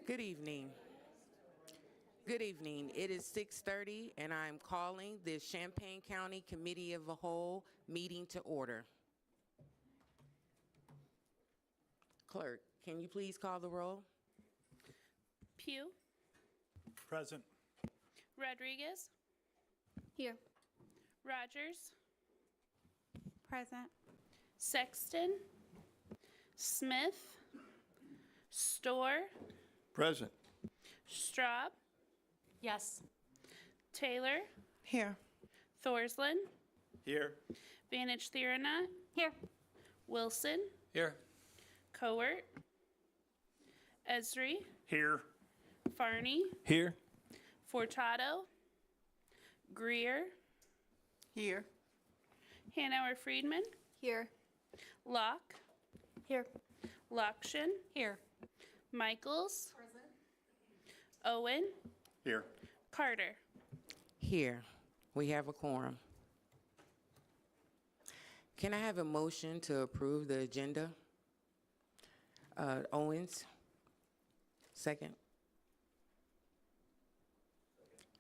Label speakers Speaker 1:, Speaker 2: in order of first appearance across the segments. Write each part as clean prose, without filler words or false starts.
Speaker 1: Good evening. Good evening. It is 6:30, and I'm calling the Champaign County Committee of the Whole meeting to order. Clerk, can you please call the roll?
Speaker 2: Pugh,
Speaker 3: Present.
Speaker 2: Rodriguez,
Speaker 4: Here.
Speaker 2: Rogers,
Speaker 4: Present.
Speaker 2: Sexton, Smith, Storr,
Speaker 3: Present.
Speaker 2: Straub,
Speaker 4: Yes.
Speaker 2: Taylor,
Speaker 1: Here.
Speaker 2: Thorsland,
Speaker 3: Here.
Speaker 2: Vantage Theronot,
Speaker 4: Here.
Speaker 2: Wilson,
Speaker 3: Here.
Speaker 2: Cowart, Esri,
Speaker 3: Here.
Speaker 2: Farney,
Speaker 3: Here.
Speaker 2: Furtado, Greer,
Speaker 1: Here.
Speaker 2: Hanauer Friedman,
Speaker 4: Here.
Speaker 2: Locke,
Speaker 4: Here.
Speaker 2: Lokshin,
Speaker 4: Here.
Speaker 2: Michaels, Owen,
Speaker 3: Here.
Speaker 2: Carter.
Speaker 1: Here. We have a quorum. Can I have a motion to approve the agenda? Owens? Second.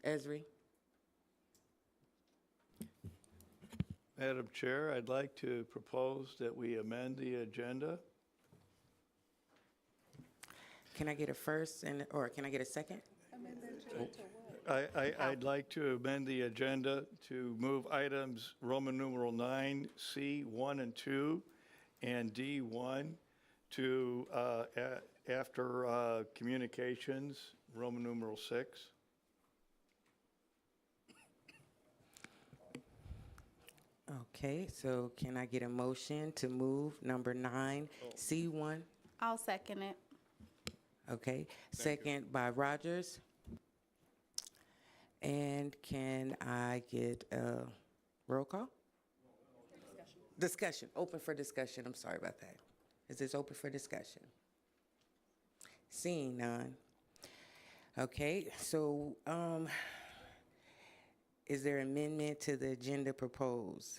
Speaker 1: Esri?
Speaker 5: Madam Chair, I'd like to propose that we amend the agenda.
Speaker 1: Can I get a first or can I get a second?
Speaker 5: I'd like to amend the agenda to move items Roman numeral 9, C 1 and 2, and D 1 to after communications, Roman numeral 6.
Speaker 1: Okay, so can I get a motion to move number 9, C1?
Speaker 4: I'll second it.
Speaker 1: Okay, second by Rogers. And can I get a roll call? Discussion, open for discussion, I'm sorry about that. Is this open for discussion? Seeing none. Okay, so is there amendment to the agenda proposed?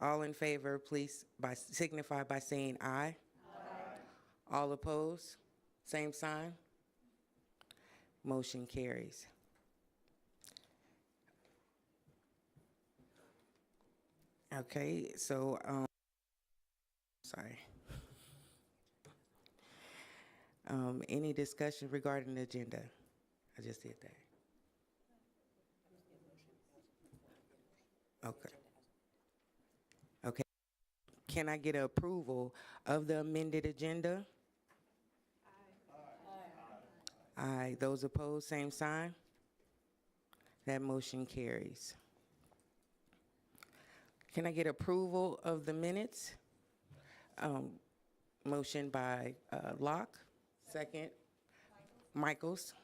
Speaker 1: All in favor, please signify by saying aye. All opposed? Same sign? Motion carries. Okay, so, sorry. Any discussion regarding the agenda? I just did that. Okay. Okay. Can I get approval of the amended agenda? Aye. Those opposed, same sign. That motion carries. Can I get approval of the minutes? Motion by Locke, second. Michaels.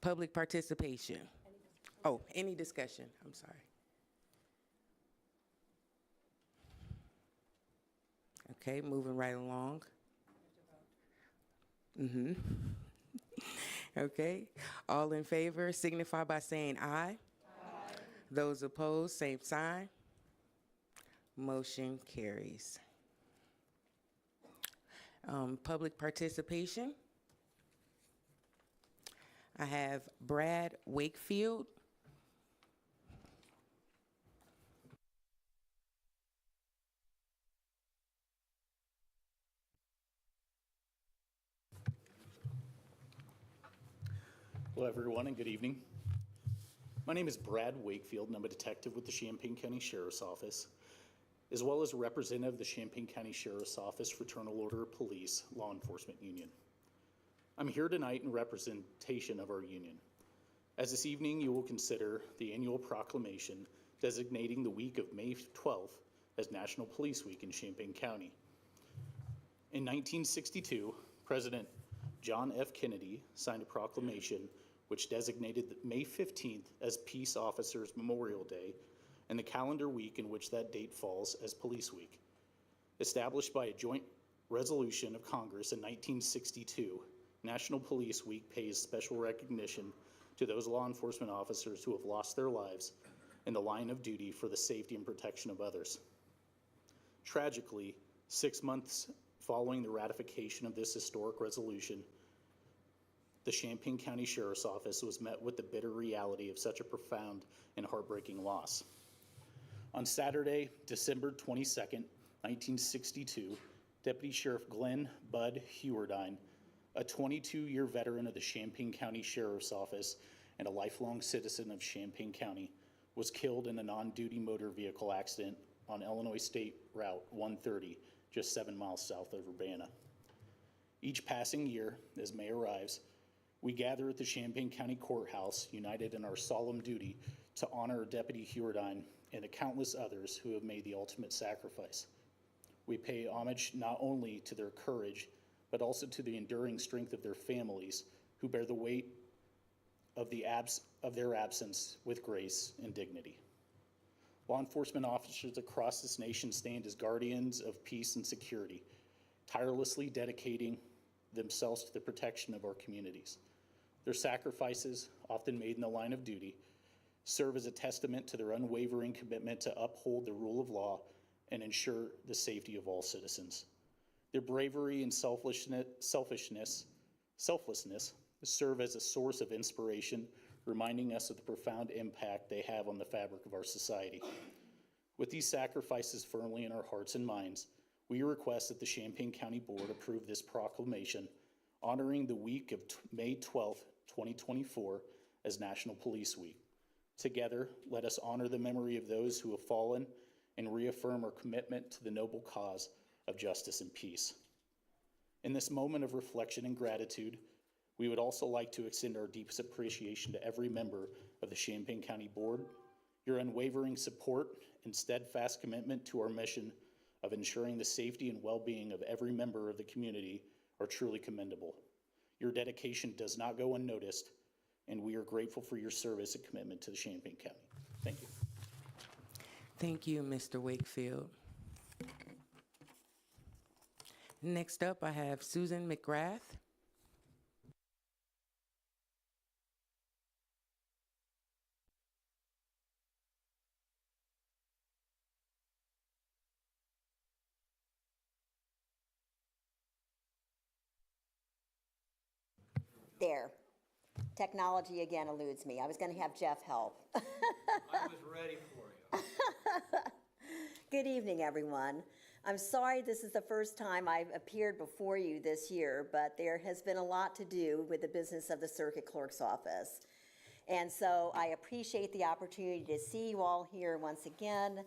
Speaker 1: Public participation. Oh, any discussion? I'm sorry. Okay, moving right along. Okay, all in favor signify by saying aye. Those opposed, same sign. Motion carries. Public participation. I have Brad Wakefield.
Speaker 6: Hello, everyone, and good evening. My name is Brad Wakefield, and I'm a detective with the Champaign County Sheriff's Office, as well as a representative of the Champaign County Sheriff's Office Fraternal Order of Police Law Enforcement Union. I'm here tonight in representation of our union, as this evening you will consider the annual proclamation designating the week of May 12th as National Police Week in Champaign County. In 1962, President John F. Kennedy signed a proclamation which designated May 15th as Peace Officers Memorial Day and the calendar week in which that date falls as Police Week. Established by a joint resolution of Congress in 1962, National Police Week pays special recognition to those law enforcement officers who have lost their lives in the line of duty for the safety and protection of others. Tragically, 6 months following the ratification of this historic resolution, the Champaign County Sheriff's Office was met with the bitter reality of such a profound and heartbreaking loss. On Saturday, December 22nd, 1962, Deputy Sheriff Glenn Bud Hewardine, a 22-year veteran of the Champaign County Sheriff's Office and a lifelong citizen of Champaign County, was killed in a non-duty motor vehicle accident on Illinois State Route 130, just 7 miles south of Urbana. Each passing year, as May arrives, we gather at the Champaign County Courthouse, united in our solemn duty to honor Deputy Hewardine and the countless others who have made the ultimate sacrifice. We pay homage not only to their courage, but also to the enduring strength of their families who bear the weight of their absence with grace and dignity. Law enforcement officers across this nation stand as guardians of peace and security, tirelessly dedicating themselves to the protection of our communities. Their sacrifices, often made in the line of duty, serve as a testament to their unwavering commitment to uphold the rule of law and ensure the safety of all citizens. Their bravery and selflessness serve as a source of inspiration, reminding us of the profound impact they have on the fabric of our society. With these sacrifices firmly in our hearts and minds, we request that the Champaign County Board approve this proclamation honoring the week of May 12th, 2024 as National Police Week. Together, let us honor the memory of those who have fallen and reaffirm our commitment to the noble cause of justice and peace. In this moment of reflection and gratitude, we would also like to extend our deepest appreciation to every member of the Champaign County Board. Your unwavering support and steadfast commitment to our mission of ensuring the safety and well-being of every member of the community are truly commendable. Your dedication does not go unnoticed, and we are grateful for your service and commitment to the Champaign County. Thank you.
Speaker 1: Thank you, Mr. Wakefield. Next up, I have Susan McGrath.
Speaker 7: There. Technology again eludes me. I was going to have Jeff help.
Speaker 8: I was ready for you.
Speaker 7: Good evening, everyone. I'm sorry this is the first time I've appeared before you this year, but there has been a lot to do with the business of the Circuit Clerk's Office. And so I appreciate the opportunity to see you all here once again,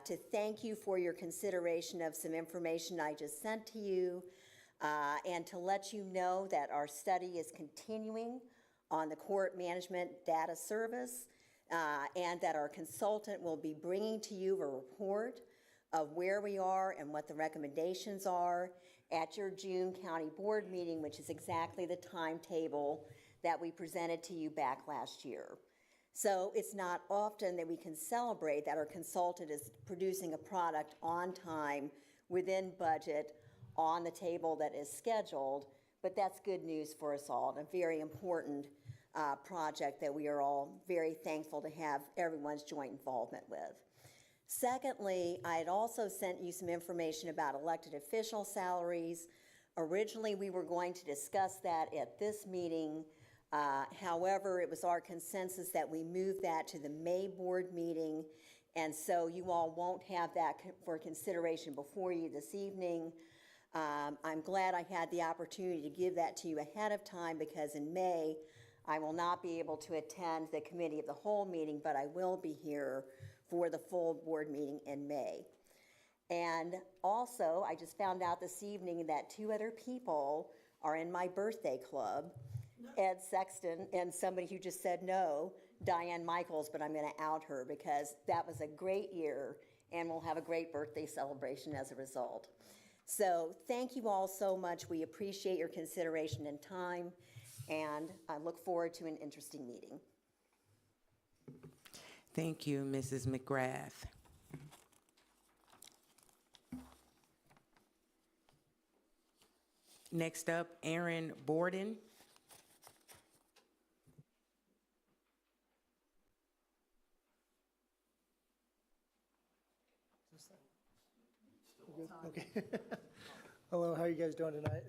Speaker 7: to thank you for your consideration of some information I just sent to you, and to let you know that our study is continuing on the court management data service, and that our consultant will be bringing to you a report of where we are and what the recommendations are at your June County Board meeting, which is exactly the timetable that we presented to you back last year. So it's not often that we can celebrate that our consultant is producing a product on time, within budget, on the table that is scheduled, but that's good news for us all, and a very important project that we are all very thankful to have everyone's joint involvement with. Secondly, I had also sent you some information about elected official salaries. Originally, we were going to discuss that at this meeting. However, it was our consensus that we move that to the May board meeting, and so you all won't have that for consideration before you this evening. I'm glad I had the opportunity to give that to you ahead of time, because in May, I will not be able to attend the committee of the whole meeting, but I will be here for the full board meeting in May. And also, I just found out this evening that 2 other people are in my birthday club, Ed Sexton and somebody who just said no, Diane Michaels, but I'm going to out her because that was a great year, and we'll have a great birthday celebration as a result. So thank you all so much. We appreciate your consideration and time, and I look forward to an interesting meeting.
Speaker 1: Thank you, Mrs. McGrath. Next up, Aaron Borden.
Speaker 9: Okay. Okay. Hello, how are you guys doing tonight?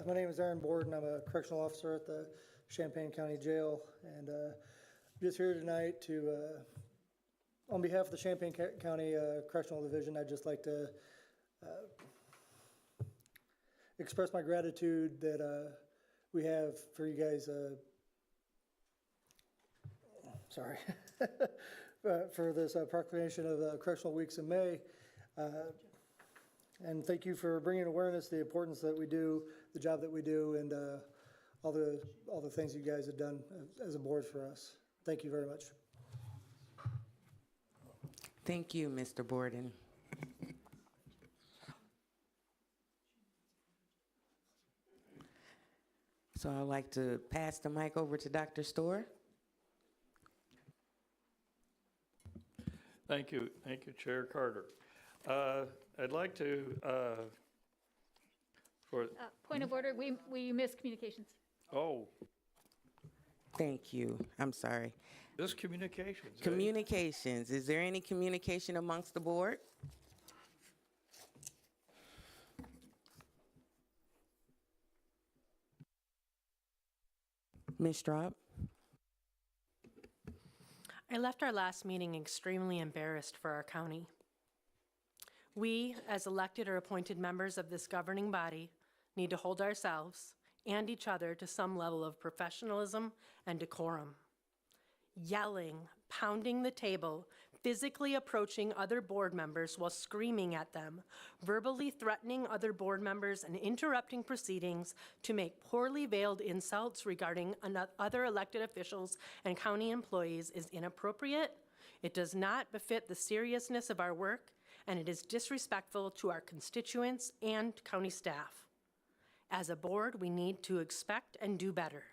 Speaker 9: My name is Aaron Borden. I'm a correctional officer at the Champaign County Jail, and just here tonight to, on behalf of the Champaign County Correctional Division, I'd just like to express my gratitude that we have for you guys. Sorry. For this proclamation of Correctional Weeks in May. And thank you for bringing awareness to the importance that we do, the job that we do, and all the things you guys have done as a board for us. Thank you very much.
Speaker 1: Thank you, Mr. Borden. So I'd like to pass the mic over to Dr. Storr.
Speaker 5: Thank you, Chair Carter. I'd like to,
Speaker 10: Point of order, we missed communications.
Speaker 1: Thank you. I'm sorry.
Speaker 5: This communications.
Speaker 1: Communications. Is there any communication amongst the board? Ms. Straub?
Speaker 11: I left our last meeting extremely embarrassed for our county. We, as elected or appointed members of this governing body, need to hold ourselves and each other to some level of professionalism and decorum. Yelling, pounding the table, physically approaching other board members while screaming at them, verbally threatening other board members, and interrupting proceedings to make poorly veiled insults regarding other elected officials and county employees is inappropriate. It does not befit the seriousness of our work, and it is disrespectful to our constituents and county staff. As a board, we need to expect and do better.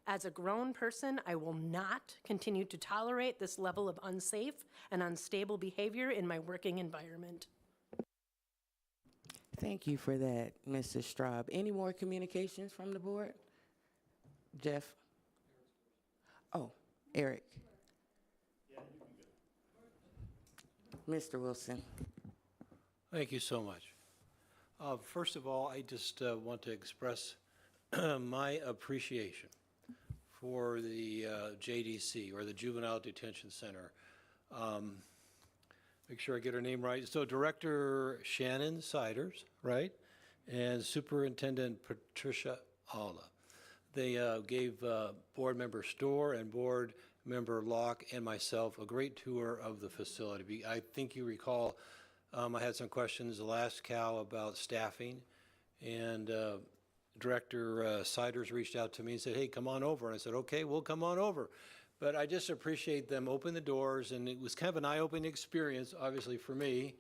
Speaker 11: As a grown person, I will not continue to tolerate this level of unsafe and unstable behavior in my working environment.
Speaker 1: Thank you for that, Mrs. Straub. Any more communications from the board? Jeff? Oh, Eric. Mr. Wilson.
Speaker 8: Thank you so much. First of all, I just want to express my appreciation for the JDC, or the Juvenile Detention Center. Make sure I get her name right. So Director Shannon Siders, right? And Superintendent Patricia Alla. They gave Board Member Storr and Board Member Locke and myself a great tour of the facility. I think you recall I had some questions the last COW about staffing, and Director Siders reached out to me and said, hey, come on over. And I said, okay, we'll come on over. But I just appreciate them opening the doors, and it was kind of an eye-opening experience, obviously, for me.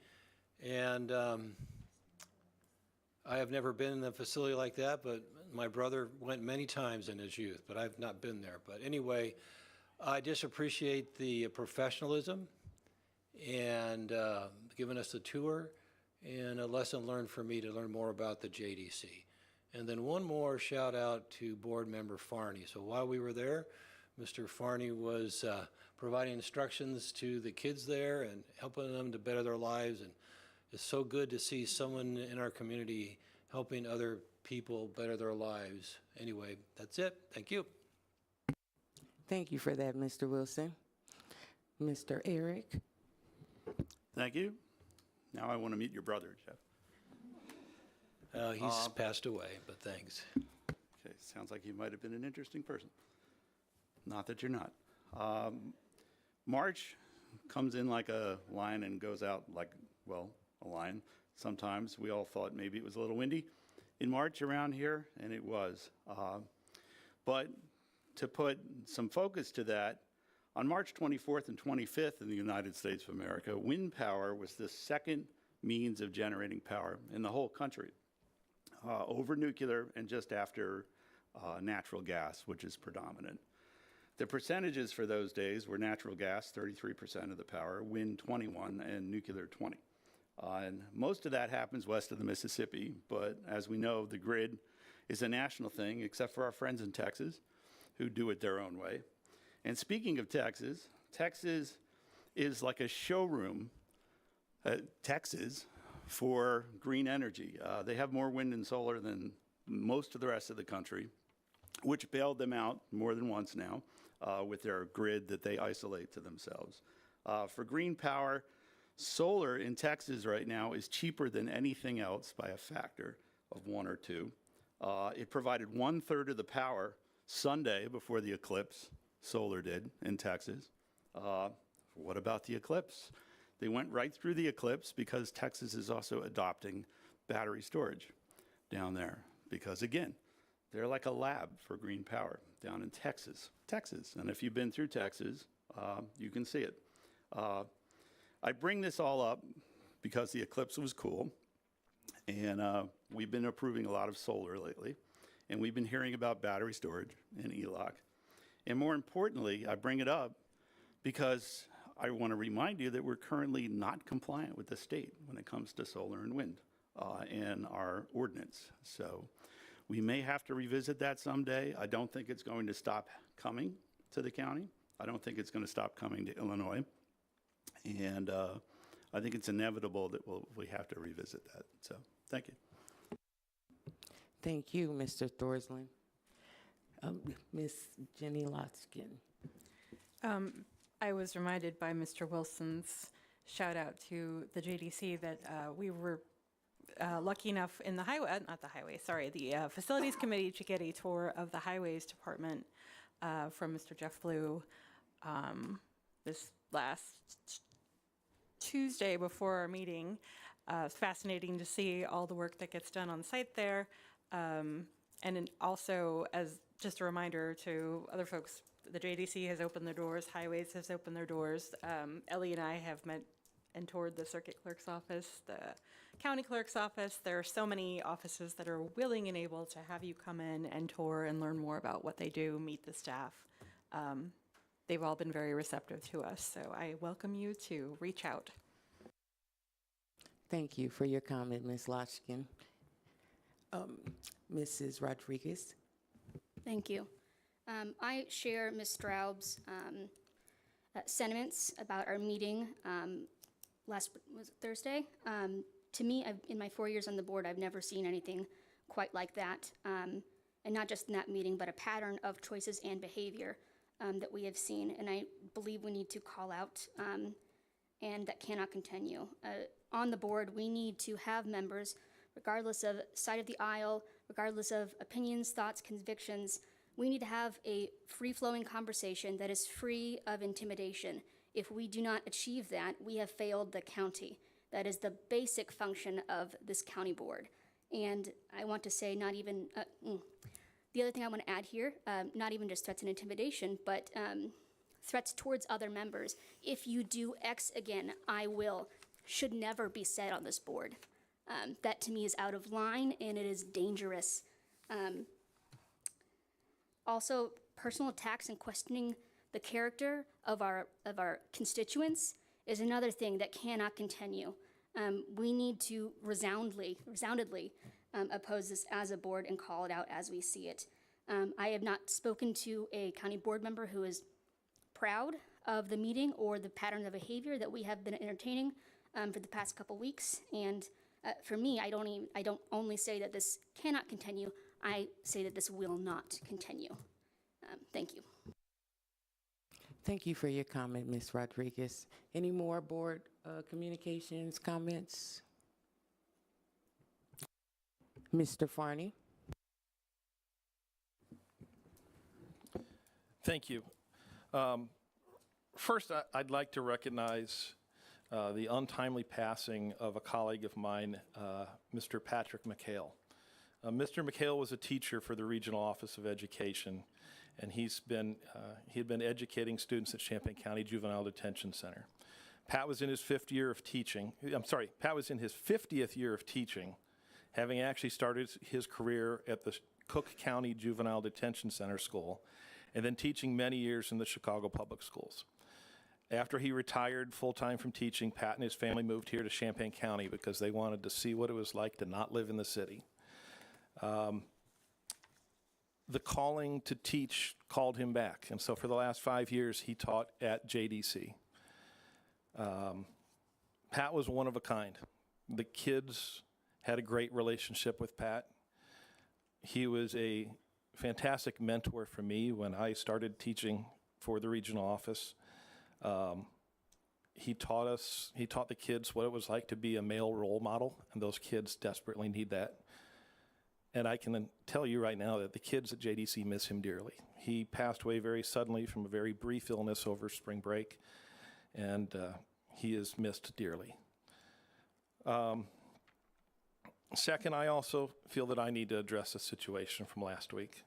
Speaker 8: And I have never been in a facility like that, but my brother went many times in his youth, but I've not been there. But anyway, I just appreciate the professionalism and giving us a tour, and a lesson learned for me to learn more about the JDC. And then one more shout out to Board Member Farney. So while we were there, Mr. Farney was providing instructions to the kids there and helping them to better their lives. And it's so good to see someone in our community helping other people better their lives. Anyway, that's it. Thank you.
Speaker 1: Thank you for that, Mr. Wilson. Mr. Eric.
Speaker 3: Thank you. Now I want to meet your brother, Jeff.
Speaker 8: He's passed away, but thanks.
Speaker 3: Okay, sounds like you might have been an interesting person. Not that you're not. March comes in like a lion and goes out like, well, a lion. Sometimes we all thought maybe it was a little windy in March around here, and it was. But to put some focus to that, on March 24th and 25th in the United States of America, wind power was the second means of generating power in the whole country, over nuclear and just after natural gas, which is predominant. The percentages for those days were natural gas, 33% of the power, wind 21, and nuclear 20. And most of that happens west of the Mississippi, but as we know, the grid is a national thing, except for our friends in Texas, who do it their own way. And speaking of Texas, Texas is like a showroom, Texas, for green energy. They have more wind and solar than most of the rest of the country, which bailed them out more than once now with their grid that they isolate to themselves. For green power, solar in Texas right now is cheaper than anything else by a factor of 1 or 2. It provided 1/3 of the power Sunday before the eclipse, solar did in Texas. What about the eclipse? They went right through the eclipse because Texas is also adopting battery storage down there. Because again, they're like a lab for green power down in Texas. And if you've been through Texas, you can see it. I bring this all up because the eclipse was cool, and we've been approving a lot of solar lately, and we've been hearing about battery storage and ELOC. And more importantly, I bring it up because I want to remind you that we're currently not compliant with the state when it comes to solar and wind in our ordinance. So we may have to revisit that someday. I don't think it's going to stop coming to the county. I don't think it's going to stop coming to Illinois. And I think it's inevitable that we have to revisit that. So thank you.
Speaker 1: Thank you, Mr. Thorslin. Ms. Jenny Lotskin.
Speaker 12: I was reminded by Mr. Wilson's shout out to the JDC that we were lucky enough in the the Facilities Committee to get a tour of the Highways Department from Mr. Jeff Blue this last Tuesday before our meeting. It's fascinating to see all the work that gets done on site there. And then also, as just a reminder to other folks, the JDC has opened their doors, Highways has opened their doors. Ellie and I have met and toured the circuit clerk's office, the county clerk's office. There are so many offices that are willing and able to have you come in and tour and learn more about what they do, meet the staff. They've all been very receptive to us, so I welcome you to reach out.
Speaker 1: Thank you for your comment, Ms. Lotskin. Mrs. Rodriguez.
Speaker 13: Thank you. I share Ms. Straub's sentiments about our meeting was it Thursday? To me, in my 4 years on the board, I've never seen anything quite like that. And not just in that meeting, but a pattern of choices and behavior that we have seen. And I believe we need to call out, and that cannot continue. On the board, we need to have members, regardless of side of the aisle, regardless of opinions, thoughts, convictions. We need to have a free-flowing conversation that is free of intimidation. If we do not achieve that, we have failed the county. That is the basic function of this county board. And I want to say not even, the other thing I want to add here, not even just threats and intimidation, but threats towards other members. If you do X again, I will, should never be said on this board. That to me is out of line and it is dangerous. Also, personal attacks and questioning the character of our constituents is another thing that cannot continue. We need to resoundedly oppose this as a board and call it out as we see it. I have not spoken to a county board member who is proud of the meeting or the pattern of behavior that we have been entertaining for the past couple weeks. And for me, I don't only say that this cannot continue, I say that this will not continue. Thank you.
Speaker 1: Thank you for your comment, Ms. Rodriguez. Any more board communications, comments? Mr. Farney.
Speaker 14: Thank you. First, I'd like to recognize the untimely passing of a colleague of mine, Mr. Patrick McHale. Mr. McHale was a teacher for the Regional Office of Education, and he had been educating students at Champaign County Juvenile Detention Center. Pat was in his 5th year of teaching. Pat was in his 50th year of teaching, having actually started his career at the Cook County Juvenile Detention Center School, and then teaching many years in the Chicago Public Schools. After he retired full-time from teaching, Pat and his family moved here to Champaign County because they wanted to see what it was like to not live in the city. The calling to teach called him back, and so for the last 5 years, he taught at JDC. Pat was one of a kind. The kids had a great relationship with Pat. He was a fantastic mentor for me when I started teaching for the regional office. He taught the kids what it was like to be a male role model, and those kids desperately need that. And I can tell you right now that the kids at JDC miss him dearly. He passed away very suddenly from a very brief illness over spring break, and he is missed dearly. Second, I also feel that I need to address a situation from last week.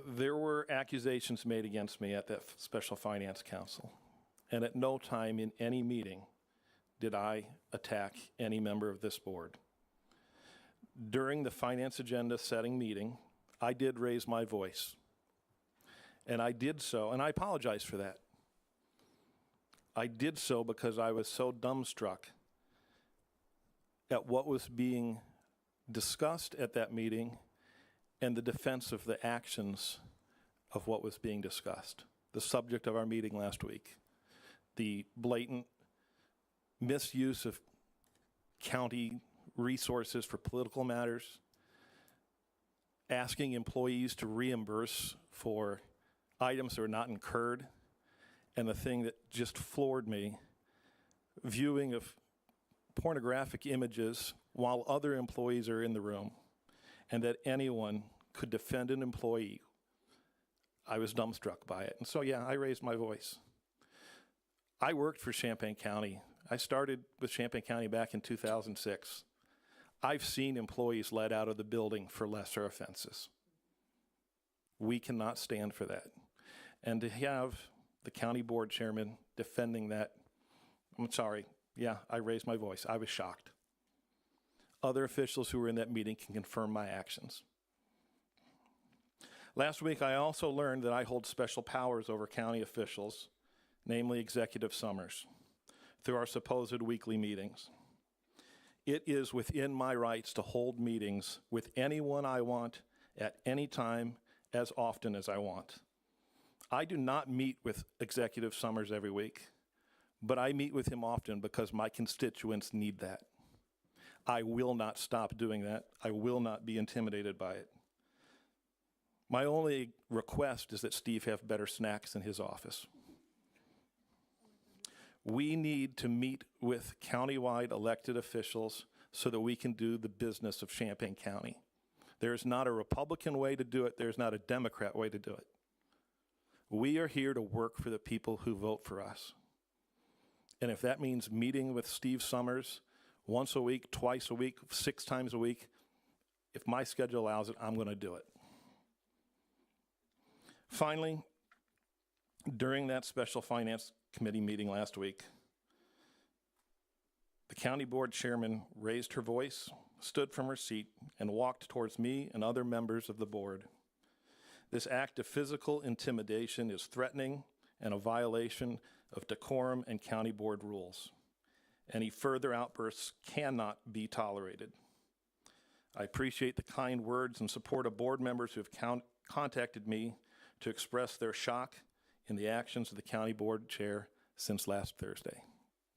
Speaker 14: There were accusations made against me at that Special Finance Council, and at no time in any meeting did I attack any member of this board. During the finance agenda setting meeting, I did raise my voice, and I did so, and I apologize for that. I did so because I was so dumbstruck at what was being discussed at that meeting and the defense of the actions of what was being discussed. The subject of our meeting last week, the blatant misuse of county resources for political matters, asking employees to reimburse for items that are not incurred, and the thing that just floored me, viewing of pornographic images while other employees are in the room, and that anyone could defend an employee. I was dumbstruck by it. And so, yeah, I raised my voice. I worked for Champaign County. I started with Champaign County back in 2006. I've seen employees let out of the building for lesser offenses. We cannot stand for that. And to have the county board chairman defending that, I'm sorry, yeah, I raised my voice. I was shocked. Other officials who were in that meeting can confirm my actions. Last week, I also learned that I hold special powers over county officials, namely Executive Summers, through our supposed weekly meetings. It is within my rights to hold meetings with anyone I want at any time, as often as I want. I do not meet with Executive Summers every week, but I meet with him often because my constituents need that. I will not stop doing that. I will not be intimidated by it. My only request is that Steve have better snacks in his office. We need to meet with countywide elected officials so that we can do the business of Champaign County. There's not a Republican way to do it. There's not a Democrat way to do it. We are here to work for the people who vote for us. And if that means meeting with Steve Summers once a week, twice a week, 6 times a week, if my schedule allows it, I'm going to do it. Finally, during that Special Finance Committee meeting last week, the county board chairman raised her voice, stood from her seat, and walked towards me and other members of the board. This act of physical intimidation is threatening and a violation of decorum and county board rules. Any further outbursts cannot be tolerated. I appreciate the kind words and support of board members who have contacted me to express their shock in the actions of the county board chair since last Thursday.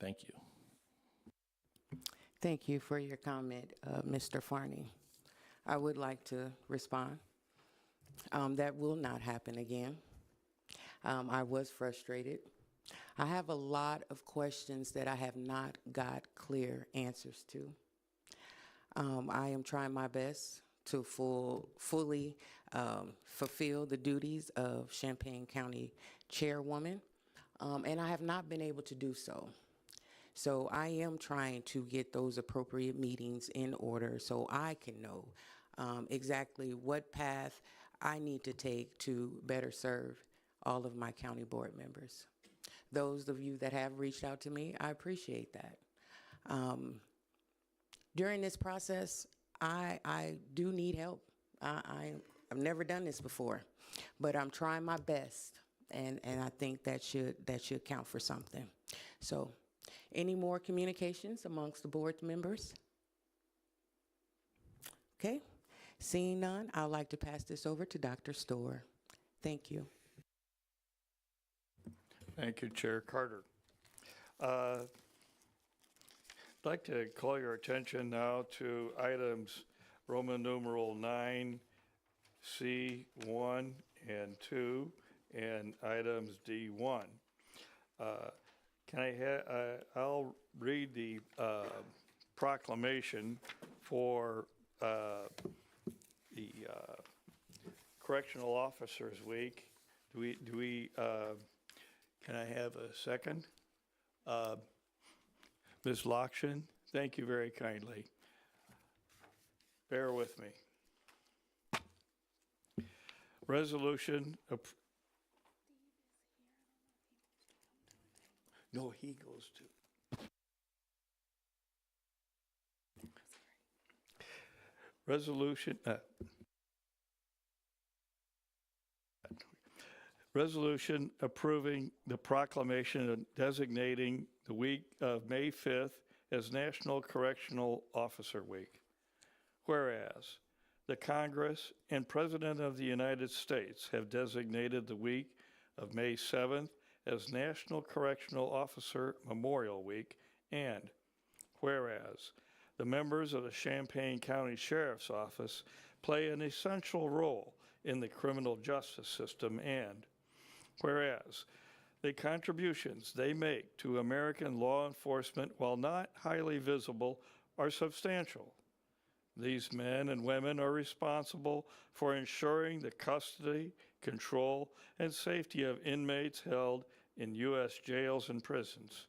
Speaker 14: Thank you.
Speaker 1: Thank you for your comment, Mr. Farney. I would like to respond. That will not happen again. I was frustrated. I have a lot of questions that I have not got clear answers to. I am trying my best to fully fulfill the duties of Champaign County Chairwoman, and I have not been able to do so. So I am trying to get those appropriate meetings in order so I can know exactly what path I need to take to better serve all of my county board members. Those of you that have reached out to me, I appreciate that. During this process, I do need help. I've never done this before, but I'm trying my best, and I think that should count for something. So, any more communications amongst the board members? Okay, seeing none, I'd like to pass this over to Dr. Storr. Thank you.
Speaker 5: Thank you, Chair Carter. I'd like to call your attention now to items Roman numeral 9, C1 and 2, and items D1. I'll read the proclamation for the Correctional Officers Week. Can I have a second? Ms. Lokshin, thank you very kindly. Bear with me. Resolution. No, he goes to. Resolution approving the proclamation and designating the week of May 5th as National Correctional Officer Week. Whereas the Congress and President of the United States have designated the week of May 7th as National Correctional Officer Memorial Week, and whereas the members of the Champaign County Sheriff's Office play an essential role in the criminal justice system, and whereas the contributions they make to American law enforcement, while not highly visible, are substantial. These men and women are responsible for ensuring the custody, control, and safety of inmates held in U.S. jails and prisons,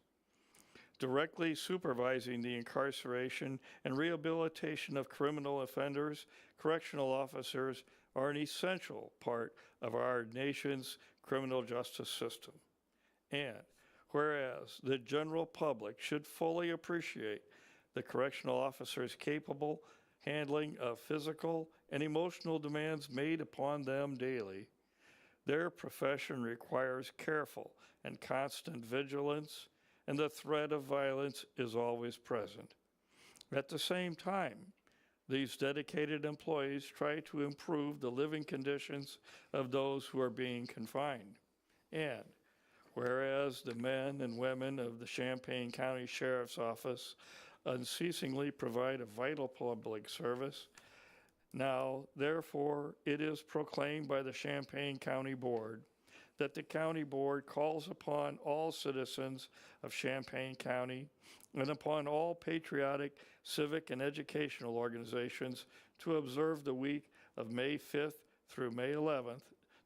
Speaker 5: directly supervising the incarceration and rehabilitation of criminal offenders. Correctional officers are an essential part of our nation's criminal justice system. And whereas the general public should fully appreciate the correctional officers' capable handling of physical and emotional demands made upon them daily, their profession requires careful and constant vigilance, and the threat of violence is always present. At the same time, these dedicated employees try to improve the living conditions of those who are being confined. And whereas the men and women of the Champaign County Sheriff's Office unceasingly provide a vital public service, now, therefore, it is proclaimed by the Champaign County Board that the County Board calls upon all citizens of Champaign County and upon all patriotic, civic, and educational organizations to observe the week of May 5th through May 11th,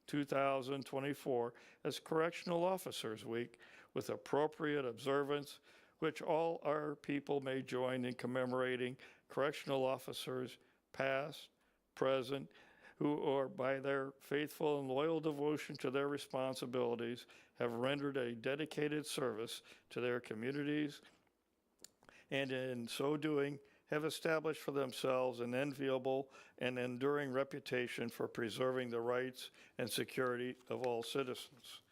Speaker 5: 2024 as Correctional Officers Week, with appropriate observance, which all our people may join in commemorating correctional officers past, present, who are by their faithful and loyal devotion to their responsibilities have rendered a dedicated service to their communities, and in so doing have established for themselves an enviable and enduring reputation for preserving the rights and security of all citizens.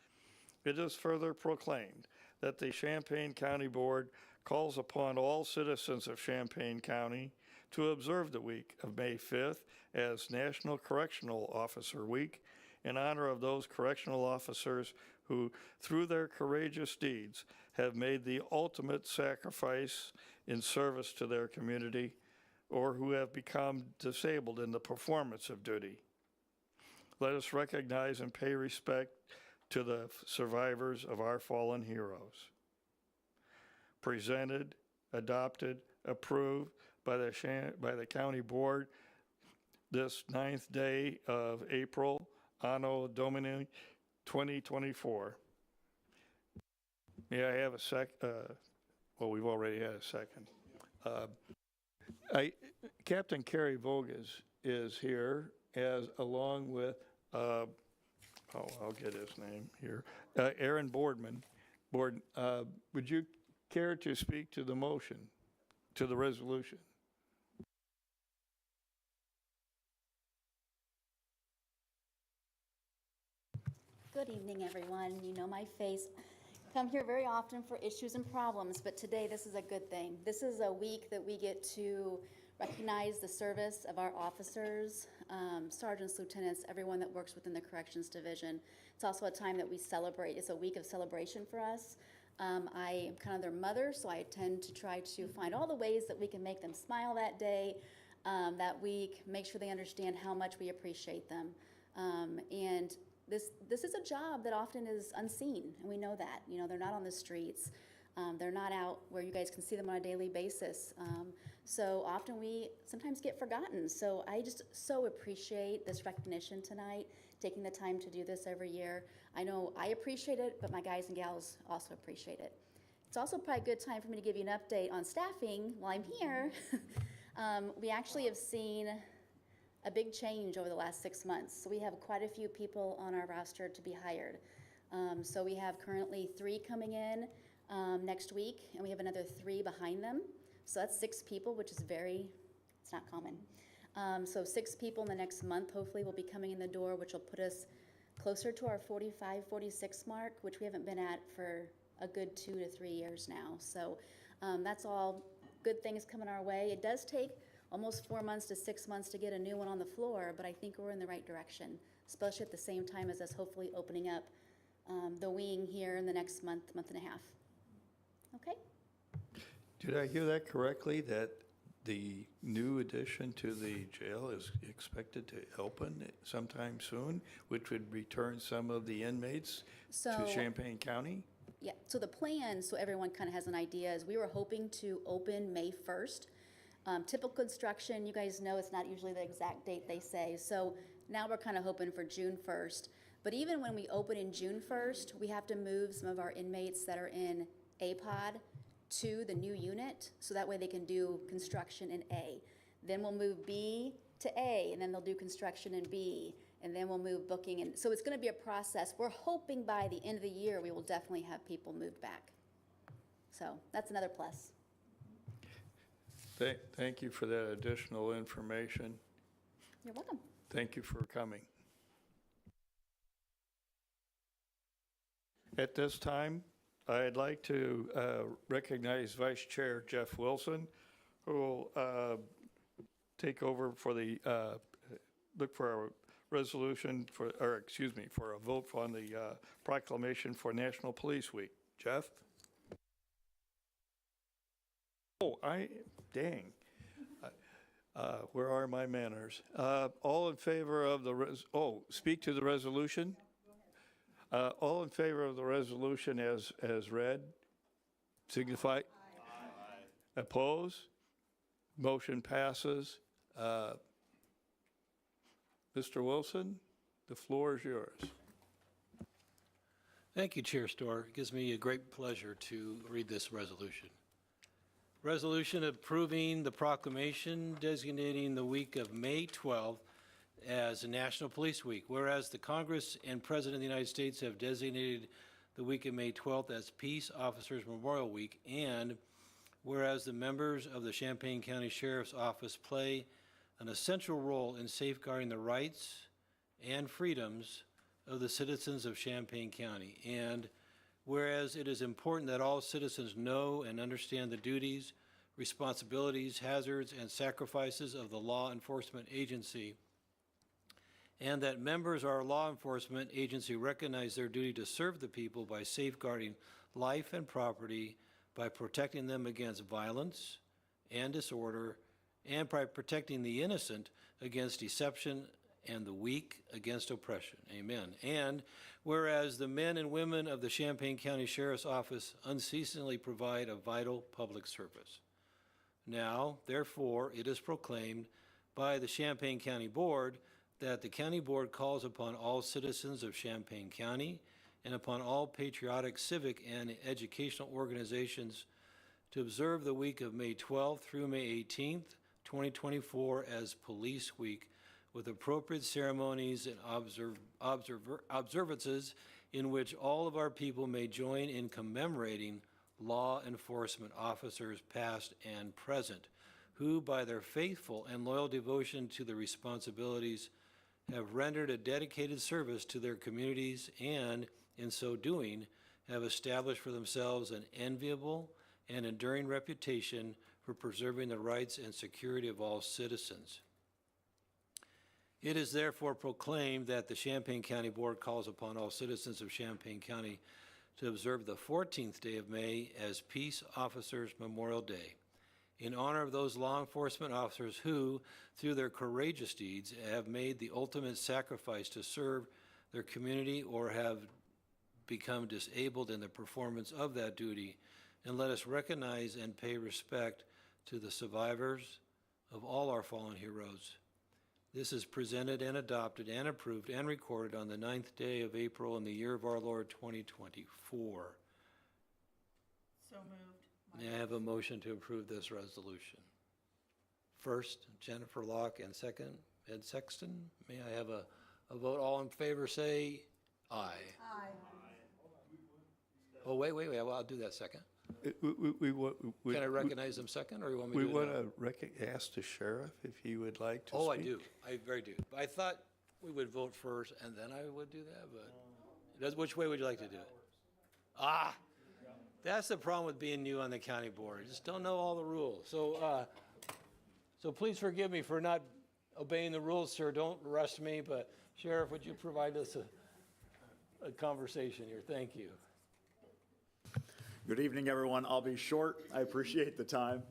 Speaker 5: It is further proclaimed that the Champaign County Board calls upon all citizens of Champaign County to observe the week of May 5th as National Correctional Officer Week in honor of those correctional officers who, through their courageous deeds, have made the ultimate sacrifice in service to their community, or who have become disabled in the performance of duty. Let us recognize and pay respect to the survivors of our fallen heroes. Presented, adopted, approved by the County Board this 9th day of April, Anno Domini 2024. May I have a well, we've already had a second. Captain Kerry Voges is here, along with, I'll get his name here, Aaron Boardman. Would you care to speak to the motion, to the resolution?
Speaker 15: Good evening, everyone. You know my face. Come here very often for issues and problems, but today this is a good thing. This is a week that we get to recognize the service of our officers, sergeants, lieutenants, everyone that works within the Corrections Division. It's also a time that we celebrate. It's a week of celebration for us. I am kind of their mother, so I tend to try to find all the ways that we can make them smile that day, that week, make sure they understand how much we appreciate them. And this is a job that often is unseen, and we know that. You know, they're not on the streets. They're not out where you guys can see them on a daily basis. So often we sometimes get forgotten. So I just so appreciate this recognition tonight, taking the time to do this every year. I know I appreciate it, but my guys and gals also appreciate it. It's also probably a good time for me to give you an update on staffing while I'm here. We actually have seen a big change over the last 6 months. So we have quite a few people on our roster to be hired. So we have currently 3 coming in next week, and we have another 3 behind them. So that's 6 people, which is it's not common. So 6 people in the next month, hopefully, will be coming in the door, which will put us closer to our 45, 46 mark, which we haven't been at for a good 2 to 3 years now. So that's all good things coming our way. It does take almost 4 months to 6 months to get a new one on the floor, but I think we're in the right direction, especially at the same time as us hopefully opening up the wing here in the next month and a half. Okay?
Speaker 5: Did I hear that correctly, that the new addition to the jail is expected to open sometime soon, which would return some of the inmates to Champaign County?
Speaker 15: Yeah, so the plan, so everyone kind of has an idea, is we were hoping to open May 1st. Typical construction, you guys know it's not usually the exact date they say, so now we're kind of hoping for June 1st. But even when we open in June 1st, we have to move some of our inmates that are in A-Pod to the new unit, so that way they can do construction in A. Then we'll move B to A, and then they'll do construction in B, and then we'll move booking. And so it's going to be a process. We're hoping by the end of the year we will definitely have people moved back. So that's another plus.
Speaker 5: Thank you for that additional information.
Speaker 15: You're welcome.
Speaker 5: Thank you for coming. At this time, I'd like to recognize Vice Chair Jeff Wilson, who will take over for the, look for a resolution for, or excuse me, for a vote on the proclamation for National Police Week. Jeff? Oh, dang. Where are my manners? All in favor of the, speak to the resolution? All in favor of the resolution as read, signify. Aye. Oppose? Motion passes. Mr. Wilson, the floor is yours.
Speaker 8: Thank you, Chair Storr. It gives me a great pleasure to read this resolution. Resolution approving the proclamation designating the week of May 12th as National Police Week, whereas the Congress and President of the United States have designated the week of May 12th as Peace Officers Memorial Week, and whereas the members of the Champaign County Sheriff's Office play an essential role in safeguarding the rights and freedoms of the citizens of Champaign County, and whereas it is important that all citizens know and understand the duties, responsibilities, hazards, and sacrifices of the law enforcement agency, and that members of our law enforcement agency recognize their duty to serve the people by safeguarding life and property, by protecting them against violence and disorder, and by protecting the innocent against deception and the weak against oppression. Amen. And whereas the men and women of the Champaign County Sheriff's Office unceasingly provide a vital public service. Now, therefore, it is proclaimed by the Champaign County Board that the County Board calls upon all citizens of Champaign County and upon all patriotic, civic, and educational organizations to observe the week of May 12th through May 18th, 2024 as Police Week, with appropriate ceremonies and observances in which all of our people may join in commemorating law enforcement officers past and present, who by their faithful and loyal devotion to the responsibilities have rendered a dedicated service to their communities and, in so doing, have established for themselves an enviable and enduring reputation for preserving the rights and security of all citizens. It is therefore proclaimed that the Champaign County Board calls upon all citizens of Champaign County to observe the 14th day of May as Peace Officers Memorial Day, in honor of those law enforcement officers who, through their courageous deeds, have made the ultimate sacrifice to serve their community or have become disabled in the performance of that duty, and let us recognize and pay respect to the survivors of all our fallen heroes. This is presented and adopted and approved and recorded on the 9th day of April in the year of our Lord 2024.
Speaker 12: So moved.
Speaker 8: May I have a motion to approve this resolution? First, Jennifer Locke, and second, Ed Sexton. May I have a vote? All in favor say aye.
Speaker 12: Aye.
Speaker 8: Oh, wait, well, I'll do that second.
Speaker 5: We
Speaker 8: Can I recognize them second, or you want me
Speaker 5: We
Speaker 8: to do it
Speaker 5: want
Speaker 8: now?
Speaker 5: to ask the sheriff if he would like to speak.
Speaker 8: Oh, I do. I very do. I thought we would vote first, and then I would do that, but which way would you like to do it? Ah, that's the problem with being new on the county board. You just don't know all the rules. So please forgive me for not obeying the rules, sir. Don't arrest me, but Sheriff, would you provide us a conversation here? Thank you.
Speaker 16: Good evening, everyone. I'll be short. I appreciate the time.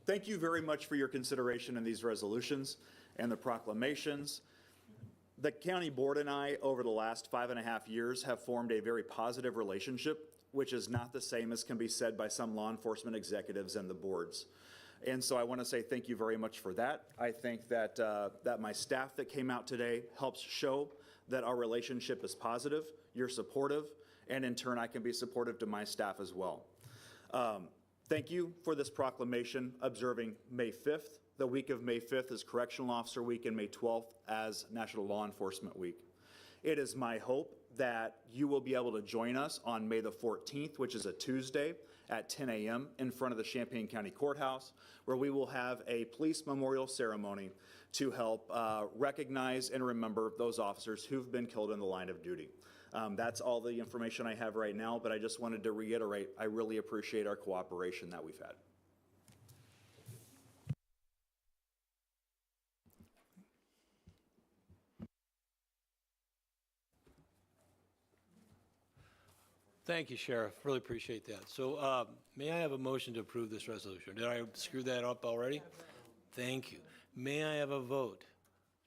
Speaker 16: Thank you very much for your consideration in these resolutions and the proclamations. The county board and I, over the last 5.5 years, have formed a very positive relationship, which is not the same as can be said by some law enforcement executives and the boards. And so I want to say thank you very much for that. I think that, that my staff that came out today helps show that our relationship is positive, you're supportive, and in turn I can be supportive to my staff as well. Thank you for this proclamation observing May 5th. The week of May 5th is Correctional Officer Week and May 12th as National Law Enforcement Week. It is my hope that you will be able to join us on May the 14th, which is a Tuesday, at 10 a.m. in front of the Champaign County Courthouse, where we will have a police memorial ceremony to help recognize and remember those officers who've been killed in the line of duty. That's all the information I have right now, but I just wanted to reiterate, I really appreciate our cooperation that we've had.
Speaker 8: Thank you, Sheriff. Really appreciate that. So may I have a motion to approve this resolution? Did I screw that up already? Thank you. May I have a vote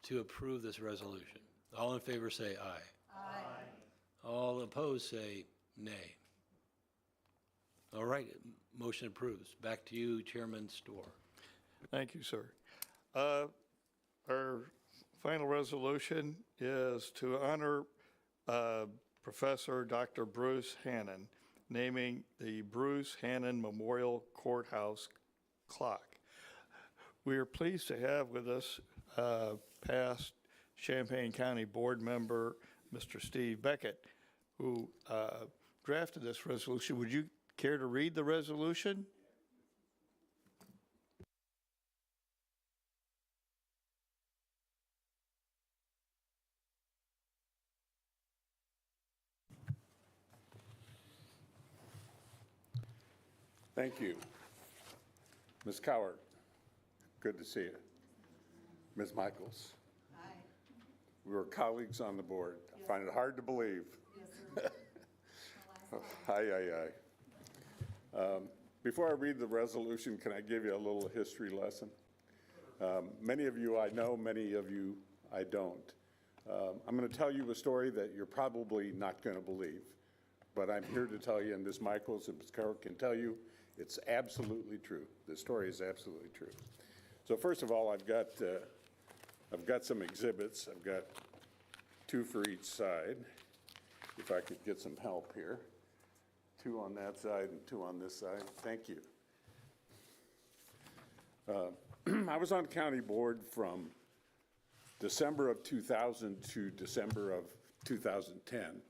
Speaker 8: to approve this resolution? All in favor say aye. Aye. All opposed say nay. All right, motion approves. Back to you, Chairman Storr.
Speaker 5: Thank you, sir. Our final resolution is to honor Professor Dr. Bruce Hannon, naming the Bruce Hannon Memorial Courthouse clock. We are pleased to have with us past Champaign County Board member, Mr. Steve Beckett, who drafted this resolution. Would you care to read the resolution?
Speaker 17: Thank you. Ms. Coward, good to see you. Ms. Michaels. Hi. We were colleagues on the board. Yes. I find it hard to believe. Yes, sir. Hi. Before I read the resolution, can I give you a little history lesson? Many of you I know, many of you I don't. I'm going to tell you a story that you're probably not going to believe, but I'm here to tell you, and Ms. Michaels and Ms. Coward can tell you, it's absolutely true. The story is absolutely true. So first of all, I've got some exhibits. I've got 2 for each side. If I could get some help here. 2 on that side and 2 on this side. Thank you. I was on the county board from December of 2000 to December of 2010.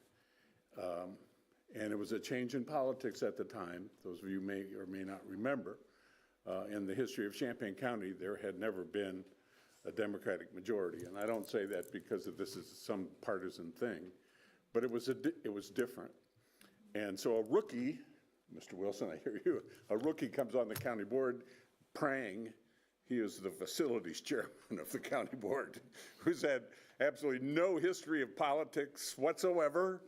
Speaker 17: And it was a change in politics at the time. Those of you may or may not remember, in the history of Champaign County, there had never been a Democratic majority. And I don't say that because this is some partisan thing, but it was different. And so a rookie, Mr. Wilson, I hear you, a rookie comes on the county board praying. He is the facilities chairman of the county board, who's had absolutely no history of politics whatsoever.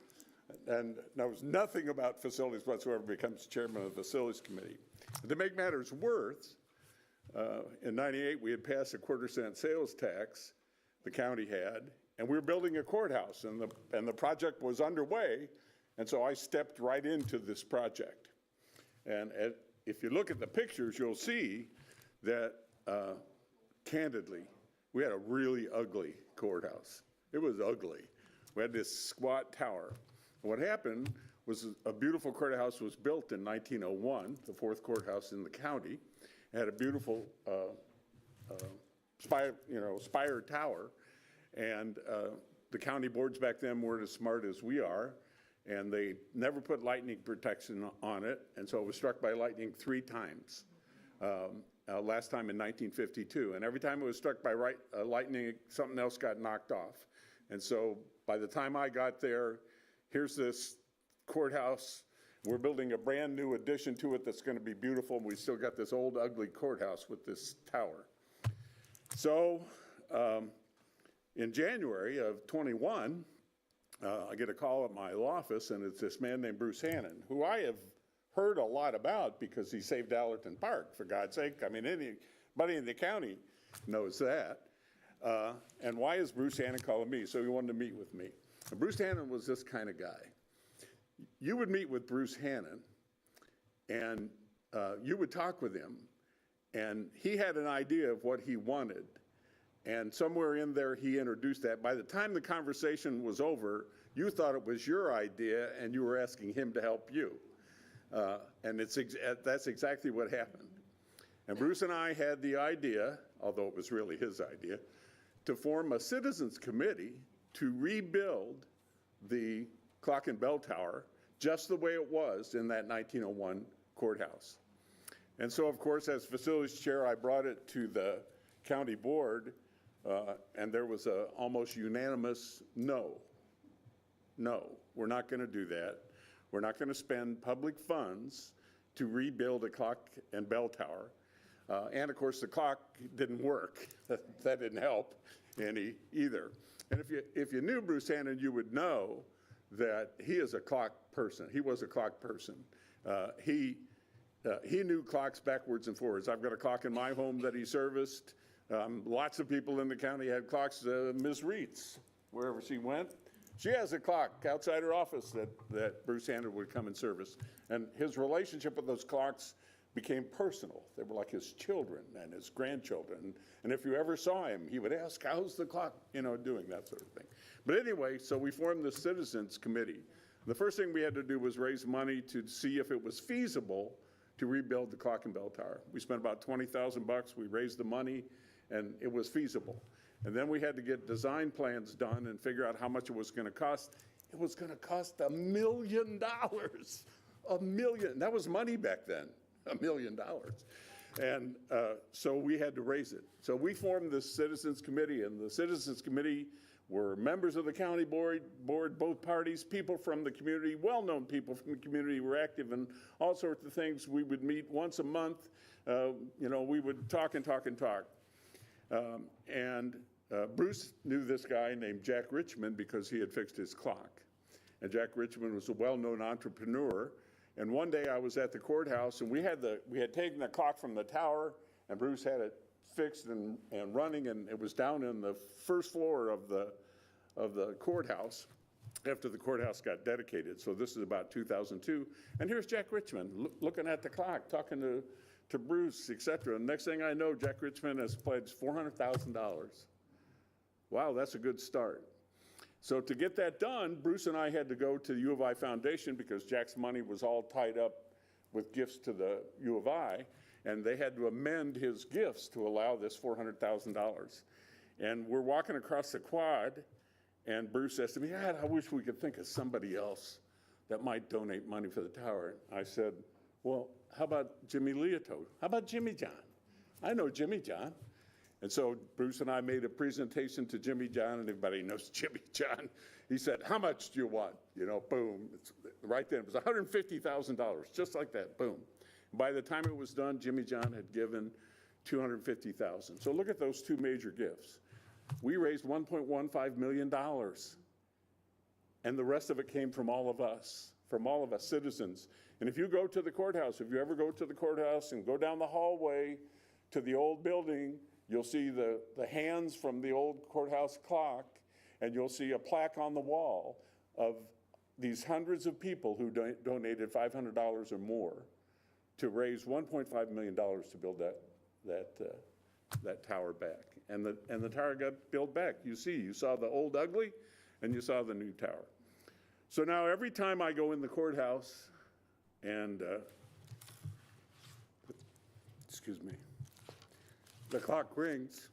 Speaker 17: and knows nothing about facilities whatsoever becomes chairman of the facilities committee. To make matters worse, in '98, we had passed a 1/4-cent sales tax, the county had, and we were building a courthouse, and the project was underway, and so I stepped right into this project. And if you look at the pictures, you'll see that, candidly, we had a really ugly courthouse. It was ugly. We had this squat tower. And what happened was a beautiful courthouse was built in 1901, the 4th courthouse in the county. It had a beautiful spire tower, and the county boards back then weren't as smart as we are, and they never put lightning protection on it, and so it was struck by lightning 3 times. Last time in 1952, and every time it was struck by lightning, something else got knocked off. And so by the time I got there, here's this courthouse. We're building a brand new addition to it that's going to be beautiful, and we still got this old ugly courthouse with this tower. So in January of 21, I get a call at my office, and it's this man named Bruce Hannon, who I have heard a lot about because he saved Allerton Park, for God's sake. I mean, anybody in the county knows that. And why is Bruce Hannon calling me? So he wanted to meet with me. And Bruce Hannon was this kind of guy. You would meet with Bruce Hannon, and you would talk with him, and he had an idea of what he wanted. And somewhere in there, he introduced that. By the time the conversation was over, you thought it was your idea, and you were asking him to help you. And that's exactly what happened. And Bruce and I had the idea, although it was really his idea, to form a citizens committee to rebuild the clock and bell tower just the way it was in that 1901 courthouse. And so, of course, as facilities chair, I brought it to the county board, and there was a almost unanimous no. No, we're not going to do that. We're not going to spend public funds to rebuild a clock and bell tower. And of course, the clock didn't work. That didn't help any either. And if you knew Bruce Hannon, you would know that he is a clock person. He was a clock person. He knew clocks backwards and forwards. I've got a clock in my home that he serviced. Lots of people in the county had clocks. Ms. Reitz, wherever she went, she has a clock outside her office that Bruce Hannon would come and service. And his relationship with those clocks became personal. They were like his children and his grandchildren. And if you ever saw him, he would ask, how's the clock, doing that sort of thing. But anyway, so we formed the Citizens Committee. The first thing we had to do was raise money to see if it was feasible to rebuild the clock and bell tower. We spent about $20,000. We raised the money, and it was feasible. And then we had to get design plans done and figure out how much it was going to cost. It was going to cost $1 million. $1 million. That was money back then, $1 million. And so we had to raise it. So we formed the Citizens Committee, and the Citizens Committee were members of the county board, both parties, people from the community, well-known people from the community were active in all sorts of things. We would meet once a month. We would talk and talk and talk. Bruce knew this guy named Jack Richmond because he had fixed his clock. And Jack Richmond was a well-known entrepreneur. And one day I was at the courthouse, and we had taken the clock from the tower, and Bruce had it fixed and running, and it was down in the first floor of the courthouse after the courthouse got dedicated. So this is about 2002. And here's Jack Richmond looking at the clock, talking to Bruce, et cetera. And next thing I know, Jack Richmond has pledged $400,000. Wow, that's a good start. So to get that done, Bruce and I had to go to the U of I Foundation because Jack's money was all tied up with gifts to the U of I, and they had to amend his gifts to allow this $400,000. And we're walking across the quad, and Bruce says to me, I wish we could think of somebody else that might donate money for the tower. I said, well, how about Jimmy Leoto? How about Jimmy John? I know Jimmy John. And so Bruce and I made a presentation to Jimmy John, and everybody knows Jimmy John. He said, how much do you want? Boom. Right then, it was $150,000, just like that, boom. By the time it was done, Jimmy John had given $250,000. So look at those two major gifts. We raised $1.15 million. And the rest of it came from all of us citizens. And if you go to the courthouse, if you ever go to the courthouse and go down the hallway to the old building, you'll see the hands from the old courthouse clock, and you'll see a plaque on the wall of these hundreds of people who donated $500 or more to raise $1.5 million to build that tower back. And the tower got built back. You saw the old ugly, and you saw the new tower. So now every time I go in the courthouse and, excuse me, the clock rings,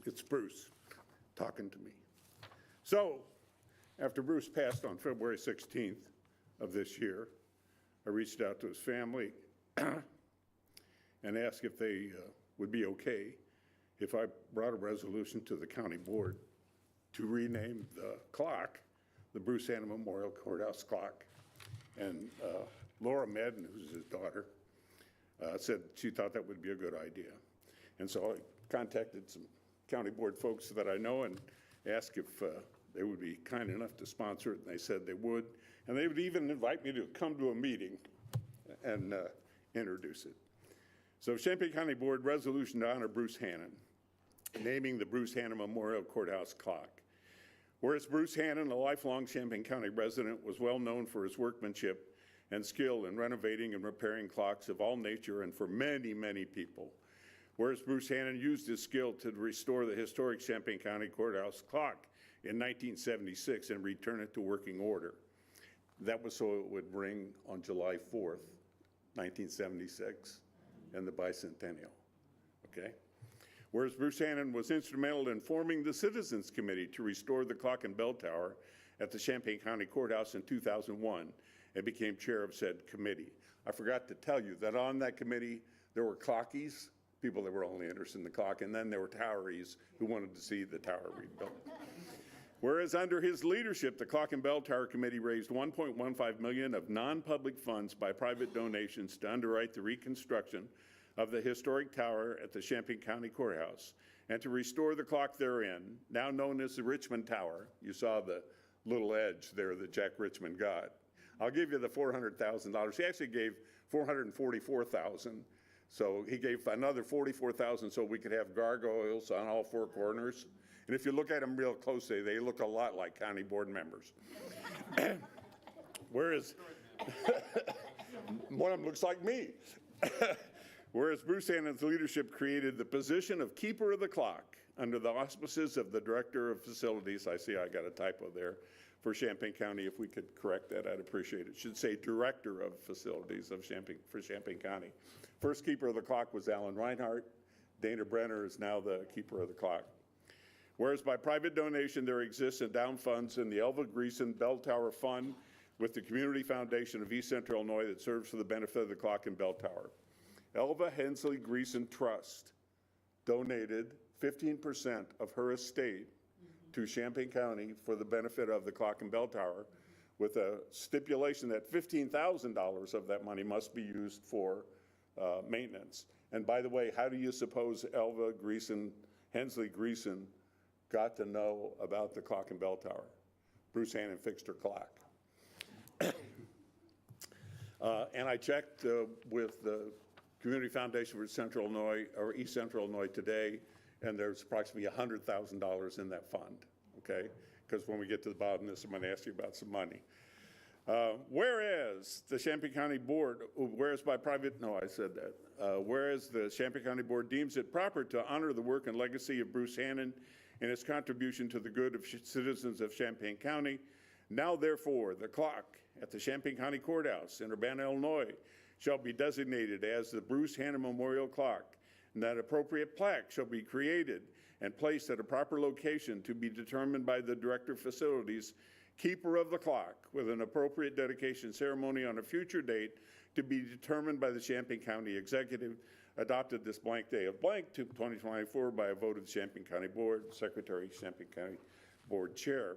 Speaker 17: it's Bruce talking to me. So after Bruce passed on February 16th of this year, I reached out to his family and asked if they would be okay if I brought a resolution to the county board to rename the clock the Bruce Hanna Memorial Courthouse Clock. And Laura Madden, who's his daughter, said she thought that would be a good idea. And so I contacted some county board folks that I know and asked if they would be kind enough to sponsor it, and they said they would. And they would even invite me to come to a meeting and introduce it. So Champaign County Board resolution to honor Bruce Hannon, naming the Bruce Hannon Memorial Courthouse Clock. Whereas Bruce Hannon, a lifelong Champaign County resident, was well known for his workmanship and skill in renovating and repairing clocks of all nature and for many, many people. Whereas Bruce Hannon used his skill to restore the historic Champaign County Courthouse clock in 1976 and return it to working order. That was so it would ring on July 4th, 1976, and the bicentennial, okay? Whereas Bruce Hannon was instrumental in forming the Citizens Committee to restore the clock and bell tower at the Champaign County Courthouse in 2001 and became chair of said committee. I forgot to tell you that on that committee, there were clockies, people that were only interested in the clock, and then there were toweries who wanted to see the tower rebuilt. Whereas under his leadership, the Clock and Bell Tower Committee raised $1.15 million of non-public funds by private donations to underwrite the reconstruction of the historic tower at the Champaign County Courthouse and to restore the clock therein, now known as the Richmond Tower. You saw the little edge there that Jack Richmond got. I'll give you the $400,000. He actually gave $444,000. So he gave another $44,000 so we could have gargoyles on all four corners. And if you look at them real closely, they look a lot like county board members. Whereas, one of them looks like me. Whereas Bruce Hannon's leadership created the position of Keeper of the Clock under the auspices of the Director of Facilities. I see I got a typo there for Champaign County. If we could correct that, I'd appreciate it. It should say Director of Facilities of for Champaign County. First Keeper of the Clock was Alan Reinhardt. Dana Brenner is now the Keeper of the Clock. Whereas by private donation, there exists endowed funds in the Elva Greason Bell Tower Fund with the Community Foundation of East Central Illinois that serves for the benefit of the clock and bell tower. Elva Hensley Greason Trust donated 15% of her estate to Champaign County for the benefit of the clock and bell tower with a stipulation that $15,000 of that money must be used for maintenance. And by the way, how do you suppose Elva Greason, Hensley Greason, got to know about the clock and bell tower? Bruce Hannon fixed her clock. And I checked with the Community Foundation for Central Illinois, or East Central Illinois today, and there's approximately $100,000 in that fund, okay? Because when we get to the bottom of this, I'm going to ask you about some money. Whereas the Champaign County Board, whereas by private, no, I said that. Whereas the Champaign County Board deems it proper to honor the work and legacy of Bruce Hannon and his contribution to the good of citizens of Champaign County, now therefore the clock at the Champaign County Courthouse in Urbana, Illinois, shall be designated as the Bruce Hannon Memorial Clock, and that appropriate plaque shall be created and placed at a proper location to be determined by the Director of Facilities, Keeper of the Clock, with an appropriate dedication ceremony on a future date to be determined by the Champaign County Executive, adopted this blank day of blank to 2024 by a vote of the Champaign County Board, Secretary, Champaign County Board Chair.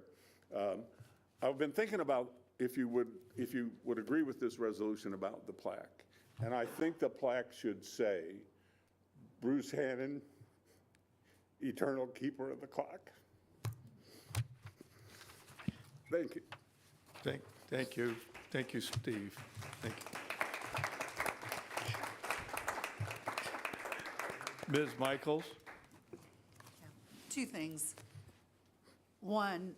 Speaker 17: I've been thinking about if you would agree with this resolution about the plaque. And I think the plaque should say, Bruce Hannon, Eternal Keeper of the Clock. Thank you.
Speaker 5: Thank you. Thank you, Steve. Thank you. Ms. Michaels?
Speaker 18: Two things. One,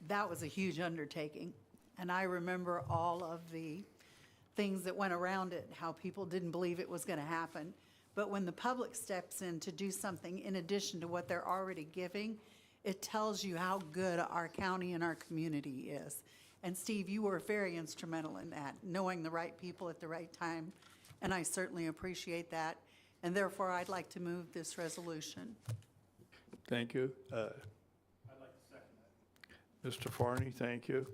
Speaker 18: that was a huge undertaking, and I remember all of the things that went around it, how people didn't believe it was going to happen. But when the public steps in to do something in addition to what they're already giving, it tells you how good our county and our community is. And Steve, you were very instrumental in that, knowing the right people at the right time, and I certainly appreciate that. And therefore, I'd like to move this resolution.
Speaker 5: Thank you. I'd like to second that. Mr. Farney, thank you.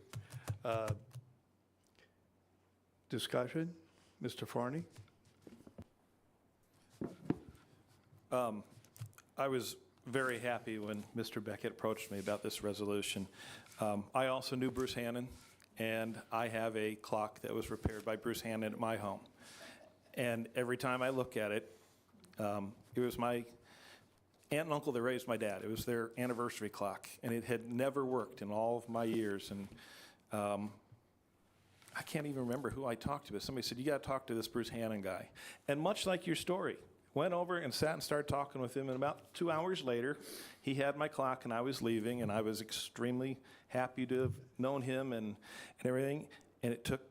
Speaker 5: Discussion? Mr. Farney?
Speaker 14: I was very happy when Mr. Beckett approached me about this resolution. I also knew Bruce Hannon, and I have a clock that was repaired by Bruce Hannon at my home. And every time I look at it, it was my aunt and uncle that raised my dad. It was their anniversary clock, and it had never worked in all of my years. And I can't even remember who I talked to, but somebody said, you got to talk to this Bruce Hannon guy. And much like your story, went over and sat and started talking with him, and about 2 hours later, he had my clock, and I was leaving, and I was extremely happy to have known him and everything. And it took,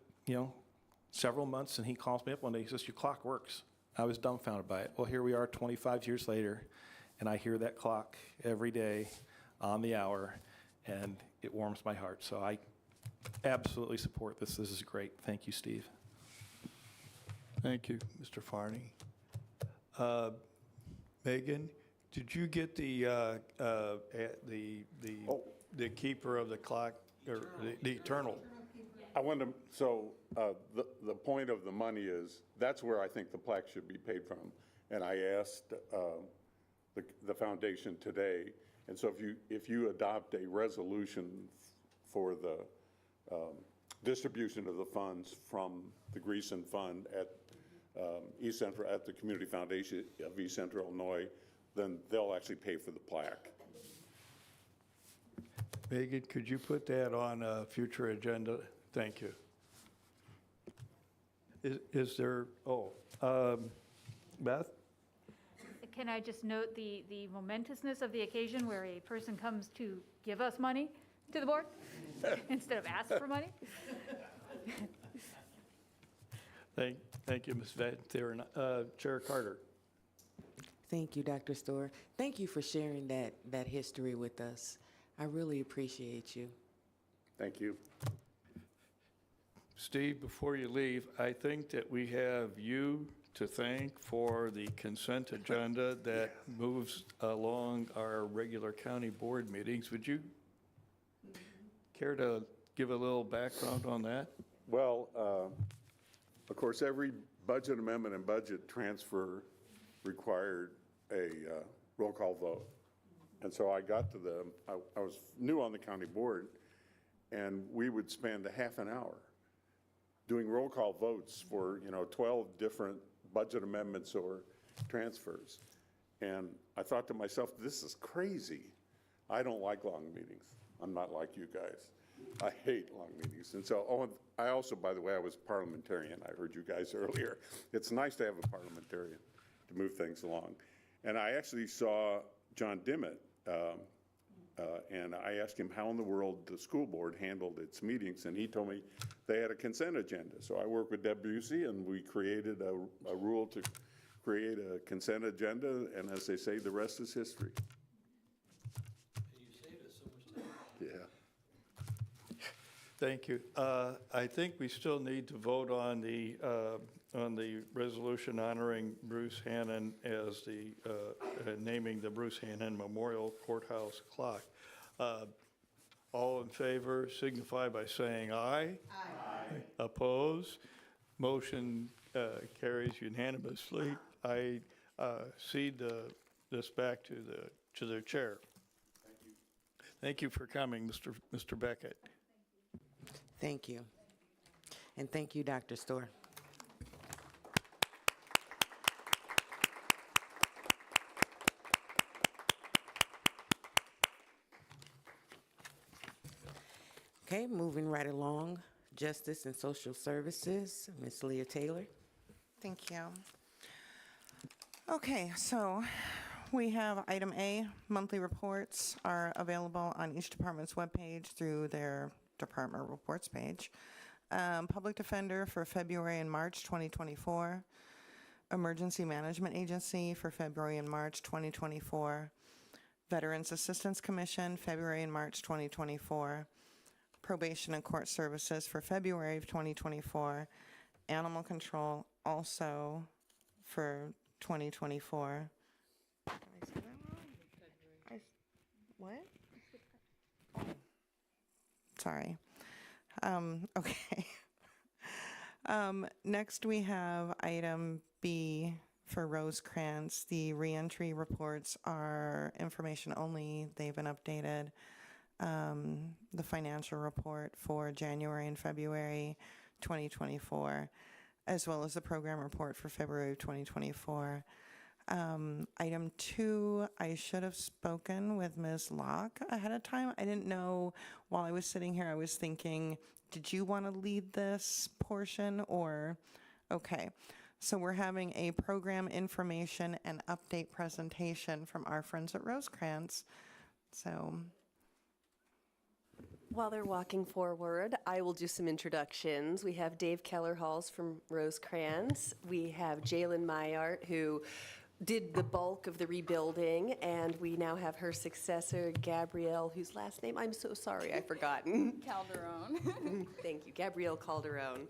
Speaker 14: several months, and he calls me up one day. He says, your clock works. I was dumbfounded by it. Well, here we are 25 years later, and I hear that clock every day on the hour, and it warms my heart. So I absolutely support this. This is great. Thank you, Steve.
Speaker 5: Thank you, Mr. Farney. Megan, did you get the keeper of the clock, or the eternal?
Speaker 17: I want to, the point of the money is, that's where I think the plaque should be paid from. And I asked the foundation today, and so if you adopt a resolution for the distribution of the funds from the Greason Fund at East Central, at the Community Foundation of East Central Illinois, then they'll actually pay for the plaque.
Speaker 5: Megan, could you put that on a future agenda? Thank you. Is there, Beth?
Speaker 10: Can I just note the momentousness of the occasion where a person comes to give us money to the board instead of ask for money?
Speaker 5: Thank you, Ms. Van Theron. Chair Carter.
Speaker 1: Thank you, Dr. Storr. Thank you for sharing that history with us. I really appreciate you.
Speaker 17: Thank you.
Speaker 5: Steve, before you leave, I think that we have you to thank for the consent agenda that moves along our regular county board meetings. Would you care to give a little background on that?
Speaker 17: Well, of course, every budget amendment and budget transfer required a roll call vote. And so I got to I was new on the county board, and we would spend a half an hour doing roll call votes for, 12 different budget amendments or transfers. And I thought to myself, this is crazy. I don't like long meetings. I'm not like you guys. I hate long meetings. And so, I also, by the way, I was parliamentarian. I heard you guys earlier. It's nice to have a parliamentarian to move things along. And I actually saw John Dimmitt, and I asked him how in the world the school board handled its meetings, and he told me they had a consent agenda. So I worked with Deb Busey, and we created a rule to create a consent agenda, and as they say, the rest is history.
Speaker 8: You saved us so much time.
Speaker 17: Yeah.
Speaker 5: Thank you. I think we still need to vote on the resolution honoring Bruce Hannon as naming the Bruce Hannon Memorial Courthouse clock. All in favor signify by saying aye. Aye. Oppose? Motion carries unanimously. I cede this back to the chair. Thank you. Thank you for coming, Mr. Beckett.
Speaker 1: Thank you. And thank you, Dr. Storr. Okay, moving right along, Justice and Social Services, Ms. Leah Taylor.
Speaker 19: Thank you. Okay, so we have item A, monthly reports are available on each department's webpage through their department reports page. Public Defender for February and March 2024. Emergency Management Agency for February and March 2024. Veterans Assistance Commission, February and March 2024. Probation and Court Services for February of 2024. Animal Control also for 2024. Did I say that wrong? What? Oh. Sorry. Okay. Next, we have item B for Rosecrans. The reentry reports are information only. They've been updated. The financial report for January and February 2024, as well as the program report for February of 2024. Item 2, I should have spoken with Ms. Locke ahead of time. I didn't know while I was sitting here, I was thinking, did you want to lead this portion or? Okay, so we're having a program information and update presentation from our friends at Rosecrans. So.
Speaker 20: While they're walking forward, I will do some introductions. We have Dave Keller-Halls from Rosecrans. We have Jalen Mayart, who did the bulk of the rebuilding, and we now have her successor, Gabrielle, whose last name, I'm so sorry, I've forgotten.
Speaker 21: Calderon.
Speaker 20: Thank you, Gabrielle Calderon.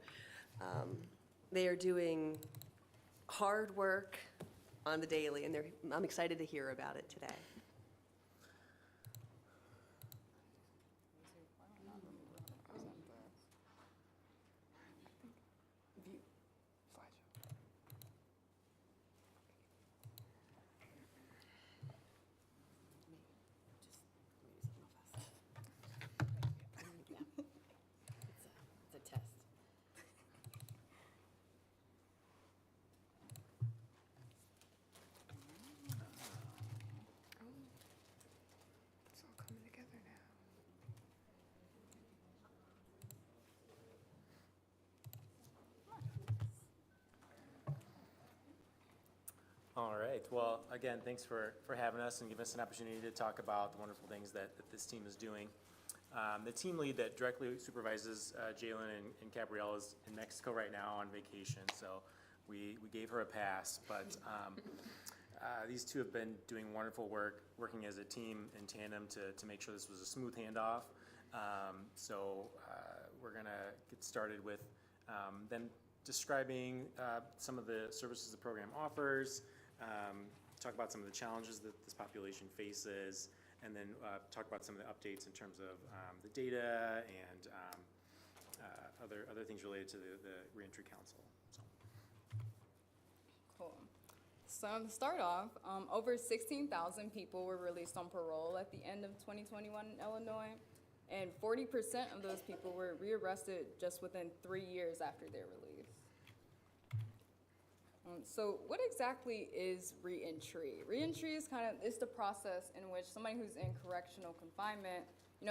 Speaker 20: They are doing hard work on the daily, and I'm excited to hear about it today.
Speaker 22: All right. Well, again, thanks for having us and giving us an opportunity to talk about the wonderful things that this team is doing. The team lead that directly supervises Jalen and Gabrielle is in Mexico right now on vacation, so we gave her a pass. But these two have been doing wonderful work, working as a team in tandem to make sure this was a smooth handoff. So we're going to get started with them describing some of the services the program offers, talk about some of the challenges that this population faces, and then talk about some of the updates in terms of the data and other things related to the Reentry Council. So.
Speaker 21: Cool. So to start off, over 16,000 people were released on parole at the end of 2021 in Illinois, and 40% of those people were rearrested just within 3 years after their release. So what exactly is reentry? Reentry is it's the process in which somebody who's in correctional confinement,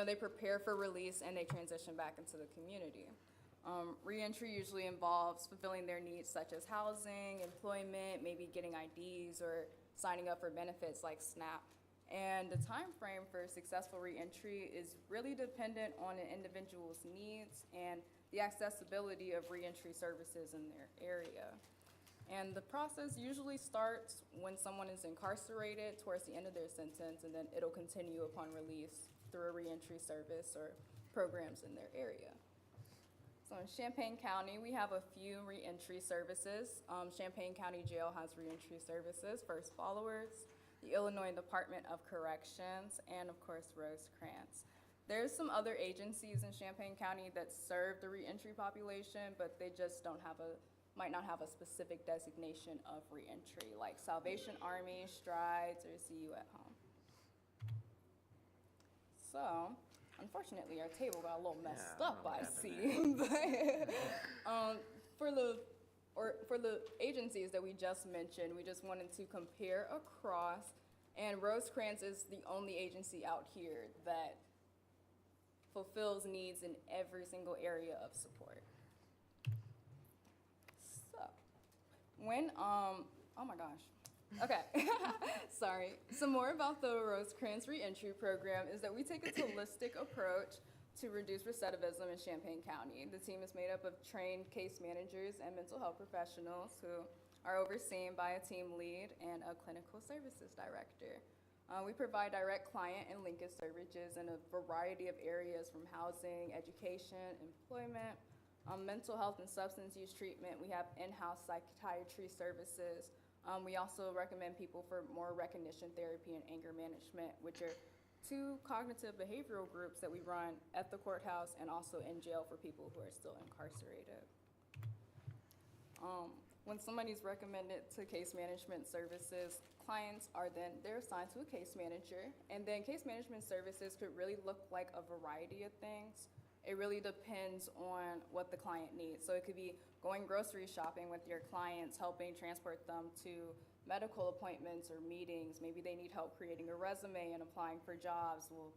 Speaker 21: they prepare for release and they transition back into the community. Reentry usually involves fulfilling their needs such as housing, employment, maybe getting IDs or signing up for benefits like SNAP. And the time frame for successful reentry is really dependent on an individual's needs and the accessibility of reentry services in their area. And the process usually starts when someone is incarcerated towards the end of their sentence, and then it'll continue upon release through a reentry service or programs in their area. So in Champaign County, we have a few reentry services. Champaign County Jail has reentry services, First Followers, the Illinois Department of Corrections, and of course, Rosecrans. There's some other agencies in Champaign County that serve the reentry population, but they just might not have a specific designation of reentry, like Salvation Army, Strides, or See You at Home. So, unfortunately, our table got a little messed up, I see. For the agencies that we just mentioned, we just wanted to compare across, and Rosecrans is the only agency out here that fulfills needs in every single area of support. So, oh my gosh. Okay, sorry. Some more about the Rosecrans Reentry Program is that we take a holistic approach to reduce recidivism in Champaign County. The team is made up of trained case managers and mental health professionals who are overseen by a team lead and a clinical services director. We provide direct client and linkage services in a variety of areas from housing, education, employment, mental health and substance use treatment. We have in-house psychiatry services. We also recommend people for more recognition therapy and anger management, which are two cognitive behavioral groups that we run at the courthouse and also in jail for people who are still incarcerated. When somebody's recommended to case management services, clients are they're assigned to a case manager, and then case management services could really look like a variety of things. It really depends on what the client needs. So it could be going grocery shopping with your clients, helping transport them to medical appointments or meetings. Maybe they need help creating a resume and applying for jobs. We'll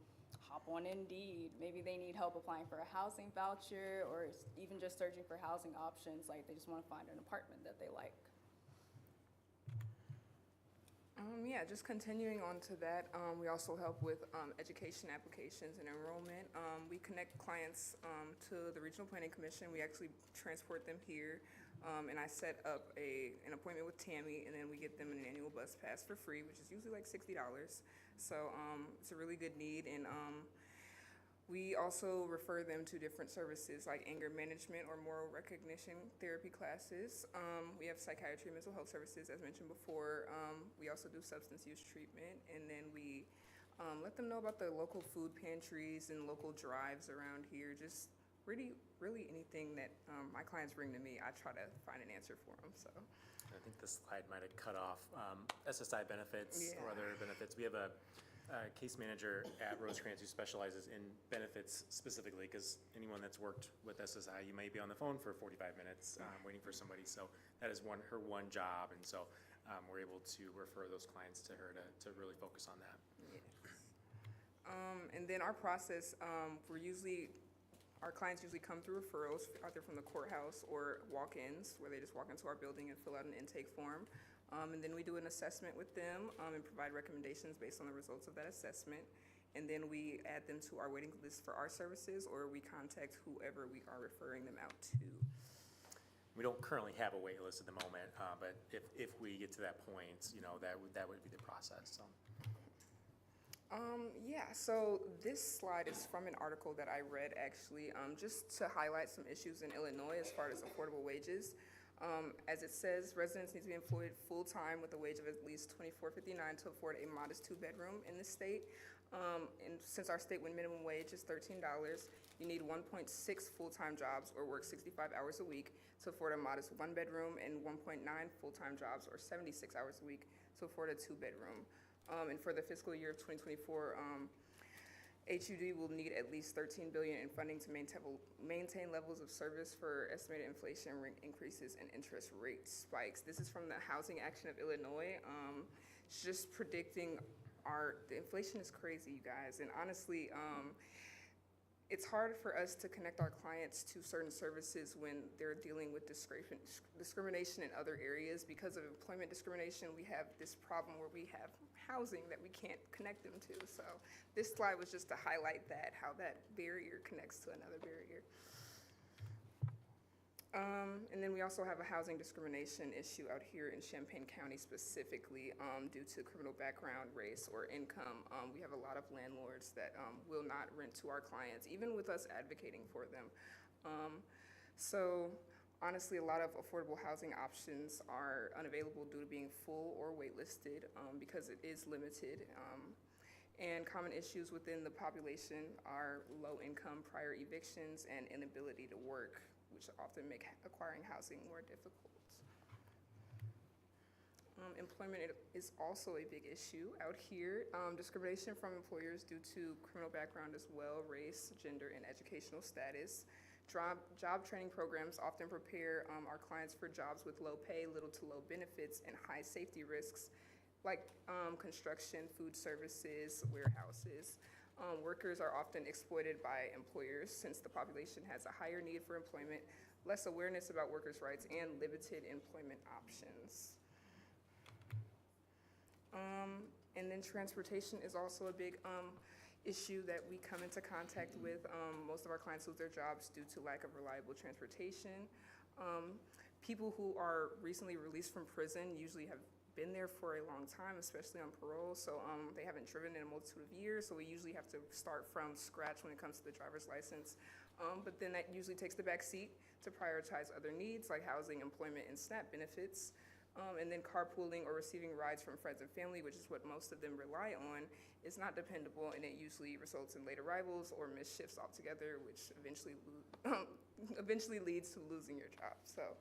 Speaker 21: hop on Indeed. Maybe they need help applying for a housing voucher or even just searching for housing options, like they just want to find an apartment that they like.
Speaker 2: Yeah, just continuing on to that, we also help with education applications and enrollment. We connect clients to the Regional Planning Commission. We actually transport them here, and I set up an appointment with Tammy, and then we get them an annual bus pass for free, which is usually like $60. So it's a really good need, and we also refer them to different services like anger management or moral recognition therapy classes. We have psychiatry and mental health services, as mentioned before. We also do substance use treatment, and then we let them know about the local food pantries and local drives around here. Just really anything that my clients bring to me, I try to find an answer for them. So
Speaker 22: I think the slide might have cut off SSI benefits or other benefits. We have a case manager at Rosecrans who specializes in benefits specifically, because anyone that's worked with SSI, you may be on the phone for 45 minutes waiting for somebody. So that is her one job, and so we're able to refer those clients to her to really focus on that.
Speaker 2: yes. And then our process, our clients usually come through referrals, either from the courthouse or walk-ins, where they just walk into our building and fill out an intake form. And then we do an assessment with them and provide recommendations based on the results of that assessment. And then we add them to our waiting list for our services, or we contact whoever we are referring them out to.
Speaker 22: We don't currently have a wait list at the moment, but if we get to that point, that would be the process. So.
Speaker 2: Yeah, so this slide is from an article that I read, actually, just to highlight some issues in Illinois as far as affordable wages. As it says, residents need to be employed full-time with a wage of at least $24.59 to afford a modest two-bedroom in the state. And since our statewide minimum wage is $13, you need 1.6 full-time jobs or work 65 hours a week to afford a modest one-bedroom, and 1.9 full-time jobs or 76 hours a week to afford a two-bedroom. And for the fiscal year of 2024, HUD will need at least $13 billion in funding to maintain levels of service for estimated inflation rate increases and interest rate spikes. This is from the Housing Action of Illinois. It's just predicting the inflation is crazy, you guys. And honestly, it's hard for us to connect our clients to certain services when they're dealing with discrimination in other areas. Because of employment discrimination, we have this problem where we have housing that we can't connect them to. So this slide was just to highlight that, how that barrier connects to another barrier. And then we also have a housing discrimination issue out here in Champaign County specifically due to criminal background, race, or income. We have a lot of landlords that will not rent to our clients, even with us advocating for them. So honestly, a lot of affordable housing options are unavailable due to being full or waitlisted because it is limited. And common issues within the population are low income, prior evictions, and inability to work, which often make acquiring housing more difficult. Employment is also a big issue out here. Discrimination from employers due to criminal background as well, race, gender, and educational status. Job training programs often prepare our clients for jobs with low pay, little to low benefits, and high safety risks, like construction, food services, warehouses. Workers are often exploited by employers since the population has a higher need for employment, less awareness about workers' rights, and limited employment options. And then transportation is also a big issue that we come into contact with. Most of our clients lose their jobs due to lack of reliable transportation. People who are recently released from prison usually have been there for a long time, especially on parole, so they haven't driven in a multitude of years, so we usually have to start from scratch when it comes to the driver's license. But then that usually takes the back seat to prioritize other needs like housing, employment, and SNAP benefits. And then carpooling or receiving rides from friends and family, which is what most of them rely on, is not dependable, and it usually results in late arrivals or missed shifts altogether, which eventually leads to losing your job. So.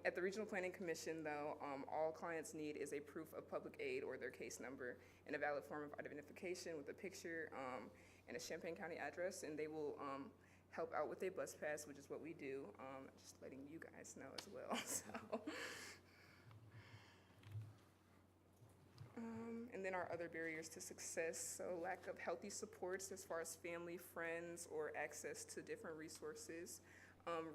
Speaker 2: At the Regional Planning Commission, though, all clients need is a proof of public aid or their case number and a valid form of identification with a picture and a Champaign County address, and they will help out with a bus pass, which is what we do. Just letting you guys know as well. And then our other barriers to success, so lack of healthy supports as far as family, friends, or access to different resources.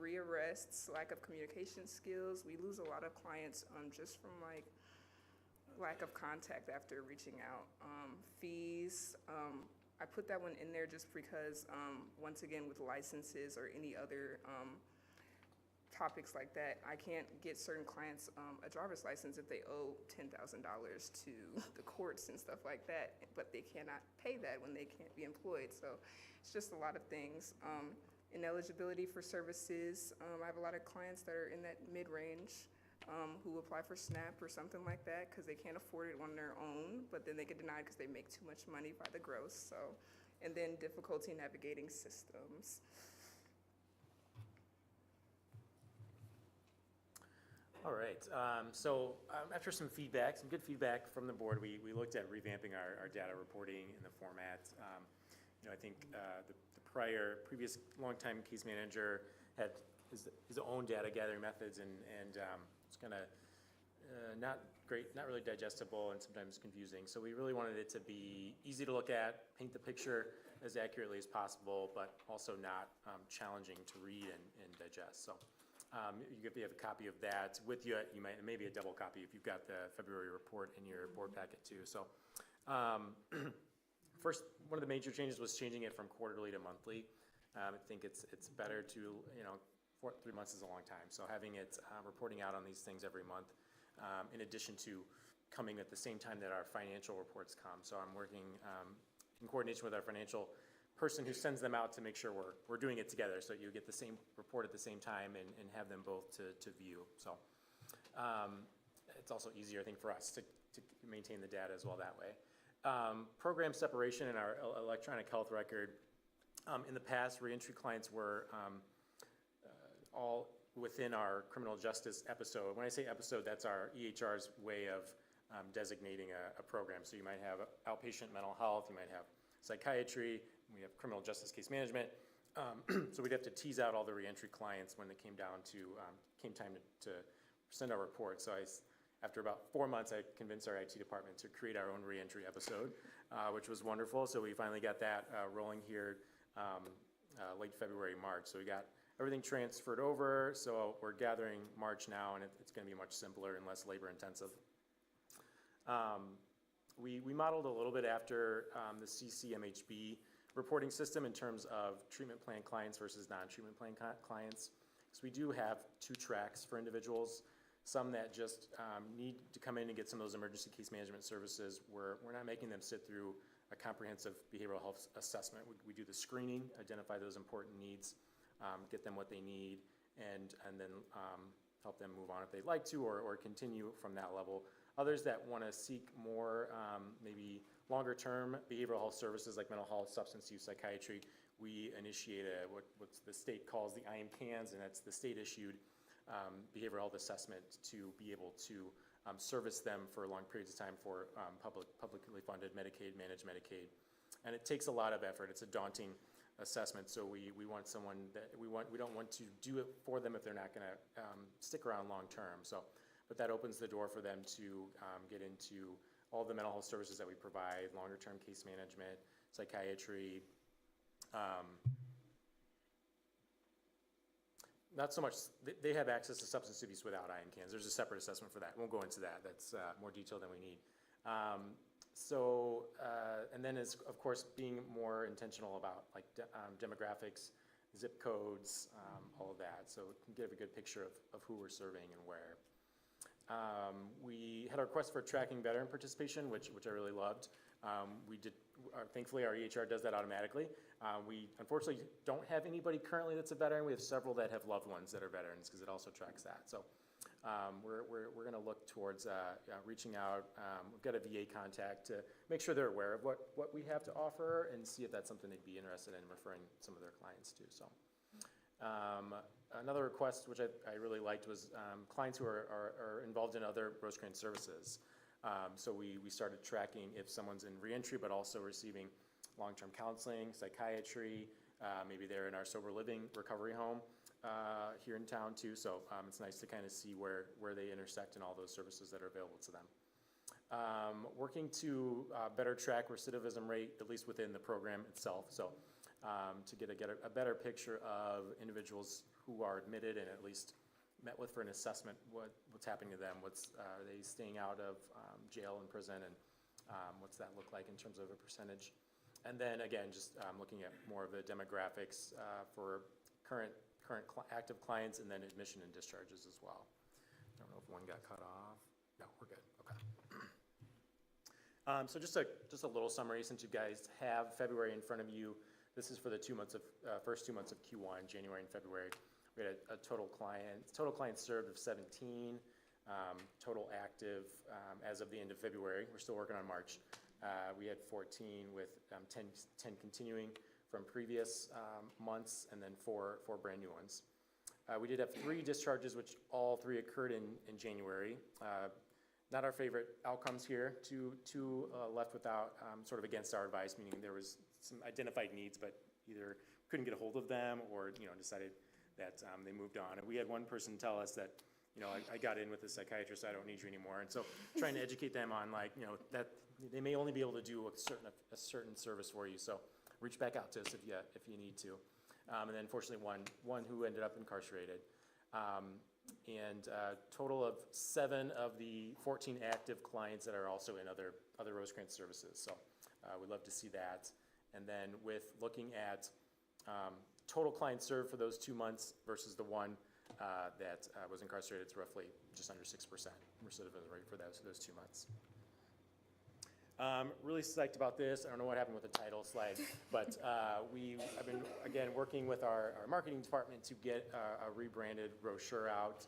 Speaker 2: Rearrests, lack of communication skills. We lose a lot of clients just from like lack of contact after reaching out. Fees, I put that one in there just because once again with licenses or any other topics like that, I can't get certain clients a driver's license if they owe $10,000 to the courts and stuff like that, but they cannot pay that when they can't be employed. So it's just a lot of things. Ineligibility for services. I have a lot of clients that are in that mid-range who apply for SNAP or something like that because they can't afford it on their own, but then they get denied because they make too much money by the gross. So, and then difficulty navigating systems.
Speaker 22: All right, after some good feedback from the board, we looked at revamping our data reporting in the format. I think the previous longtime case manager had his own data gathering methods, and it's kind of not great, not really digestible, and sometimes confusing. So we really wanted it to be easy to look at, paint the picture as accurately as possible, but also not challenging to read and digest. So you have a copy of that with you. You might maybe a double copy if you've got the February report in your board packet too. So. First, one of the major changes was changing it from quarterly to monthly. I think it's better to, 3 months is a long time. So having it reporting out on these things every month, in addition to coming at the same time that our financial reports come. So I'm working in coordination with our financial person who sends them out to make sure we're doing it together. So you get the same report at the same time and have them both to view. So it's also easier, I think, for us to maintain the data as well that way. Program separation in our electronic health record. In the past, reentry clients were all within our criminal justice episode. When I say episode, that's our EHR's way of designating a program. So you might have outpatient mental health, you might have psychiatry, we have criminal justice case management. So we'd have to tease out all the reentry clients when it came time to send our report. So after about 4 months, I convinced our IT department to create our own reentry episode, which was wonderful. So we finally got that rolling here late February, March. So we got everything transferred over. So we're gathering March now, and it's going to be much simpler and less labor intensive. We modeled a little bit after the CCMHB reporting system in terms of treatment plan clients versus non-treatment plan clients. So we do have 2 tracks for individuals. Some that just need to come in and get some of those emergency case management services. We're not making them sit through a comprehensive behavioral health assessment. We do the screening, identify those important needs, get them what they need, and then help them move on if they'd like to or continue from that level. Others that want to seek more maybe longer term behavioral health services like mental health, substance use, psychiatry, we initiate what the state calls the IMCANS, and that's the state issued behavioral health assessment to be able to service them for long periods of time for publicly funded Medicaid, managed Medicaid. And it takes a lot of effort. It's a daunting assessment, so we want someone that we don't want to do it for them if they're not going to stick around long term. So, but that opens the door for them to get into all the mental health services that we provide, longer term case management, psychiatry. Not so much, they have access to substance abuse without IM cans. There's a separate assessment for that. Won't go into that. That's more detail than we need. And then is, of course, being more intentional about like demographics, zip codes, all of that. So we can give a good picture of who we're serving and where. We had a request for tracking veteran participation, which I really loved. Thankfully, our EHR does that automatically. We unfortunately don't have anybody currently that's a veteran. We have several that have loved ones that are veterans because it also tracks that. So we're going to look towards reaching out. We've got a VA contact to make sure they're aware of what we have to offer and see if that's something they'd be interested in referring some of their clients to. So another request, which I really liked, was clients who are involved in other Rosecrans services. So we started tracking if someone's in reentry, but also receiving long-term counseling, psychiatry, maybe they're in our sober living recovery home here in town too. So it's nice to kind of see where they intersect in all those services that are available to them. Working to better track recidivism rate, at least within the program itself. So to get a better picture of individuals who are admitted and at least met with for an assessment, what's happening to them, are they staying out of jail and prison, and what's that look like in terms of a percentage. And then again, just looking at more of the demographics for current active clients, and then admission and discharges as well. I don't know if one got cut off. No, we're good, okay. So just a little summary, since you guys have February in front of you. This is for the first 2 months of Q1, January and February. We had a total clients served of 17, total active as of the end of February. We're still working on March. We had 14 with 10 continuing from previous months, and then four brand new ones. We did have 3 discharges, which all 3 occurred in January. Not our favorite outcomes here. Two left without, sort of against our advice, meaning there was some identified needs, but either couldn't get a hold of them or decided that they moved on. And we had one person tell us that, I got in with the psychiatrist, I don't need you anymore. And so trying to educate them on that they may only be able to do a certain service for you. So reach back out to us if you need to. And then unfortunately one who ended up incarcerated. And total of 7 of the 14 active clients that are also in other Rosecrans services. So we'd love to see that. And then with looking at total clients served for those 2 months versus the one that was incarcerated, it's roughly just under 6% recidivism rate for those 2 months. Really psyched about this. I don't know what happened with the title slide, but I've been, again, working with our marketing department to get a rebranded brochure out.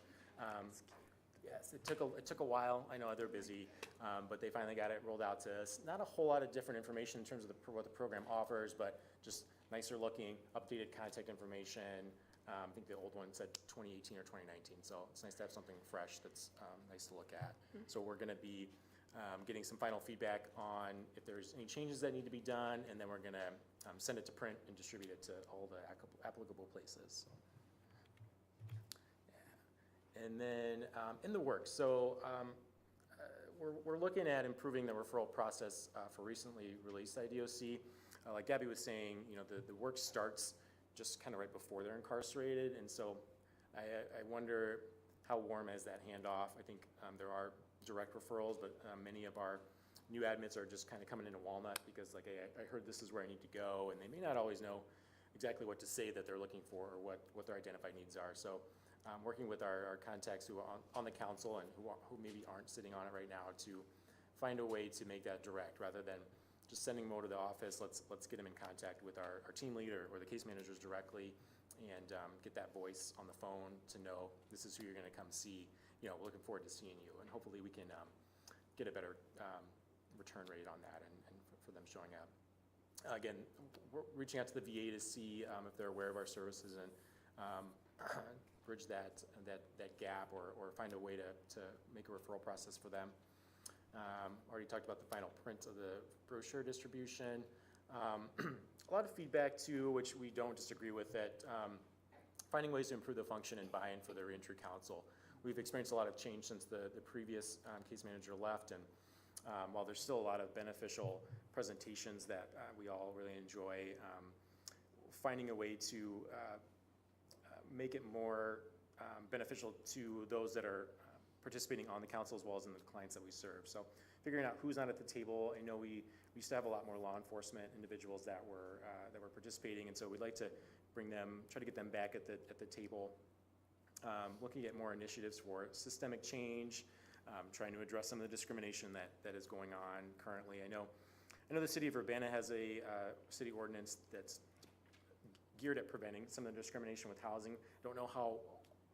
Speaker 22: Yes, it took a while. I know they're busy, but they finally got it rolled out to us. Not a whole lot of different information in terms of what the program offers, but just nicer looking, updated contact information. I think the old one said 2018 or 2019, so it's nice to have something fresh that's nice to look at. So we're going to be getting some final feedback on if there's any changes that need to be done, and then we're going to send it to print and distribute it to all the applicable places. So, yeah. And then in the works, so we're looking at improving the referral process for recently released IDOC. Like Gabby was saying, the work starts just kind of right before they're incarcerated, and so I wonder how warm is that handoff. I think there are direct referrals, but many of our new admits are just kind of coming into Walnut because, like, hey, I heard this is where I need to go, and they may not always know exactly what to say that they're looking for or what their identified needs are. So working with our contacts who are on the council and who maybe aren't sitting on it right now to find a way to make that direct rather than just sending Mo to the office. Let's get him in contact with our team leader or the case managers directly and get that voice on the phone to know this is who you're going to come see. We're looking forward to seeing you, and hopefully we can get a better return rate on that and for them showing up. Again, we're reaching out to the VA to see if they're aware of our services and bridge that gap or find a way to make a referral process for them. Already talked about the final print of the brochure distribution. A lot of feedback too, which we don't disagree with, that finding ways to improve the function and buy-in for the reentry council. We've experienced a lot of change since the previous case manager left, and while there's still a lot of beneficial presentations that we all really enjoy. Finding a way to make it more beneficial to those that are participating on the council as well as in the clients that we serve. So figuring out who's not at the table. I know we used to have a lot more law enforcement individuals that were participating, and so we'd like to bring them, try to get them back at the table. Looking at more initiatives for systemic change, trying to address some of the discrimination that is going on currently. I know the city of Urbana has a city ordinance that's geared at preventing some of the discrimination with housing. Don't know how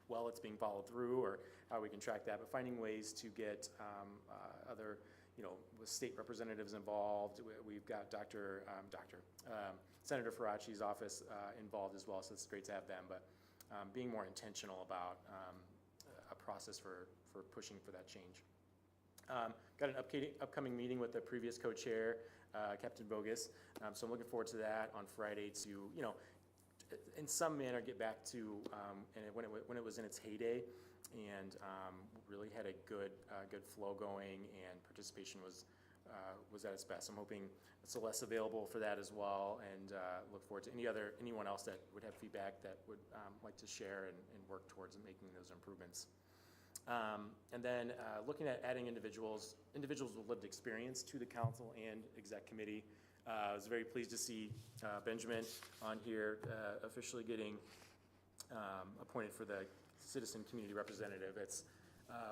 Speaker 22: well it's being followed through or how we can track that, but finding ways to get other, with state representatives involved. We've got Senator Faraci's office involved as well, so it's great to have them, but being more intentional about a process for pushing for that change. Got an upcoming meeting with the previous co-chair, Captain Bogus, so I'm looking forward to that on Friday to, in some manner get back to when it was in its heyday, and really had a good flow going, and participation was at its best. I'm hoping Celeste's available for that as well, and look forward to anyone else that would have feedback that would like to share and work towards making those improvements. And then looking at adding individuals with lived experience to the council and exec committee. I was very pleased to see Benjamin on here officially getting appointed for the citizen community representative. It's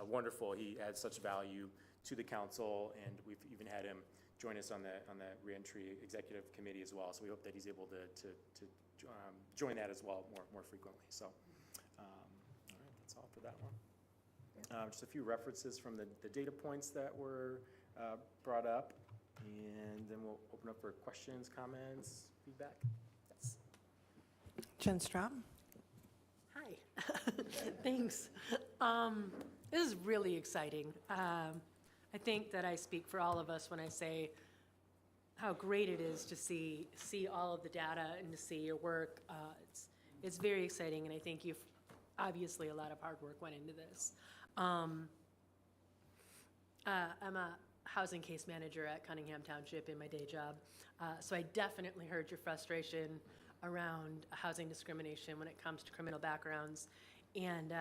Speaker 22: wonderful. He adds such value to the council, and we've even had him join us on the reentry executive committee as well. So we hope that he's able to join that as well more frequently. So all right, that's all for that one. Just a few references from the data points that were brought up. And then we'll open up for questions, comments, feedback. Yes.
Speaker 19: Jen Straub.
Speaker 11: Hi. Thanks. This is really exciting. I think that I speak for all of us when I say how great it is to see all of the data and to see your work. It's very exciting, and I think obviously a lot of hard work went into this. I'm a housing case manager at Cunningham Township in my day job. So I definitely heard your frustration around housing discrimination when it comes to criminal backgrounds. And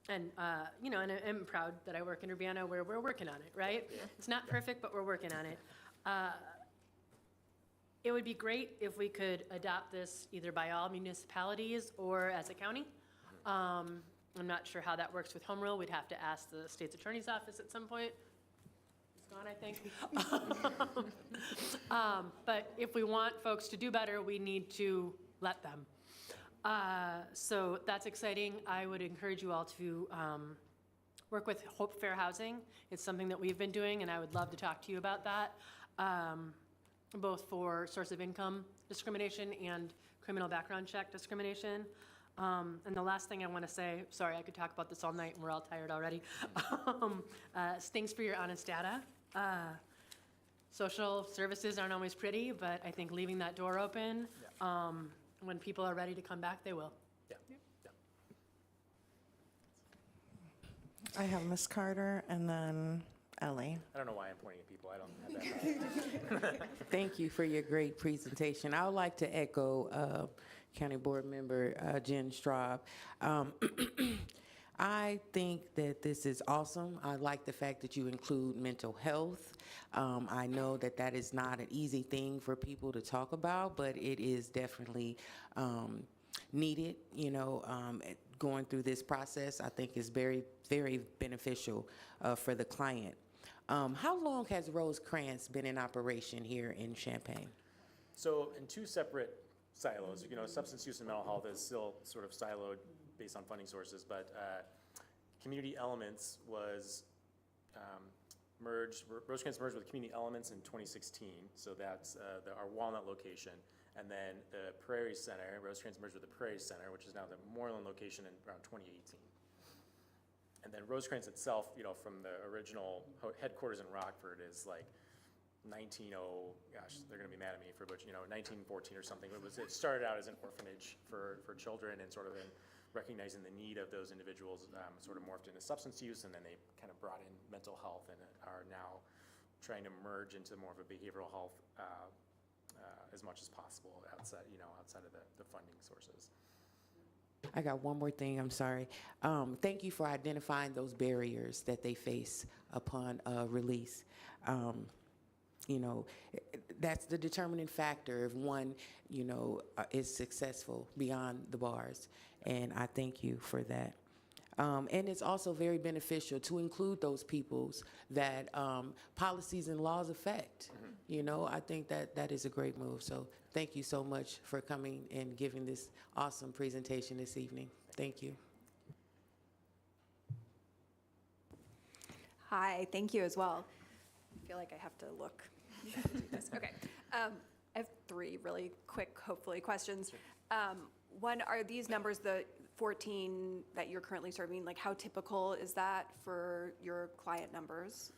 Speaker 11: I'm proud that I work in Urbana where we're working on it, right? It's not perfect, but we're working on it. It would be great if we could adopt this either by all municipalities or as a county. I'm not sure how that works with home rule. We'd have to ask the state's attorney's office at some point. It's gone, I think. But if we want folks to do better, we need to let them. So that's exciting. I would encourage you all to work with Hope Fair Housing. It's something that we've been doing, and I would love to talk to you about that, both for source of income discrimination and criminal background check discrimination. And the last thing I want to say, sorry, I could talk about this all night and we're all tired already. Thanks for your honest data. Social services aren't always pretty, but I think leaving that door open, when people are ready to come back, they will.
Speaker 22: Yeah.
Speaker 19: I have Ms. Carter and then Ellie.
Speaker 22: I don't know why I'm pointing at people. I don't have that.
Speaker 1: Thank you for your great presentation. I would like to echo County Board Member Jen Straub. I think that this is awesome. I like the fact that you include mental health. I know that is not an easy thing for people to talk about, but it is definitely needed. Going through this process, I think is very, very beneficial for the client. How long has Rosecrans been in operation here in Champaign?
Speaker 22: So in two separate silos, substance use and mental health is still sort of siloed based on funding sources, but Community Elements was Rosecrans merged with Community Elements in 2016, so that's our Walnut location, and then the Prairie Center, Rosecrans merged with the Prairie Center, which is now the Moreland location in around 2018. And then Rosecrans itself, from the original headquarters in Rockford is like gosh, they're going to be mad at me for, but 1914 or something. It started out as an orphanage for children, and sort of in recognizing the need of those individuals, sort of morphed into substance use, and then they kind of brought in mental health and are now trying to merge into more of a behavioral health as much as possible outside of the funding sources.
Speaker 1: I got one more thing, I'm sorry. Thank you for identifying those barriers that they face upon release. You know, that's the determining factor if one, is successful beyond the bars. And I thank you for that. And it's also very beneficial to include those peoples that policies and laws affect. I think that is a great move. So thank you so much for coming and giving this awesome presentation this evening. Thank you.
Speaker 4: Hi, thank you as well. I feel like I have to look. Okay. I have 3 really quick, hopefully, questions. One, are these numbers, the 14 that you're currently serving, like how typical is that for your client numbers?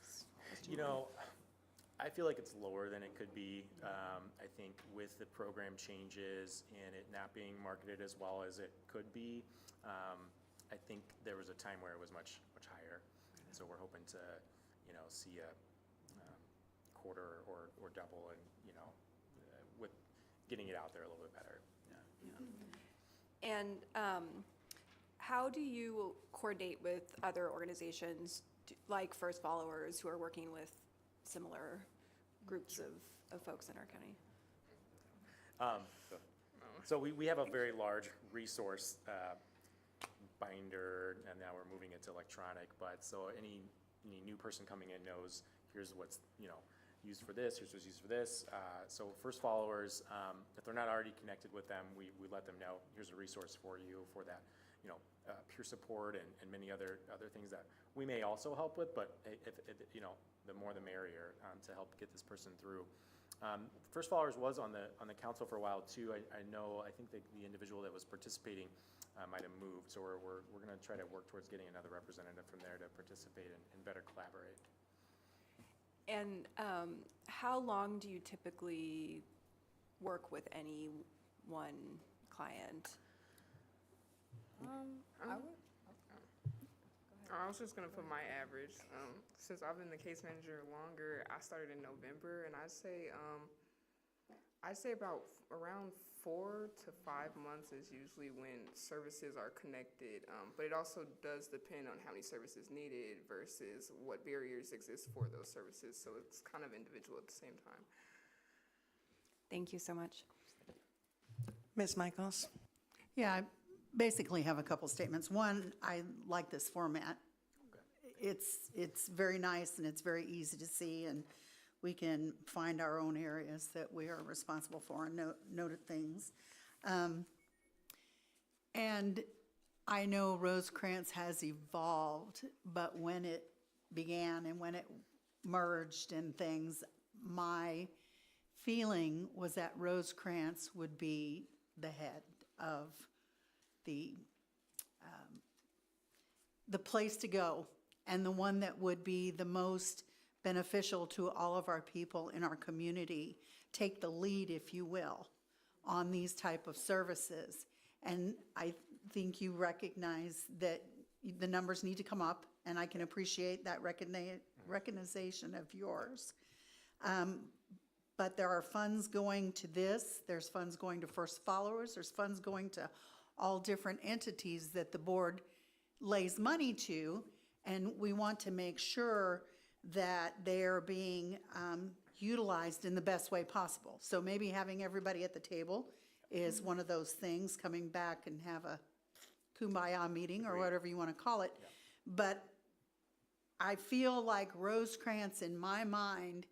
Speaker 22: I feel like it's lower than it could be. I think with the program changes and it not being marketed as well as it could be, I think there was a time where it was much higher. And so we're hoping to, see a quarter or double, and with getting it out there a little bit better. Yeah.
Speaker 4: And how do you coordinate with other organizations like First Followers who are working with similar groups of folks in our county?
Speaker 22: So we have a very large resource binder, and now we're moving it to electronic. But so any new person coming in knows here's what's used for this, here's what's used for this. So First Followers, if they're not already connected with them, we let them know here's a resource for you for that, peer support and many other things that we may also help with. But if the more the merrier to help get this person through. First Followers was on the council for a while too. I think the individual that was participating might have moved. So we're going to try to work towards getting another representative from there to participate and better collaborate.
Speaker 4: And how long do you typically work with any one client?
Speaker 2: I was just gonna put my average. Since I've been the case manager longer, I started in November, and I'd say about around 4 to 5 months is usually when services are connected. But it also does depend on how many services needed versus what barriers exist for those services. So it's kind of individual at the same time.
Speaker 4: Thank you so much.
Speaker 19: Ms. Michaels?
Speaker 18: Yeah, I basically have a couple statements. One, I like this format. It's very nice and it's very easy to see, and we can find our own areas that we are responsible for and noted things. And I know Rosecrans has evolved, but when it began and when it merged and things, my feeling was that Rosecrans would be the head of the place to go, and the one that would be the most beneficial to all of our people in our community, take the lead, if you will, on these type of services. And I think you recognize that the numbers need to come up, and I can appreciate that recognition of yours. But there are funds going to this, there's funds going to First Followers, there's funds going to all different entities that the board lays money to, and we want to make sure that they are being utilized in the best way possible. So maybe having everybody at the table is one of those things, coming back and have a kumbaya meeting or whatever you want to call it. But I feel like Rosecrans in my mind,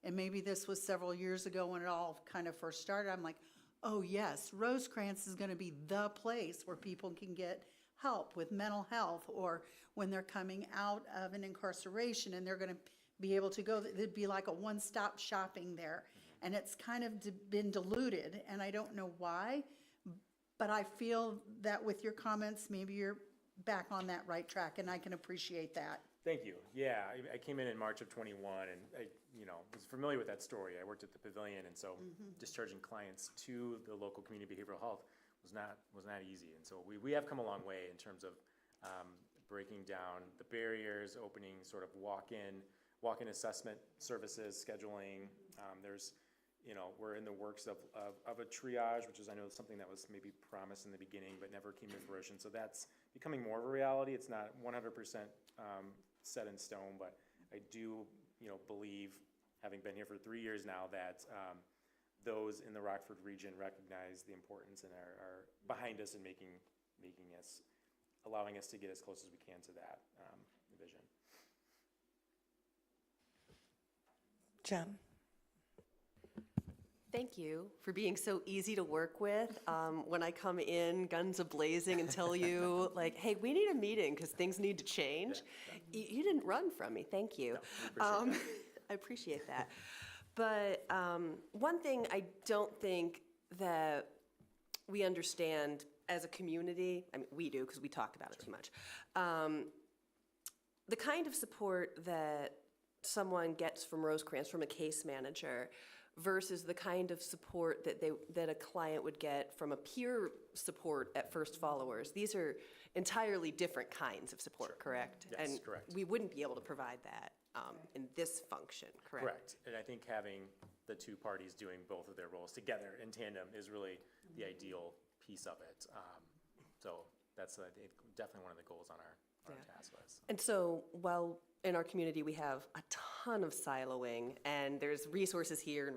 Speaker 18: and maybe this was several years ago when it all kind of first started, I'm like, oh yes, Rosecrans is going to be the place where people can get help with mental health, or when they're coming out of an incarceration and they're going to be able to go, it'd be like a one-stop shopping there. And it's kind of been diluted, and I don't know why, but I feel that with your comments, maybe you're back on that right track, and I can appreciate that.
Speaker 22: Thank you. Yeah, I came in March of 21, and I was familiar with that story. I worked at the Pavilion, and so discharging clients to the local community behavioral health was not easy. And so we have come a long way in terms of breaking down the barriers, opening sort of walk-in walk-in assessment services, scheduling. There's, we're in the works of a triage, which is, I know, something that was maybe promised in the beginning but never came to fruition. So that's becoming more of a reality. It's not 100% set in stone, but I do, believe, having been here for 3 years now, that those in the Rockford region recognize the importance and are behind us in allowing us to get as close as we can to that vision.
Speaker 19: Jen?
Speaker 20: Thank you for being so easy to work with. When I come in guns a-blazing and tell you, like, hey, we need a meeting because things need to change, you didn't run from me. Thank you.
Speaker 22: No,
Speaker 20: I appreciate that. But one thing I don't think that we understand as a community, I mean, we do because we talk about it too much, the kind of support that someone gets from Rosecrans, from a case manager, versus the kind of support that a client would get from a peer support at First Followers. These are entirely different kinds of support, correct?
Speaker 22: Yes,
Speaker 20: and
Speaker 22: correct.
Speaker 20: We wouldn't be able to provide that in this function, correct?
Speaker 22: Correct. And I think having the two parties doing both of their roles together in tandem is really the ideal piece of it. So that's, I think, definitely one of the goals on our task list.
Speaker 20: And so while in our community we have a ton of siloing and there's resources here and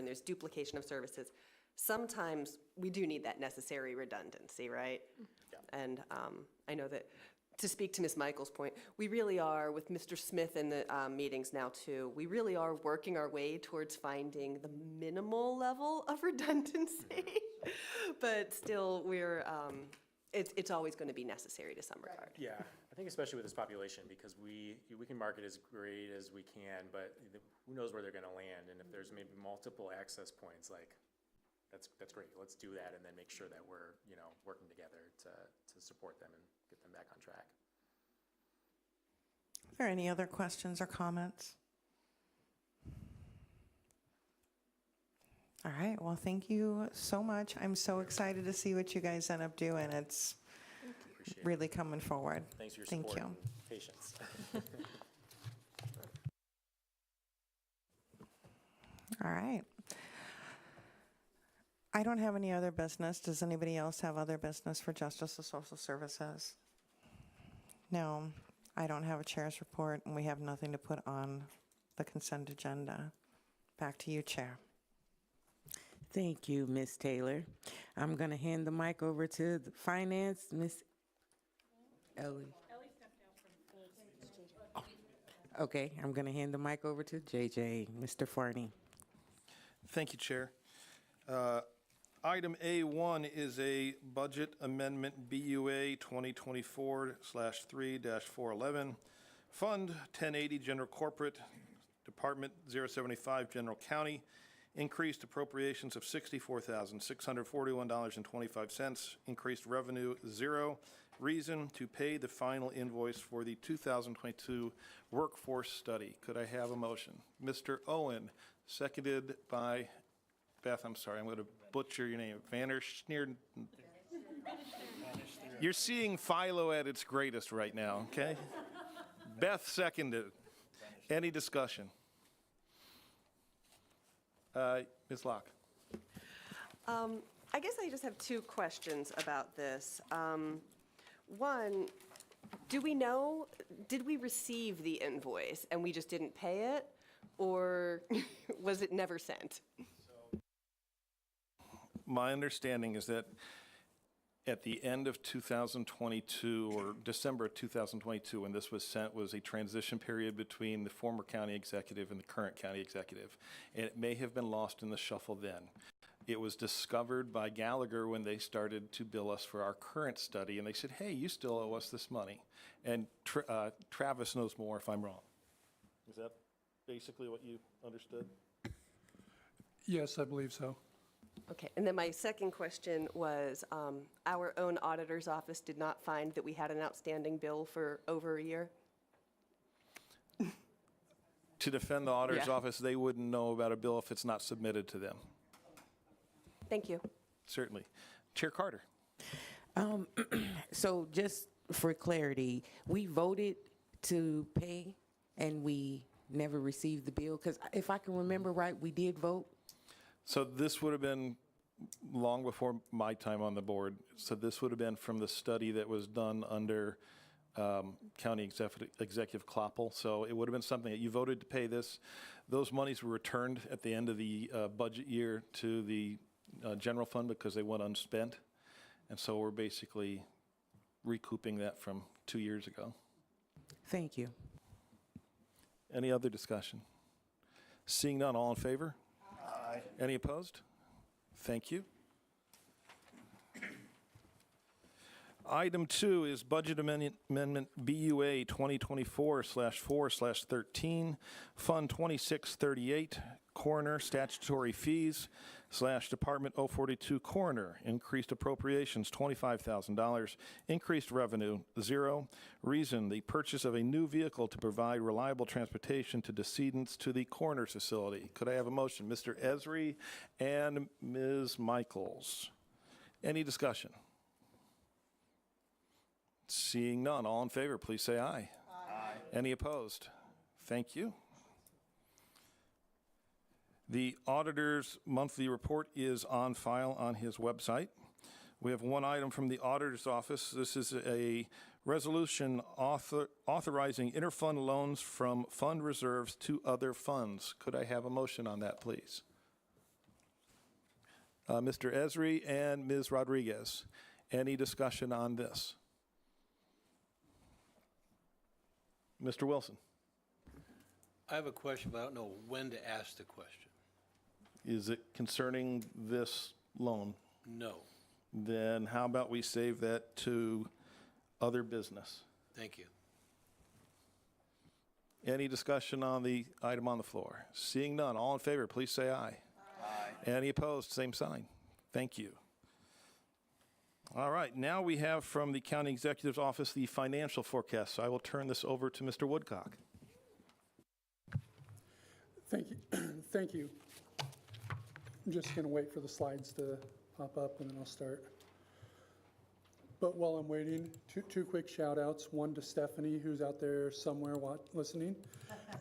Speaker 20: there's duplication of services, sometimes we do need that necessary redundancy, right?
Speaker 22: Yeah.
Speaker 20: And I know that, to speak to Ms. Michael's point, we really are, with Mr. Smith in the meetings now too, we really are working our way towards finding the minimal level of redundancy. But still, it's always going to be necessary to some regard.
Speaker 22: Yeah, I think especially with this population, because we can market as great as we can, but who knows where they're going to land? And if there's maybe multiple access points, like, that's great. Let's do that, and then make sure that we're working together to support them and get them back on track.
Speaker 19: Are there any other questions or comments? All right, well, thank you so much. I'm so excited to see what you guys end up doing. It's really coming forward.
Speaker 22: Thanks for your
Speaker 19: Thank
Speaker 22: support
Speaker 19: you.
Speaker 22: and patience.
Speaker 19: All right. I don't have any other business. Does anybody else have other business for Justice and Social Services? No, I don't have a chair's report, and we have nothing to put on the consent agenda. Back to you, Chair.
Speaker 1: Thank you, Ms. Taylor. I'm going to hand the mic over to the Finance, Ms. Ellie. Okay, I'm going to hand the mic over to JJ, Mr. Farney.
Speaker 14: Thank you, Chair. Item A1 is a budget amendment BUA 2024/3-411, Fund 1080 General Corporate, Department 075 General County, increased appropriations of $64,641.25, increased revenue 0. Reason to pay the final invoice for the 2022 workforce study. Could I have a motion? Mr. Owen, seconded by Beth. I'm sorry, I'm going to butcher your name. Vandersneer. You're seeing Philo at its greatest right now, okay? Beth seconded. Any discussion? Ms. Locke.
Speaker 20: I guess I just have two questions about this. One, do we know, did we receive the invoice and we just didn't pay it? Or was it never sent?
Speaker 14: My understanding is that at the end of 2022, or December of 2022, when this was sent, was a transition period between the former county executive and the current county executive. And it may have been lost in the shuffle then. It was discovered by Gallagher when they started to bill us for our current study, and they said, hey, you still owe us this money. And Travis knows more if I'm wrong. Is that basically what you understood?
Speaker 6: Yes, I believe so.
Speaker 20: Okay, and then my second question was, our own auditor's office did not find that we had an outstanding bill for over a year?
Speaker 14: To defend the auditor's office, they wouldn't know about a bill if it's not submitted to them.
Speaker 20: Thank you.
Speaker 14: Certainly. Chair Carter.
Speaker 1: So just for clarity, we voted to pay and we never received the bill? Because if I can remember right, we did vote.
Speaker 14: So this would have been long before my time on the board. So this would have been from the study that was done under County Executive Kloppel. So it would have been something that you voted to pay this. Those monies were returned at the end of the budget year to the general fund because they went unspent. And so we're basically recouping that from 2 years ago.
Speaker 1: Thank you.
Speaker 14: Any other discussion? Seeing none, all in favor? Aye. Any opposed? Thank you. Item 2 is Budget Amendment BUA 2024/4/13, Fund 2638, Coroner Statutory Fees / Department 042 Coroner, increased appropriations $25,000, increased revenue 0. Reason, the purchase of a new vehicle to provide reliable transportation to decedents to the coroner's facility. Could I have a motion? Mr. Esri and Ms. Michaels. Any discussion? Seeing none, all in favor, please say aye. Aye. Any opposed? Thank you. The auditor's monthly report is on file on his website. We have one item from the auditor's office. This is a resolution authorizing interfund loans from fund reserves to other funds. Could I have a motion on that, please? Mr. Esri and Ms. Rodriguez, any discussion on this? Mr. Wilson.
Speaker 8: I have a question, but I don't know when to ask the question.
Speaker 14: Is it concerning this loan?
Speaker 8: No.
Speaker 14: Then how about we save that to other business?
Speaker 8: Thank you.
Speaker 14: Any discussion on the item on the floor? Seeing none, all in favor, please say aye. Aye. Any opposed, same sign. Thank you. All right, now we have from the County Executive's Office the financial forecast. So I will turn this over to Mr. Woodcock.
Speaker 6: Thank you. Thank you. I'm just going to wait for the slides to pop up and then I'll start. But while I'm waiting, two quick shout outs. One to Stephanie, who's out there somewhere listening.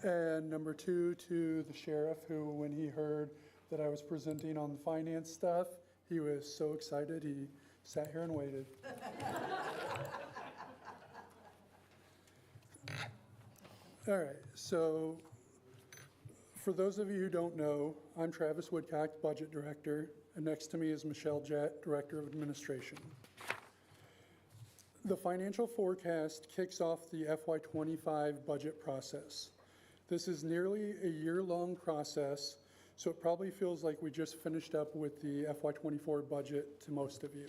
Speaker 6: And number 2 to the sheriff, who, when he heard that I was presenting on the finance stuff, he was so excited he sat here and waited. All right, so for those of you who don't know, I'm Travis Woodcock, Budget Director, and next to me is Michelle Jett, Director of Administration. The financial forecast kicks off the FY25 budget process. This is nearly a year-long process, so it probably feels like we just finished up with the FY24 budget to most of you.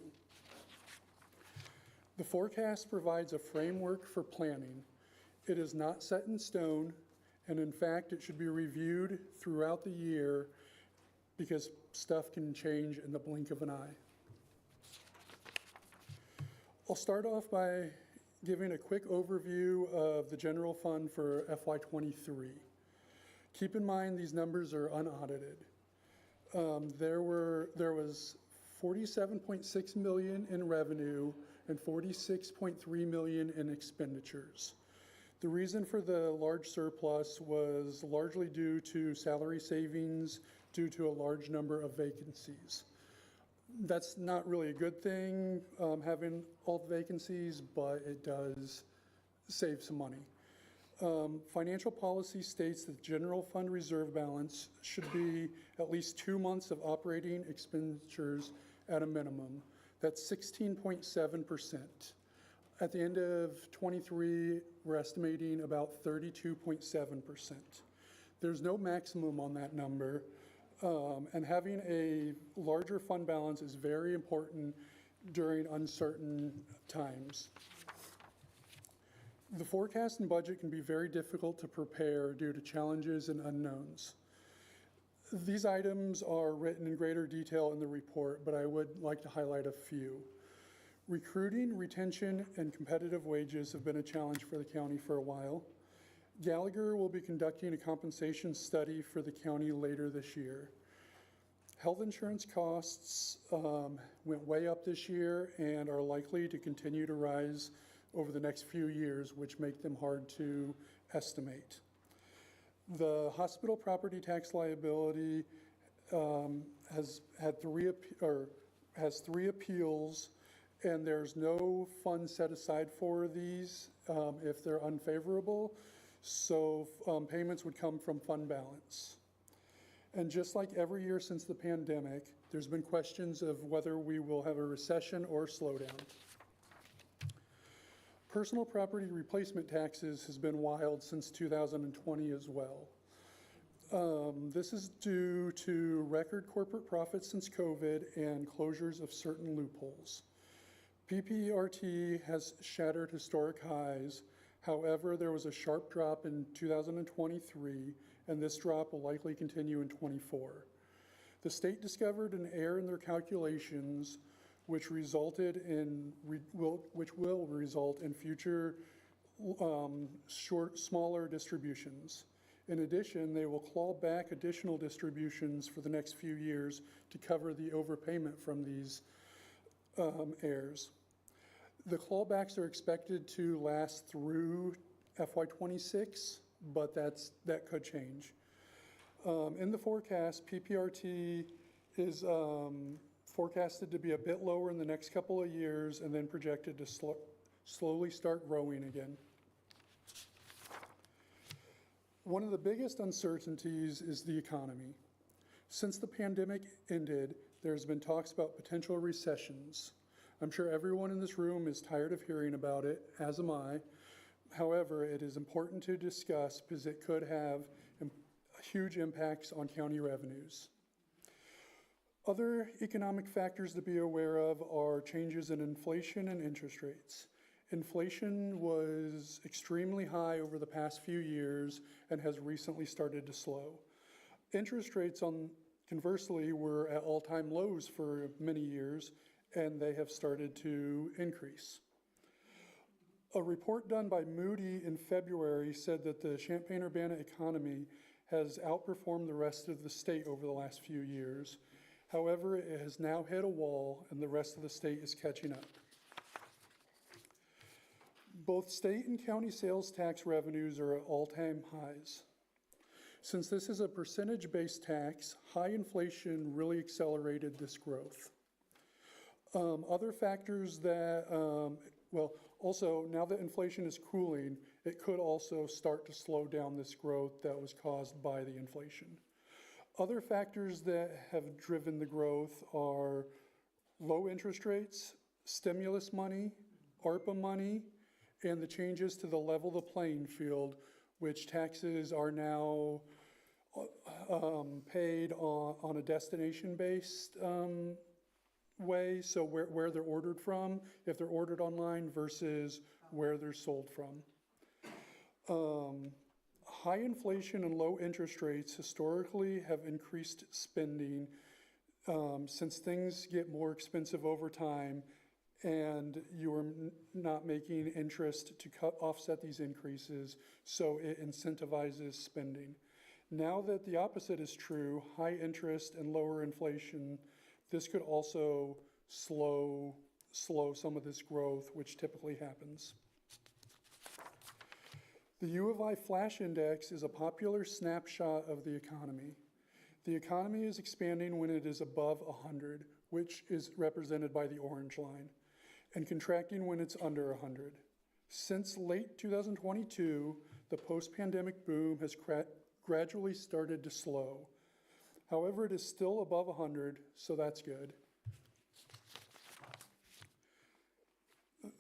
Speaker 6: The forecast provides a framework for planning. It is not set in stone, and in fact, it should be reviewed throughout the year because stuff can change in the blink of an eye. I'll start off by giving a quick overview of the general fund for FY23. Keep in mind these numbers are unaudited. There was $47.6 million in revenue and $46.3 million in expenditures. The reason for the large surplus was largely due to salary savings due to a large number of vacancies. That's not really a good thing, having all the vacancies, but it does save some money. Financial policy states that general fund reserve balance should be at least 2 months of operating expenditures at a minimum. That's 16.7%. At the end of 23, we're estimating about 32.7%. There's no maximum on that number, and having a larger fund balance is very important during uncertain times. The forecast and budget can be very difficult to prepare due to challenges and unknowns. These items are written in greater detail in the report, but I would like to highlight a few. Recruiting, retention, and competitive wages have been a challenge for the county for a while. Gallagher will be conducting a compensation study for the county later this year. Health insurance costs went way up this year and are likely to continue to rise over the next few years, which make them hard to estimate. The hospital property tax liability has three appeals, and there's no fund set aside for these if they're unfavorable. So payments would come from fund balance. And just like every year since the pandemic, there's been questions of whether we will have a recession or slowdown. Personal property replacement taxes has been wild since 2020 as well. This is due to record corporate profits since COVID and closures of certain loopholes. PPRT has shattered historic highs. However, there was a sharp drop in 2023, and this drop will likely continue in 24. The state discovered an error in their calculations, which resulted in which will result in future smaller distributions. In addition, they will claw back additional distributions for the next few years to cover the overpayment from these errors. The clawbacks are expected to last through FY26, but that could change. In the forecast, PPRT is forecasted to be a bit lower in the next couple of years and then projected to slowly start growing again. One of the biggest uncertainties is the economy. Since the pandemic ended, there's been talks about potential recessions. I'm sure everyone in this room is tired of hearing about it, as am I. However, it is important to discuss because it could have huge impacts on county revenues. Other economic factors to be aware of are changes in inflation and interest rates. Inflation was extremely high over the past few years and has recently started to slow. Interest rates, conversely, were at all-time lows for many years, and they have started to increase. A report done by Moody in February said that the Champaign-Urbana economy has outperformed the rest of the state over the last few years. However, it has now hit a wall, and the rest of the state is catching up. Both state and county sales tax revenues are at all-time highs. Since this is a percentage-based tax, high inflation really accelerated this growth. Other factors that, also now that inflation is cooling, it could also start to slow down this growth that was caused by the inflation. Other factors that have driven the growth are low interest rates, stimulus money, ARPA money, and the changes to the level the playing field, which taxes are now paid on a destination-based way, so where they're ordered from, if they're ordered online versus where they're sold from. High inflation and low interest rates historically have increased spending since things get more expensive over time and you are not making interest to offset these increases, so it incentivizes spending. Now that the opposite is true, high interest and lower inflation, this could also slow some of this growth, which typically happens. The U of I Flash Index is a popular snapshot of the economy. The economy is expanding when it is above 100, which is represented by the orange line, and contracting when it's under 100. Since late 2022, the post-pandemic boom has gradually started to slow. However, it is still above 100, so that's good.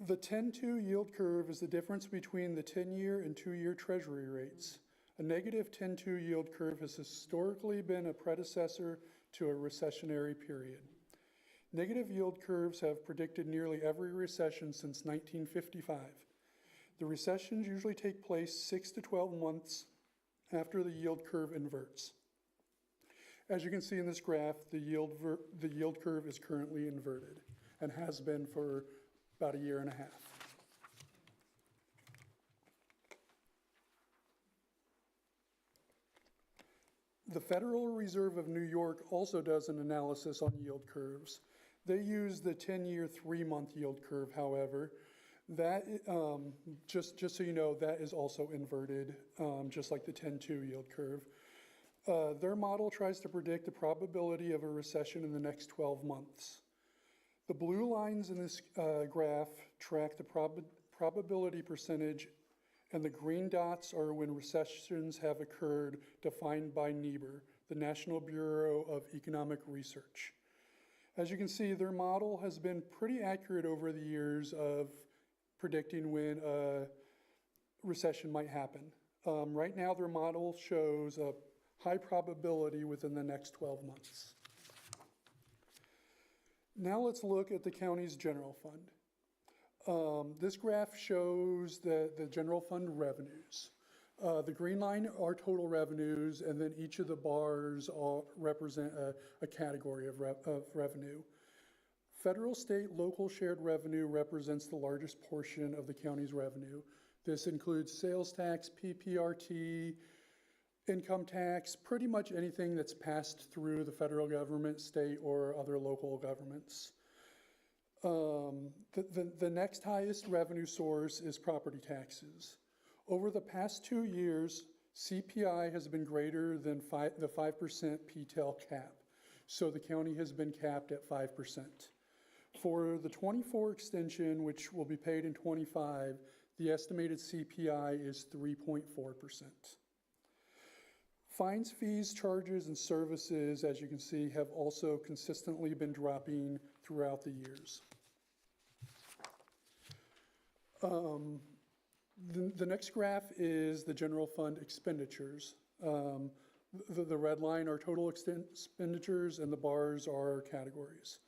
Speaker 6: The 10-2 yield curve is the difference between the 10-year and 2-year Treasury rates. A negative 10-2 yield curve has historically been a predecessor to a recessionary period. Negative yield curves have predicted nearly every recession since 1955. The recessions usually take place 6 to 12 months after the yield curve inverts. As you can see in this graph, the yield curve is currently inverted and has been for about a year and a half. The Federal Reserve of New York also does an analysis on yield curves. They use the 10-year 3-month yield curve, however. That, just so you know, that is also inverted, just like the 10-2 yield curve. Their model tries to predict the probability of a recession in the next 12 months. The blue lines in this graph track the probability percentage, and the green dots are when recessions have occurred, defined by NEBR, the National Bureau of Economic Research. As you can see, their model has been pretty accurate over the years of predicting when a recession might happen. Right now, their model shows a high probability within the next 12 months. Now let's look at the county's general fund. This graph shows the general fund revenues. The green line are total revenues, and then each of the bars all represent a category of revenue. Federal, state, local shared revenue represents the largest portion of the county's revenue. This includes sales tax, PPRT, income tax, pretty much anything that's passed through the federal government, state, or other local governments. The next highest revenue source is property taxes. Over the past 2 years, CPI has been greater than the 5% PTEL cap, so the county has been capped at 5%. For the 24 extension, which will be paid in 25, the estimated CPI is 3.4%. Fines, fees, charges, and services, as you can see, have also consistently been dropping throughout the years. The next graph is the general fund expenditures. The red line are total expenditures, and the bars are categories.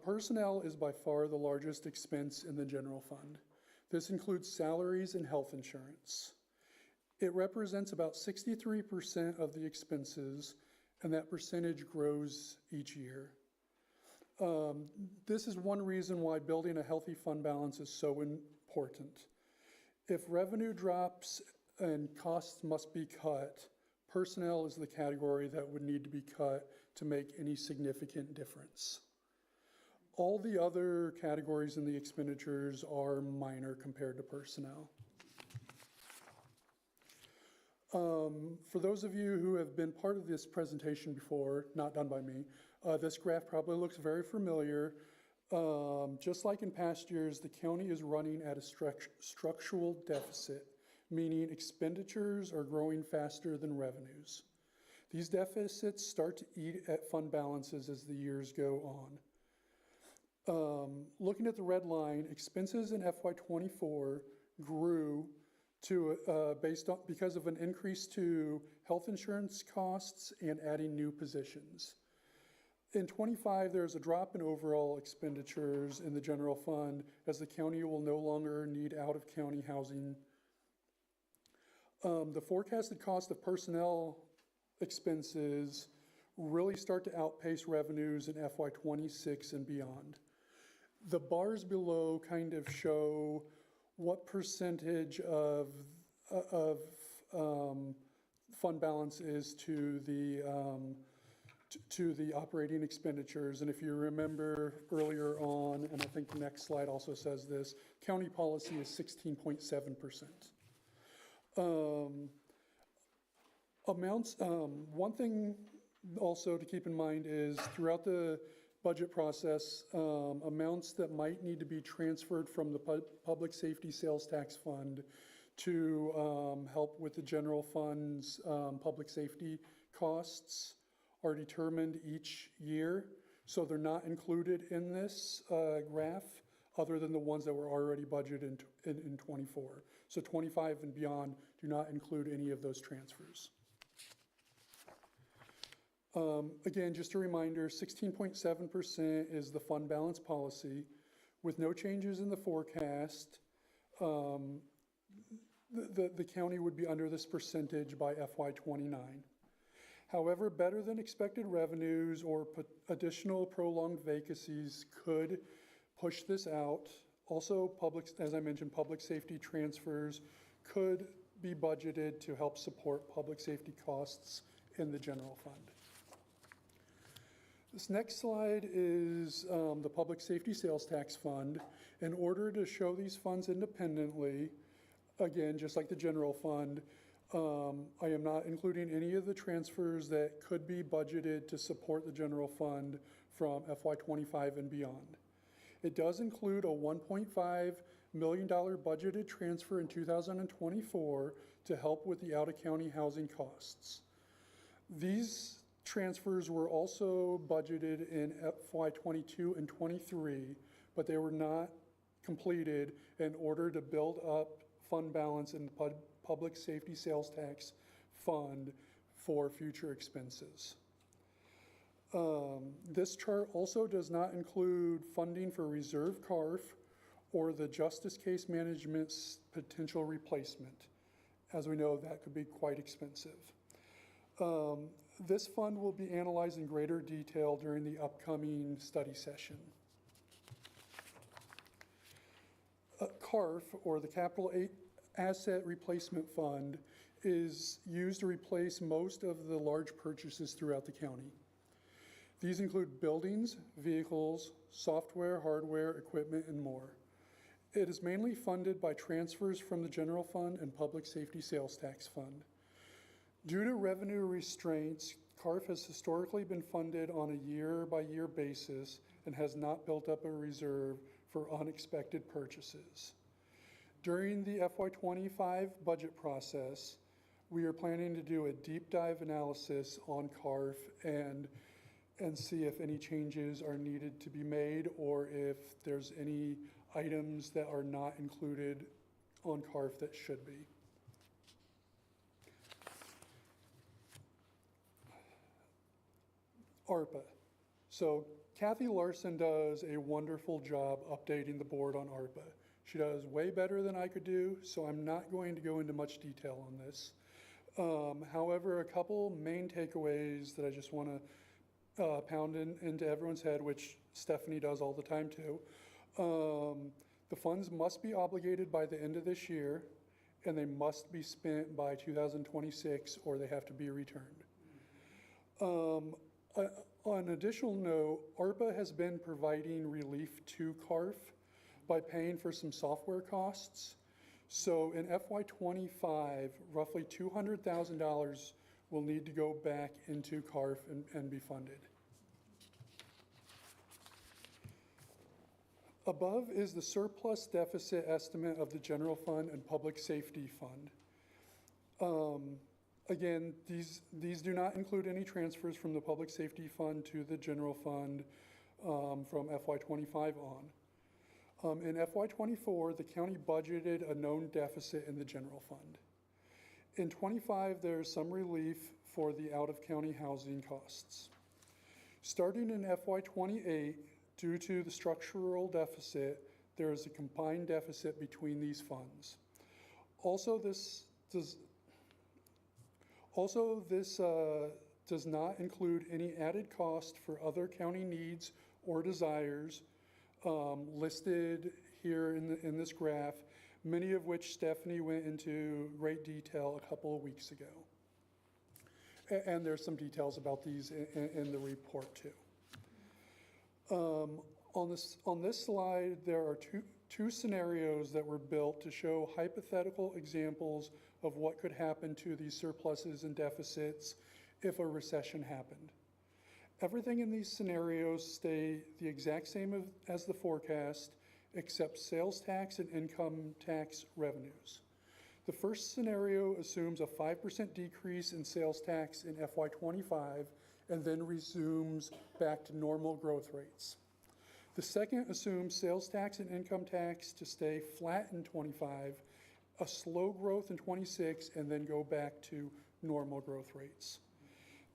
Speaker 6: Personnel is by far the largest expense in the general fund. This includes salaries and health insurance. It represents about 63% of the expenses, and that percentage grows each year. This is one reason why building a healthy fund balance is so important. If revenue drops and costs must be cut, personnel is the category that would need to be cut to make any significant difference. All the other categories in the expenditures are minor compared to personnel. For those of you who have been part of this presentation before, not done by me, this graph probably looks very familiar. Just like in past years, the county is running at a structural deficit, meaning expenditures are growing faster than revenues. These deficits start to eat at fund balances as the years go on. Looking at the red line, expenses in FY24 grew because of an increase to health insurance costs and adding new positions. In 25, there's a drop in overall expenditures in the general fund as the county will no longer need out-of-county housing. The forecasted cost of personnel expenses really start to outpace revenues in FY26 and beyond. The bars below kind of show what percentage of fund balance is to the operating expenditures. And if you remember earlier on, and I think the next slide also says this, county policy is 16.7%. One thing also to keep in mind is throughout the budget process, amounts that might need to be transferred from the public safety sales tax fund to help with the general fund's public safety costs are determined each year. So they're not included in this graph other than the ones that were already budgeted in 24. So 25 and beyond do not include any of those transfers. Again, just a reminder, 16.7% is the fund balance policy. With no changes in the forecast, the county would be under this percentage by FY29. However, better than expected revenues or additional prolonged vacancies could push this out. Also, as I mentioned, public safety transfers could be budgeted to help support public safety costs in the general fund. This next slide is the Public Safety Sales Tax Fund. In order to show these funds independently, again, just like the general fund, I am not including any of the transfers that could be budgeted to support the general fund from FY25 and beyond. It does include a $1.5 million budgeted transfer in 2024 to help with the out-of-county housing costs. These transfers were also budgeted in FY22 and 23, but they were not completed in order to build up fund balance in the Public Safety Sales Tax Fund for future expenses. This chart also does not include funding for reserve CARF or the Justice Case Management's potential replacement. As we know, that could be quite expensive. This fund will be analyzed in greater detail during the upcoming study session. CARF, or the Capital Asset Replacement Fund, is used to replace most of the large purchases throughout the county. These include buildings, vehicles, software, hardware, equipment, and more. It is mainly funded by transfers from the general fund and Public Safety Sales Tax Fund. Due to revenue restraints, CARF has historically been funded on a year-by-year basis and has not built up a reserve for unexpected purchases. During the FY25 budget process, we are planning to do a deep dive analysis on CARF and see if any changes are needed to be made or if there's any items that are not included on CARF that should be. ARPA. So Kathy Larson does a wonderful job updating the board on ARPA. She does way better than I could do, so I'm not going to go into much detail on this. However, a couple main takeaways that I just want to pound into everyone's head, which Stephanie does all the time too. The funds must be obligated by the end of this year, and they must be spent by 2026 or they have to be returned. On an additional note, ARPA has been providing relief to CARF by paying for some software costs. So in FY25, roughly $200,000 will need to go back into CARF and be funded. Above is the surplus deficit estimate of the general fund and public safety fund. Again, these do not include any transfers from the public safety fund to the general fund from FY25 on. In FY24, the county budgeted a known deficit in the general fund. In 25, there's some relief for the out-of-county housing costs. Starting in FY28, due to the structural deficit, there is a combined deficit between these funds. Also, this does not include any added cost for other county needs or desires listed here in this graph, many of which Stephanie went into great detail a couple of weeks ago. And there's some details about these in the report too. On this slide, there are two scenarios that were built to show hypothetical examples of what could happen to these surpluses and deficits if a recession happened. Everything in these scenarios stay the exact same as the forecast, except sales tax and income tax revenues. The first scenario assumes a 5% decrease in sales tax in FY25 and then resumes back to normal growth rates. The second assumes sales tax and income tax to stay flat in 25, a slow growth in 26, and then go back to normal growth rates.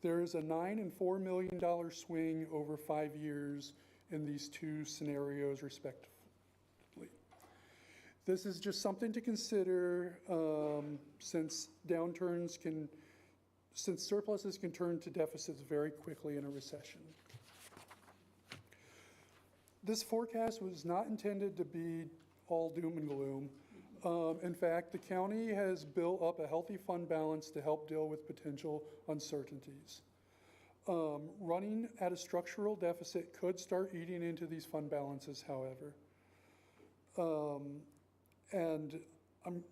Speaker 6: There is a $9 and $4 million swing over 5 years in these two scenarios respectively. This is just something to consider since surpluses can turn to deficits very quickly in a recession. This forecast was not intended to be all doom and gloom. In fact, the county has built up a healthy fund balance to help deal with potential uncertainties. Running at a structural deficit could start eating into these fund balances, however. And I'm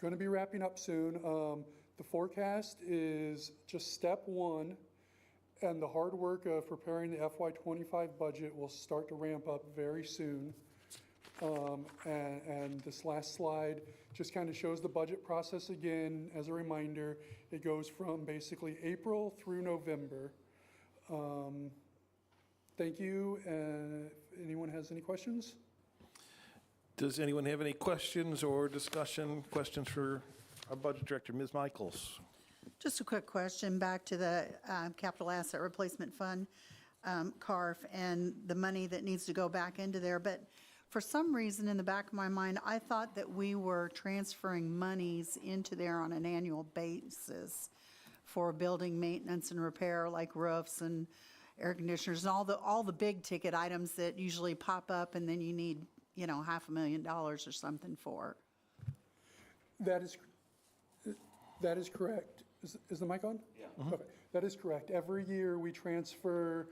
Speaker 6: going to be wrapping up soon. The forecast is just step one, and the hard work of preparing the FY25 budget will start to ramp up very soon. And this last slide just kind of shows the budget process again. As a reminder, it goes from basically April through November. Thank you. If anyone has any questions?
Speaker 14: Does anyone have any questions or questions for our Budget Director, Ms. Michaels?
Speaker 18: Just a quick question back to the Capital Asset Replacement Fund, CARF, and the money that needs to go back into there. But for some reason, in the back of my mind, I thought that we were transferring monies into there on an annual basis for building maintenance and repair, like roofs and air conditioners and all the big ticket items that usually pop up, and then you need, $500,000 or something for.
Speaker 6: That is correct. Is the mic on? Yeah. Okay. That is correct. Every year we transfer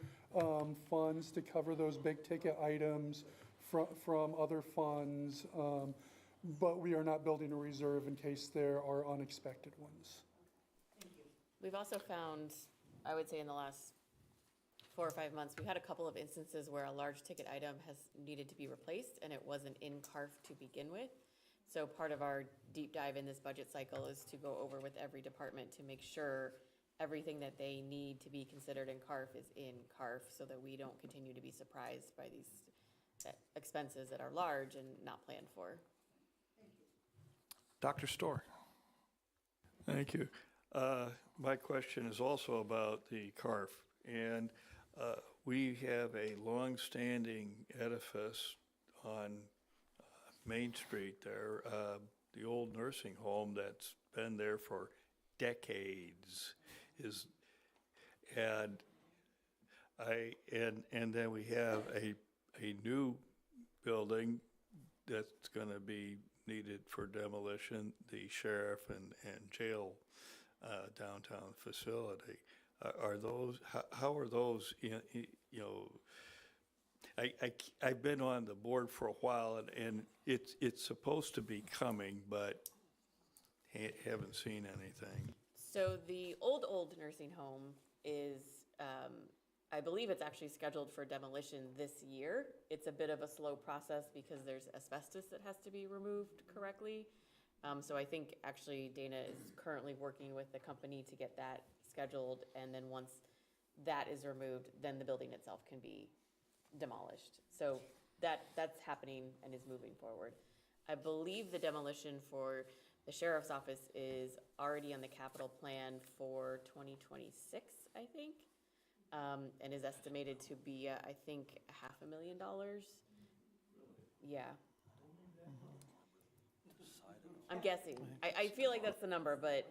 Speaker 6: funds to cover those big ticket items from other funds, but we are not building a reserve in case there are unexpected ones.
Speaker 7: We've also found, I would say in the last 4 or 5 months, we've had a couple of instances where a large ticket item has needed to be replaced and it wasn't in CARF to begin with. So part of our deep dive in this budget cycle is to go over with every department to make sure everything that they need to be considered in CARF is in CARF, so that we don't continue to be surprised by these expenses that are large and not planned for.
Speaker 14: Dr. Storr.
Speaker 5: Thank you. My question is also about the CARF. And we have a long-standing edifice on Main Street there, the old nursing home that's been there for decades. And then we have a new building that's going to be needed for demolition, the sheriff and jail downtown facility. How are those, I've been on the board for a while, and it's supposed to be coming, but haven't seen anything.
Speaker 7: So the old nursing home is, I believe it's actually scheduled for demolition this year. It's a bit of a slow process because there's asbestos that has to be removed correctly. So I think actually Dana is currently working with the company to get that scheduled, and then once that is removed, then the building itself can be demolished. So that's happening and is moving forward. I believe the demolition for the sheriff's office is already on the capital plan for 2026, I think, and is estimated to be, I think, $500,000. Yeah. I'm guessing. I feel like that's the number, but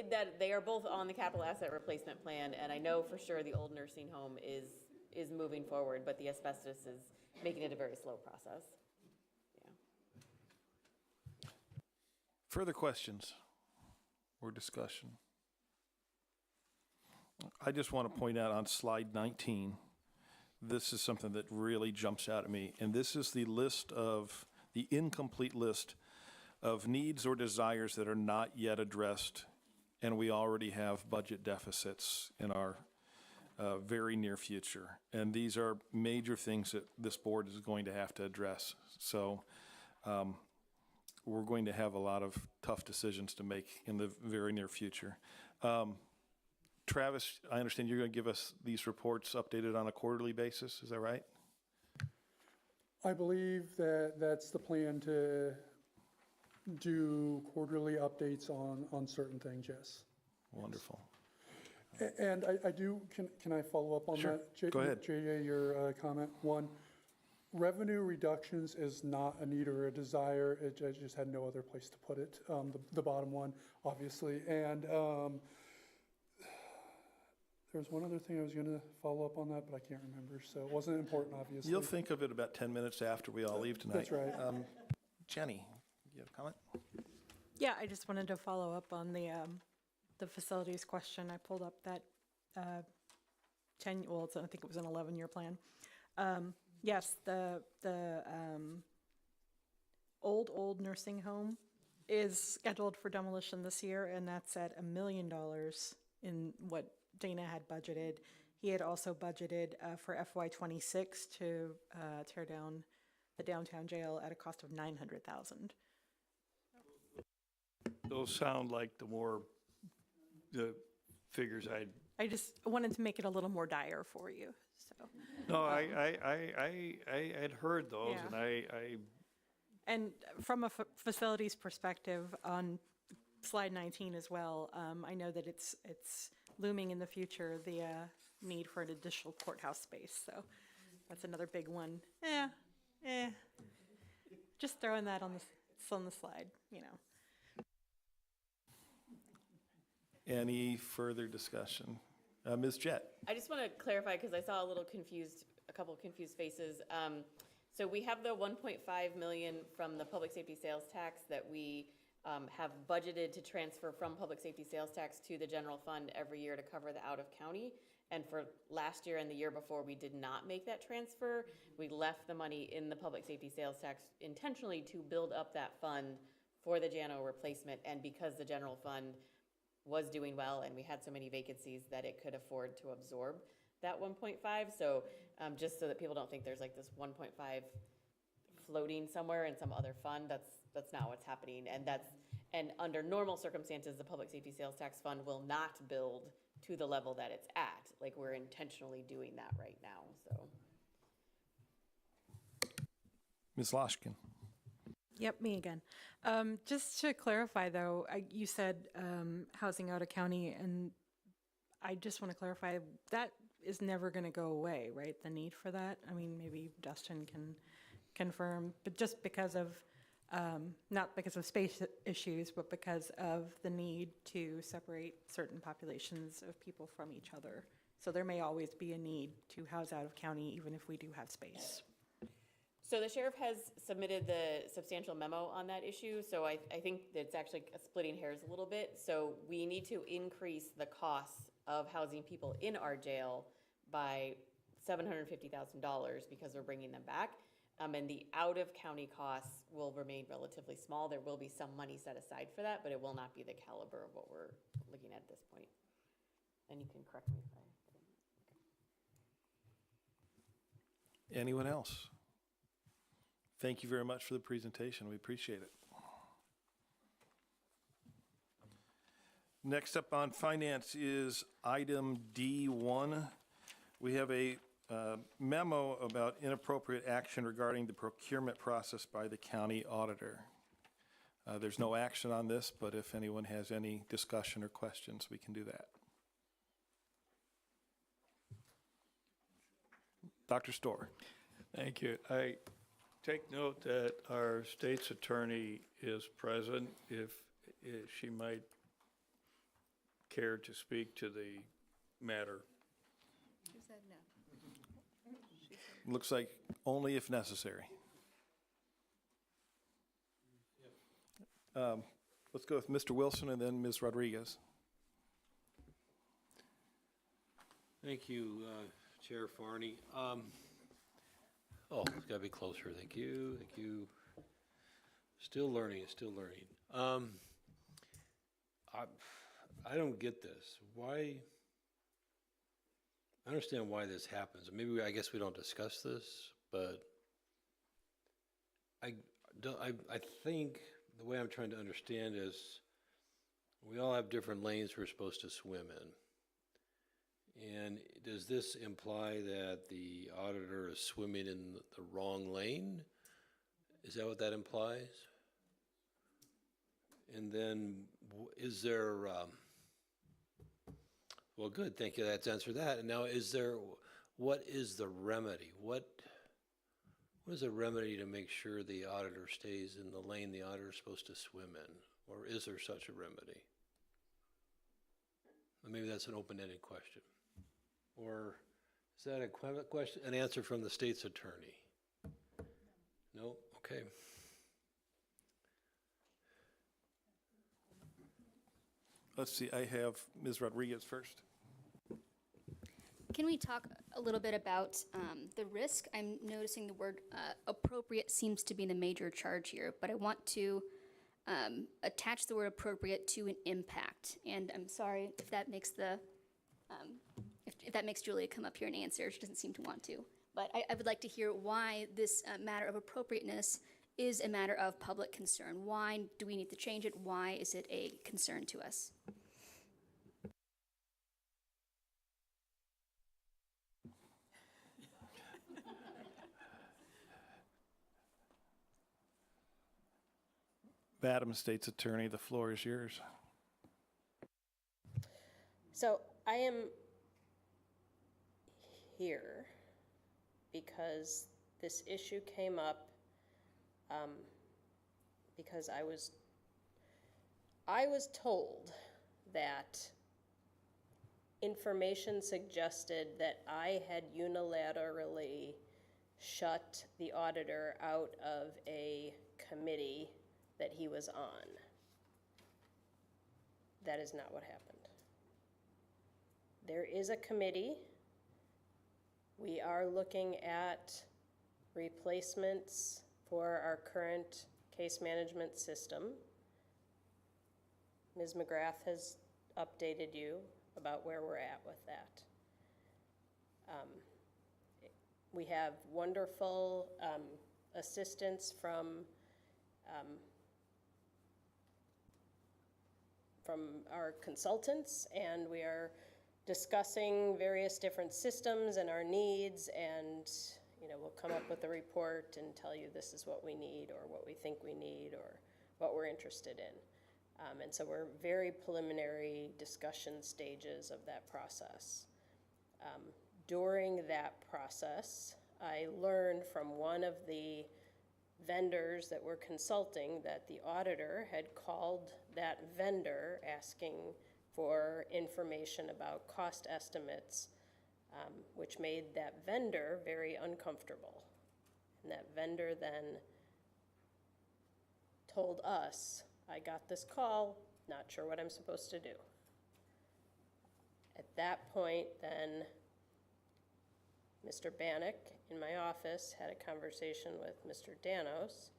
Speaker 7: that they are both on the capital asset replacement plan, and I know for sure the old nursing home is moving forward, but the asbestos is making it a very slow process. Yeah.
Speaker 14: Further questions or discussion? I just want to point out on slide 19, this is something that really jumps out at me, and this is the incomplete list of needs or desires that are not yet addressed, and we already have budget deficits in our very near future. And these are major things that this board is going to have to address. So we're going to have a lot of tough decisions to make in the very near future. Travis, I understand you're going to give us these reports updated on a quarterly basis. Is that right?
Speaker 6: I believe that's the plan, to do quarterly updates on certain things, yes.
Speaker 14: Wonderful.
Speaker 6: And I do, can I follow up on
Speaker 14: Sure.
Speaker 6: that?
Speaker 14: Go ahead.
Speaker 6: JJ, your comment. One, revenue reductions is not a need or a desire. I just had no other place to put it, the bottom one, obviously. And there's one other thing I was going to follow up on that, but I can't remember, so it wasn't important, obviously.
Speaker 14: You'll think of it about 10 minutes after we all leave tonight.
Speaker 6: That's right.
Speaker 14: Jenny, you have a comment?
Speaker 12: Yeah, I just wanted to follow up on the facilities question. I pulled up that I think it was an 11-year plan. Yes, the old nursing home is scheduled for demolition this year, and that's at $1 million in what Dana had budgeted. He had also budgeted for FY '26 to tear down the downtown jail at a cost of $900,000.
Speaker 5: Those sound like the figures
Speaker 12: I just wanted to make it a little more dire for you, so.
Speaker 5: no, I had heard those,
Speaker 12: Yeah.
Speaker 5: and I
Speaker 12: And from a facilities perspective, on slide 19 as well, I know that it's looming in the future, the need for an additional courthouse space, so that's another big one. Just throwing that on the slide, you know.
Speaker 14: Any further discussion? Ms. Jett?
Speaker 7: I just want to clarify, because I saw a couple of confused faces. So we have the 1.5 million from the public safety sales tax that we have budgeted to transfer from public safety sales tax to the general fund every year to cover the out of county. And for last year and the year before, we did not make that transfer. We left the money in the public safety sales tax intentionally to build up that fund for the JANO replacement. And because the general fund was doing well and we had so many vacancies that it could afford to absorb that 1.5. So just so that people don't think there's like this 1.5 floating somewhere in some other fund, that's not what's happening. And under normal circumstances, the public safety sales tax fund will not build to the level that it's at. Like, we're intentionally doing that right now, so.
Speaker 14: Ms. Loshkin?
Speaker 12: Yep, me again. Just to clarify, though, you said housing out of county, and I just want to clarify, that is never going to go away, right? The need for that? I mean, maybe Dustin can confirm, but just because of, not because of space issues, but because of the need to separate certain populations of people from each other. So there may always be a need to house out of county, even if we do have space.
Speaker 7: So the sheriff has submitted the substantial memo on that issue, so I think it's actually splitting hairs a little bit. So we need to increase the costs of housing people in our jail by $750,000 because we're bringing them back. And the out-of-county costs will remain relatively small. There will be some money set aside for that, but it will not be the caliber of what we're looking at this point. And you can correct me if I didn't.
Speaker 14: Anyone else? Thank you very much for the presentation. We appreciate it. Next up on finance is item D1. We have a memo about inappropriate action regarding the procurement process by the county auditor. There's no action on this, but if anyone has any discussion or questions, we can do that. Dr. Storr.
Speaker 5: Thank you. I take note that our state's attorney is present, if she might care to speak to the matter.
Speaker 18: She said no.
Speaker 14: Looks like only if necessary. Let's go with Mr. Wilson and then Ms. Rodriguez.
Speaker 8: Thank you, Chair Farney. It's got to be closer. Thank you. Thank you. Still learning. I don't get this. Why? I understand why this happens. Maybe I guess we don't discuss this, but I think the way I'm trying to understand is we all have different lanes we're supposed to swim in. And does this imply that the auditor is swimming in the wrong lane? Is that what that implies? And then is there, well, good, thank you, that's answered that. And now what is the remedy? What is the remedy to make sure the auditor stays in the lane the auditor is supposed to swim in? Or is there such a remedy? Maybe that's an open-ended question. Or is that a question, an answer from the state's attorney? No? Okay.
Speaker 14: Let's see, I have Ms. Rodriguez first.
Speaker 13: Can we talk a little bit about the risk? I'm noticing the word appropriate seems to be the major charge here, but I want to attach the word appropriate to an impact. And I'm sorry if that makes if that makes Julia come up here and answer. She doesn't seem to want to. But I would like to hear why this matter of appropriateness is a matter of public concern. Why do we need to change it? Why is it a concern to us?
Speaker 14: Madam State's Attorney, the floor is yours.
Speaker 3: So I am here because this issue came up because I was told that information suggested that I had unilaterally shut the auditor out of a committee that he was on. That is not what happened. There is a committee. We are looking at replacements for our current case management system. Ms. McGrath has updated you about where we're at with that. We have wonderful assistance from our consultants, and we are discussing various different systems and our needs, and we'll come up with a report and tell you this is what we need or what we think we need or what we're interested in. And so we're very preliminary discussion stages of that process. During that process, I learned from one of the vendors that were consulting that the auditor had called that vendor asking for information about cost estimates, which made that vendor very uncomfortable. And that vendor then told us, I got this call, not sure what I'm supposed to do. At that point, then Mr. Bannock in my office had a conversation with Mr. Danos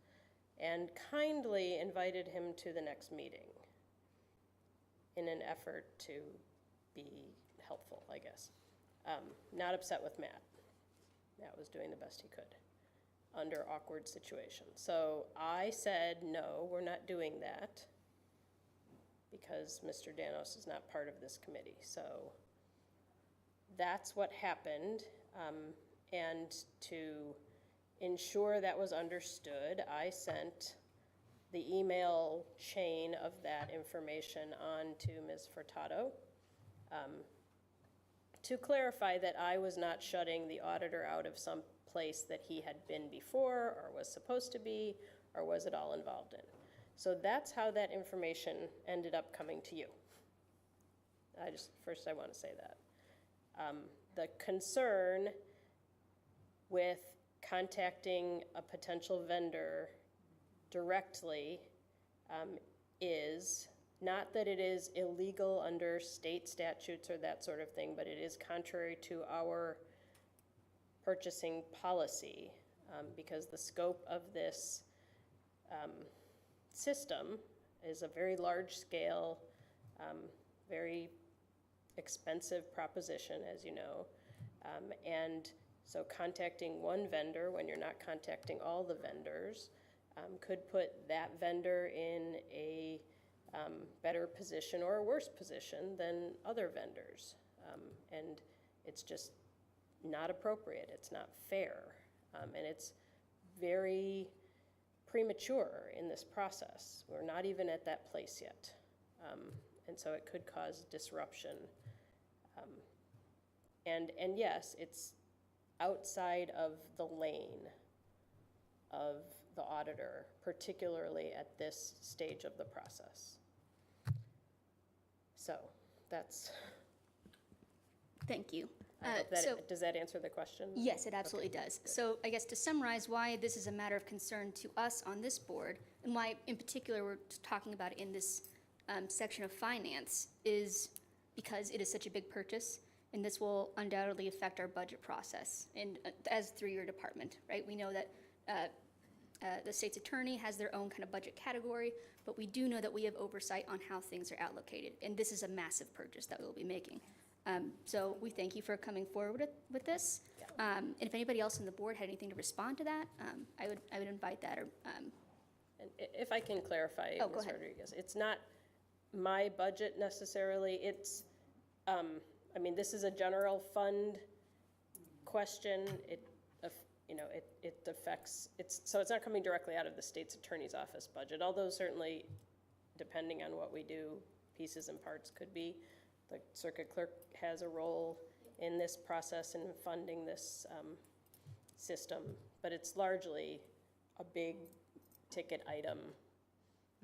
Speaker 3: and kindly invited him to the next meeting in an effort to be helpful, I guess. Not upset with Matt. Matt was doing the best he could under awkward situations. So I said, no, we're not doing that because Mr. Danos is not part of this committee. So that's what happened. And to ensure that was understood, I sent the email chain of that information on to Ms. Furtado to clarify that I was not shutting the auditor out of some place that he had been before or was supposed to be or was at all involved in. So that's how that information ended up coming to you. First I want to say that. The concern with contacting a potential vendor directly is not that it is illegal under state statutes or that sort of thing, but it is contrary to our purchasing policy because the scope of this system is a very large scale, very expensive proposition, as you know. And so contacting one vendor when you're not contacting all the vendors could put that vendor in a better position or a worse position than other vendors. And it's just not appropriate. It's not fair. And it's very premature in this process. We're not even at that place yet. And so it could cause disruption. And yes, it's outside of the lane of the auditor, particularly at this stage of the process. So that's.
Speaker 13: Thank you.
Speaker 3: Does that answer the question?
Speaker 13: Yes, it absolutely does.
Speaker 3: Good.
Speaker 13: So I guess to summarize why this is a matter of concern to us on this board, and why in particular we're talking about it in this section of finance, is because it is such a big purchase, and this will undoubtedly affect our budget process and as through your department, right? We know that the state's attorney has their own kind of budget category, but we do know that we have oversight on how things are allocated, and this is a massive purchase that we'll be making. So we thank you for coming forward with this. And if anybody else on the board had anything to respond to that, I would invite that. Or
Speaker 3: And if I can clarify,
Speaker 13: Oh, go
Speaker 3: Ms.
Speaker 13: ahead.
Speaker 3: Rodriguez, it's not my budget necessarily, it's, I mean, this is a general fund question. It affects, so it's not coming directly out of the state's attorney's office budget, although certainly, depending on what we do, pieces and parts could be. The circuit clerk has a role in this process in funding this system, but it's largely a big ticket item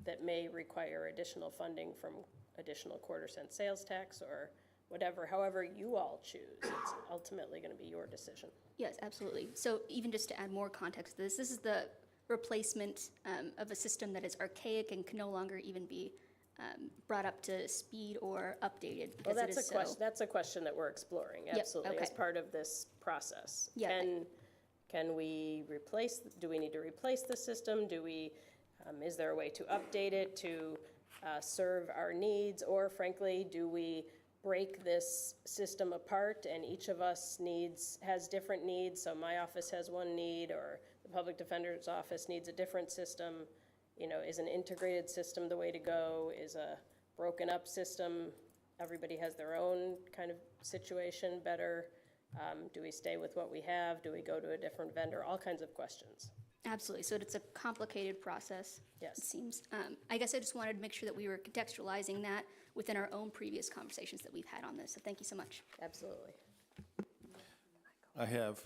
Speaker 3: that may require additional funding from additional quarter-cent sales tax or whatever, however you all choose. It's ultimately going to be your decision.
Speaker 13: Yes, absolutely. So even just to add more context to this is the replacement of a system that is archaic and can no longer even be brought up to speed or updated because
Speaker 3: Well,
Speaker 13: it is so.
Speaker 3: that's a question that we're exploring,
Speaker 13: Yep,
Speaker 3: absolutely, as
Speaker 13: okay.
Speaker 3: part of this process.
Speaker 13: Yeah.
Speaker 3: Can we replace, do we need to replace the system? Do we, is there a way to update it to serve our needs? Or frankly, do we break this system apart and each of us has different needs? So my office has one need, or the public defender's office needs a different system. Is an integrated system the way to go? Is a broken up system, everybody has their own kind of situation better? Do we stay with what we have? Do we go to a different vendor? All kinds of questions.
Speaker 13: Absolutely. So it's a complicated process.
Speaker 3: Yes.
Speaker 13: It seems. I guess I just wanted to make sure that we were contextualizing that within our own previous conversations that we've had on this. So thank you so much.
Speaker 3: Absolutely.
Speaker 14: I have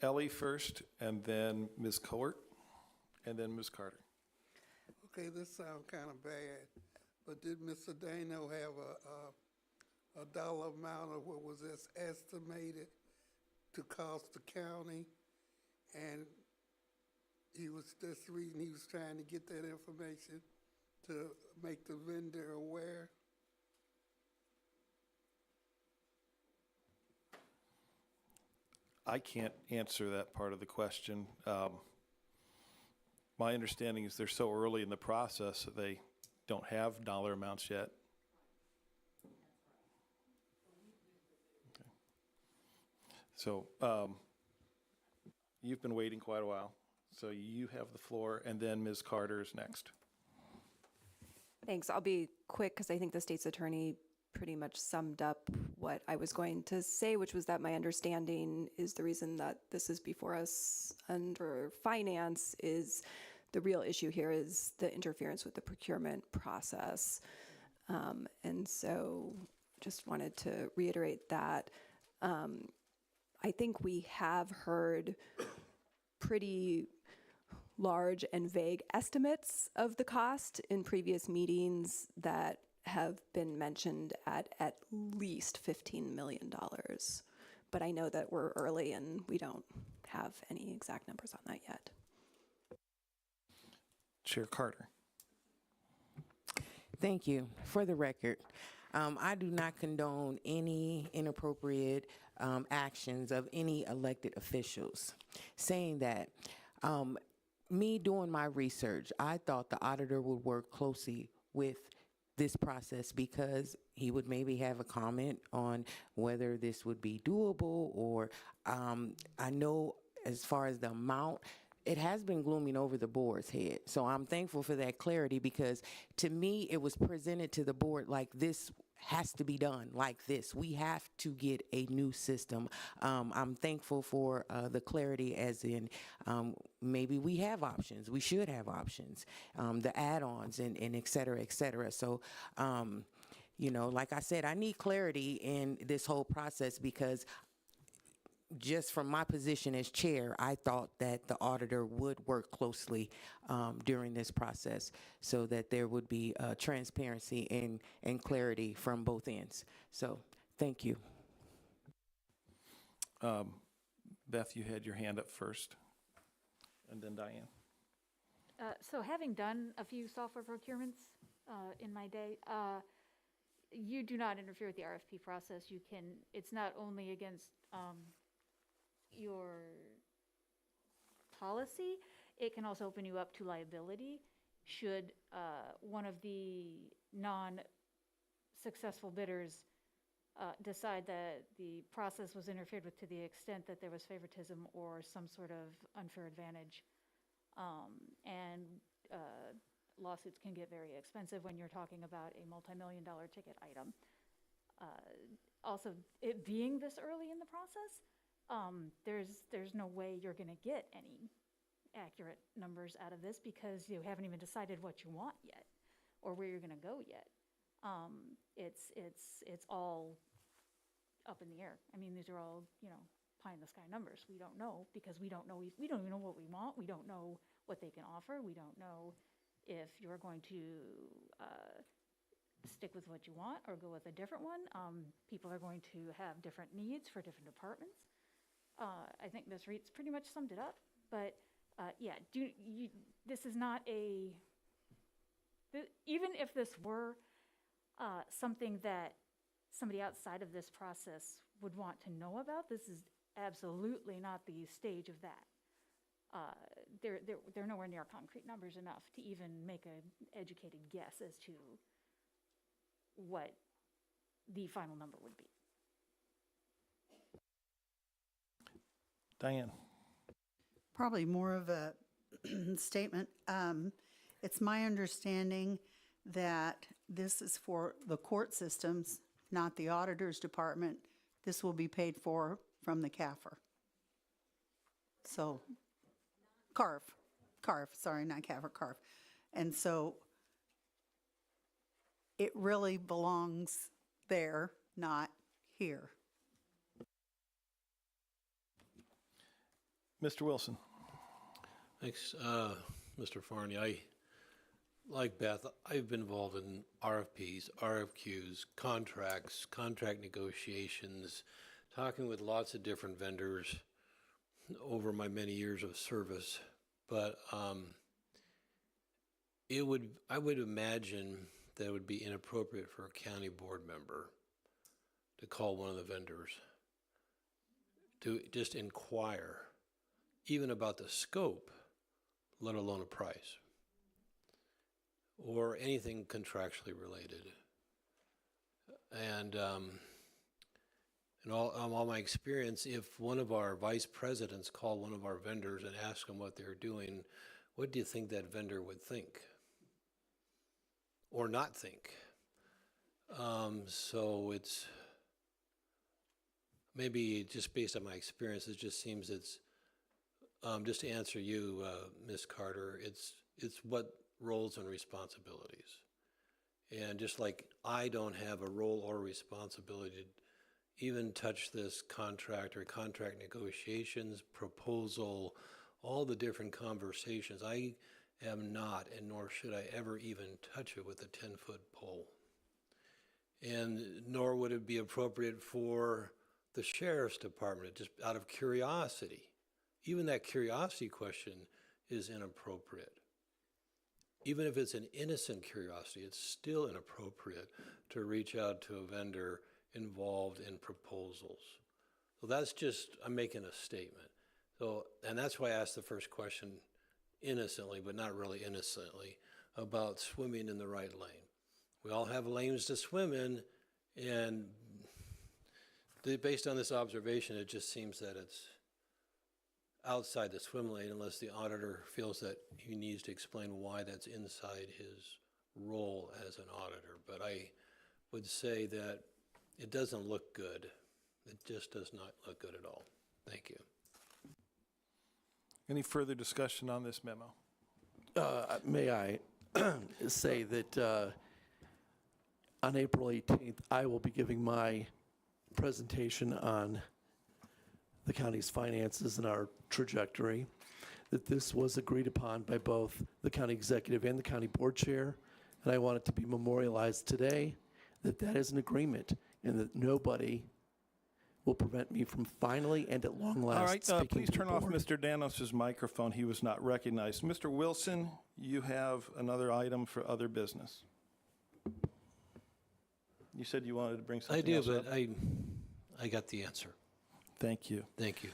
Speaker 14: Ellie first, and then Ms. Coert, and then Ms. Carter.
Speaker 9: Okay, this sounds kind of bad, but did Mr. Dano have a dollar amount of what was this estimated to cost the county? And that's the reason he was trying to get that information to make the vendor aware.
Speaker 14: I can't answer that part of the question. My understanding is they're so early in the process that they don't have dollar amounts yet. Okay. So you've been waiting quite a while, so you have the floor, and then Ms. Carter is next.
Speaker 15: Thanks. I'll be quick because I think the state's attorney pretty much summed up what I was going to say, which was that my understanding is the reason that this is before us under finance is the real issue here is the interference with the procurement process. And so just wanted to reiterate that. I think we have heard pretty large and vague estimates of the cost in previous meetings that have been mentioned at least $15 million. But I know that we're early and we don't have any exact numbers on that yet.
Speaker 14: Chair Carter.
Speaker 1: Thank you. For the record, I do not condone any inappropriate actions of any elected officials. Saying that, me doing my research, I thought the auditor would work closely with this process because he would maybe have a comment on whether this would be doable, or I know as far as the amount, it has been glooming over the board's head. So I'm thankful for that clarity, because to me, it was presented to the board like this has to be done like this. We have to get a new system. I'm thankful for the clarity, as in maybe we have options. We should have options, the add-ons and et cetera, et cetera. So, like I said, I need clarity in this whole process, because just from my position as chair, I thought that the auditor would work closely during this process so that there would be transparency and clarity from both ends. So thank you.
Speaker 14: Beth, you had your hand up first, and then Diane.
Speaker 10: So having done a few software procurements in my day, you do not interfere with the RFP process. You can, it's not only against your policy, it can also open you up to liability should one of the non-successful bidders decide that the process was interfered with to the extent that there was favoritism or some sort of unfair advantage. And lawsuits can get very expensive when you're talking about a multi-million-dollar ticket item. Also, it being this early in the process, there's no way you're going to get any accurate numbers out of this because you haven't even decided what you want yet or where you're going to go yet. It's all up in the air. I mean, these are all, you know, pie in the sky numbers. We don't know because we don't know. We don't even know what we want. We don't know what they can offer. We don't know if you're going to stick with what you want or go with a different one. People are going to have different needs for different departments. I think Ms. Reitz pretty much summed it up, but yeah, this is not even if this were something that somebody outside of this process would want to know about, this is absolutely not the stage of that. They're nowhere near concrete numbers enough to even make an educated guess as to what the final number would be.
Speaker 5: Diane.
Speaker 18: Probably more of a statement. It's my understanding that this is for the court systems, not the auditor's department. This will be paid for from the CAFR. So, CARF, sorry, not CAFR, CARF. And so it really belongs there, not here.
Speaker 5: Mr. Wilson.
Speaker 8: Thanks, Mr. Farney. Like Beth, I've been involved in RFPs, RFQs, contracts, contract negotiations, talking with lots of different vendors over my many years of service. But I would imagine that it would be inappropriate for a county board member to call one of the vendors to just inquire even about the scope, let alone a price, or anything contractually related. And in all my experience, if one of our vice presidents called one of our vendors and asked them what they're doing, what do you think that vendor would think? Or not think? So it's maybe just based on my experience, it just seems it's, just to answer you, Ms. Carter, it's what roles and responsibilities. And just like I don't have a role or responsibility to even touch this contract or contract negotiations, proposal, all the different conversations, I am not, and nor should I ever even touch it with a 10-foot pole. And nor would it be appropriate for the sheriff's department, just out of curiosity. Even that curiosity question is inappropriate. Even if it's an innocent curiosity, it's still inappropriate to reach out to a vendor involved in proposals. So that's just, I'm making a statement. So, and that's why I asked the first question innocently, but not really innocently, about swimming in the right lane. We all have lanes to swim in, and based on this observation, it just seems that it's outside the swim lane unless the auditor feels that he needs to explain why that's inside his role as an auditor. But I would say that it doesn't look good. It just does not look good at all. Thank you.
Speaker 5: Any further discussion on this memo?
Speaker 16: May I say that on April 18th, I will be giving my presentation on the county's finances and our trajectory, that this was agreed upon by both the county executive and the county board chair, and I want it to be memorialized today that that is an agreement and that nobody will prevent me from finally and at long last
Speaker 5: All right,
Speaker 16: speaking
Speaker 5: please
Speaker 16: to the
Speaker 5: turn off
Speaker 16: board.
Speaker 5: Mr. Danos' microphone. He was not recognized. Mr. Wilson, you have another item for other business.
Speaker 14: You said you wanted to bring
Speaker 8: I
Speaker 14: something
Speaker 8: do,
Speaker 14: else up?
Speaker 8: but I got the answer.
Speaker 14: Thank you.
Speaker 8: Thank you.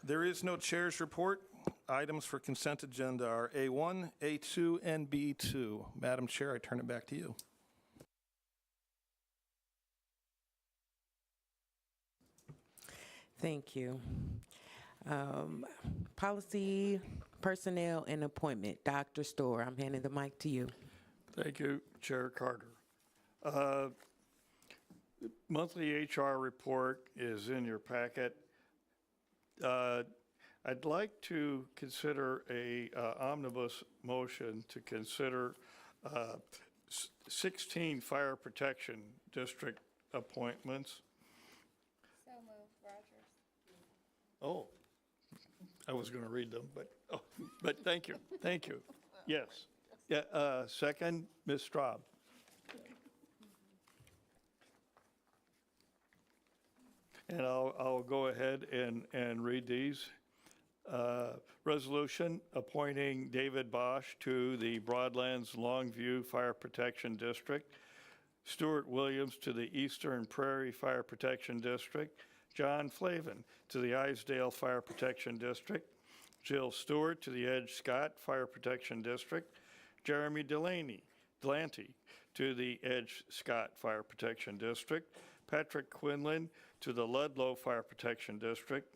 Speaker 14: There is no chair's report. Items for consent agenda are A1, A2, and B2. Madam Chair, I turn it back to you.
Speaker 1: Thank you. Policy, personnel, and appointment. Dr. Storr, I'm handing the mic to you.
Speaker 5: Thank you, Chair Carter. Monthly HR report is in your packet. I'd like to consider a omnibus motion to consider 16 fire protection district appointments.
Speaker 13: So moved, Rogers.
Speaker 5: Oh, I was going to read them, but thank you, thank you. Yes. Yeah, second, Ms. Straub. And I'll go ahead and read these. Resolution appointing David Bosch to the Broadlands Longview Fire Protection District, Stuart Williams to the Eastern Prairie Fire Protection District, John Flavin to the Isedale Fire Protection District, Jill Stewart to the Edge Scott Fire Protection District, Jeremy Delaney to the Edge Scott Fire Protection District, Patrick Quinlan to the Ludlow Fire Protection District,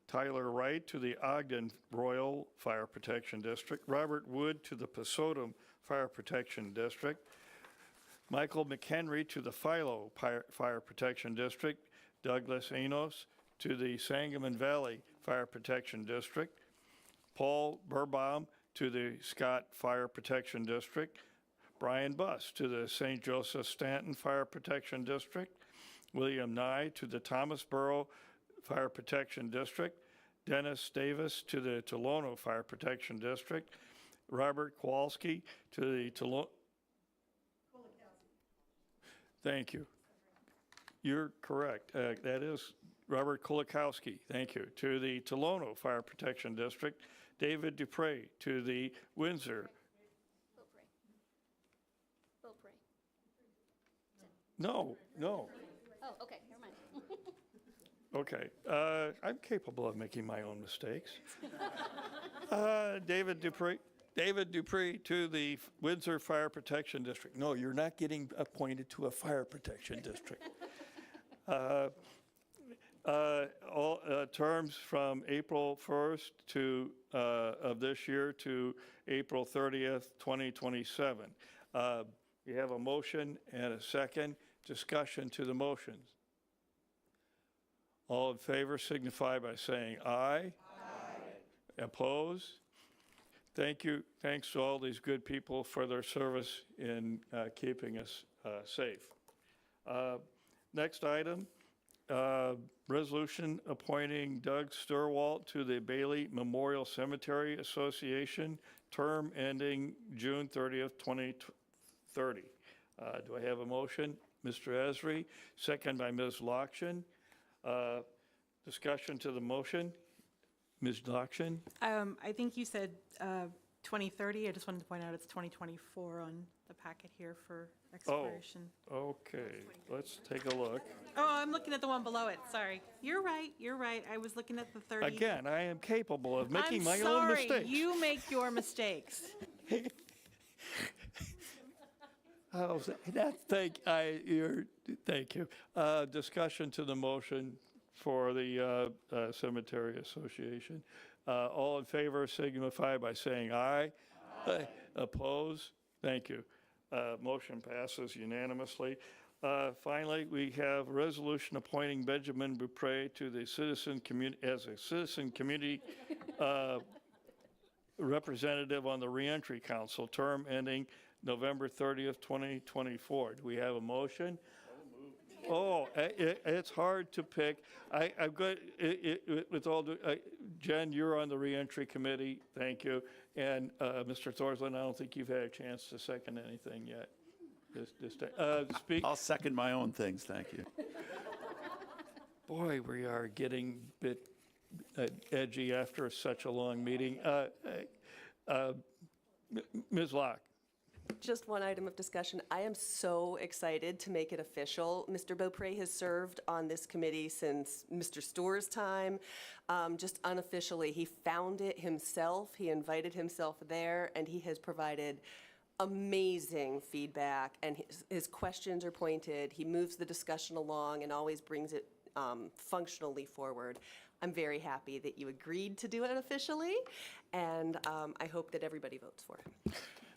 Speaker 5: Tyler Wright to the Ogden Royal Fire Protection District, Robert Wood to the Pasodum Fire Protection District, Michael McHenry to the Philo Fire Protection District, Douglas Enos to the Sangamon Valley Fire Protection District, Paul Burbaum to the Scott Fire Protection District, Brian Buss to the St. Joseph Stanton Fire Protection District, William Nye to the Thomasboro Fire Protection District, Dennis Davis to the Tolono Fire Protection District, Robert Kowalski to the Tolono. Thank you. You're correct. That is Robert Kulikowski, thank you, to the Tolono Fire Protection District, David Dupre to the Windsor. No.
Speaker 13: Oh, okay, never mind.
Speaker 5: Okay, I'm capable of making my own mistakes. David Dupree to the Windsor Fire Protection District. No, you're not getting appointed to a fire protection district. All terms from April 1st of this year to April 30th, 2027. You have a motion and a second. Discussion to the motions. All in favor signify by saying aye. Aye. Opposed? Thank you. Thanks to all these good people for their service in keeping us safe. Next item, resolution appointing Doug Sturwalt to the Bailey Memorial Cemetery Association, term ending June 30th, 2030. Do I have a motion? Mr. Esri, second by Ms. Lokshin. Discussion to the motion. Ms. Lokshin?
Speaker 12: I think you said 2030. I just wanted to point out it's 2024 on the packet here for expiration.
Speaker 5: Oh, okay. Let's take a look.
Speaker 12: Oh, I'm looking at the one below it. Sorry. You're right. I was looking at the 30.
Speaker 5: Again, I am capable of making my own
Speaker 12: sorry.
Speaker 5: mistakes.
Speaker 12: You make your mistakes.
Speaker 5: Oh, thank you. Discussion to the motion for the Cemetery Association. All in favor signify by saying aye. Aye. Oppose? Thank you. Motion passes unanimously. Finally, we have a resolution appointing Benjamin Beaupre to the citizen community as a citizen community representative on the Reentry Council, term ending November 30th, 2024. Do we have a motion? Oh, it's hard to pick. I've got, with all the, Jen, you're on the Reentry Committee. Thank you. And Mr. Thorslund, I don't think you've had a chance to second anything yet. Speak.
Speaker 17: I'll second my own things, thank you.
Speaker 5: Boy, we are getting a bit edgy after such a long meeting. Ms. Locke.
Speaker 20: Just one item of discussion. I am so excited to make it official. Mr. Beaupre has served on this committee since Mr. Store's time, just unofficially. He found it himself. He invited himself there, and he has provided amazing feedback, and his questions are pointed. He moves the discussion along and always brings it functionally forward. I'm very happy that you agreed to do it officially, and I hope that everybody votes for it.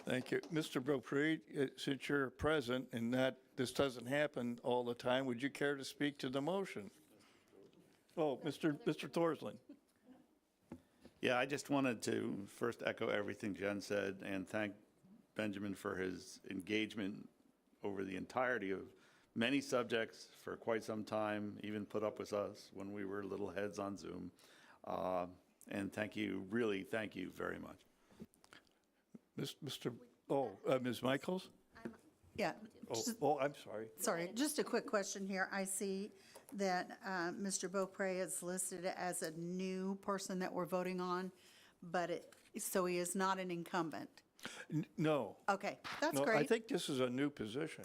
Speaker 5: Thank you. Mr. Beaupre, since you're present and this doesn't happen all the time, would you care to speak to the motion? Oh, Mr. Thorsland.
Speaker 17: Yeah, I just wanted to first echo everything Jen said and thank Benjamin for his engagement over the entirety of many subjects for quite some time, even put up with us when we were little heads on Zoom. And thank you, really, thank you very much.
Speaker 5: Ms. Michaels?
Speaker 18: Yeah.
Speaker 5: I'm sorry.
Speaker 18: Sorry, just a quick question here. I see that Mr. Beaupre is listed as a new person that we're voting on, but so he is not an incumbent.
Speaker 5: No.
Speaker 18: Okay, that's
Speaker 5: No,
Speaker 18: great.
Speaker 5: I think this is a new position.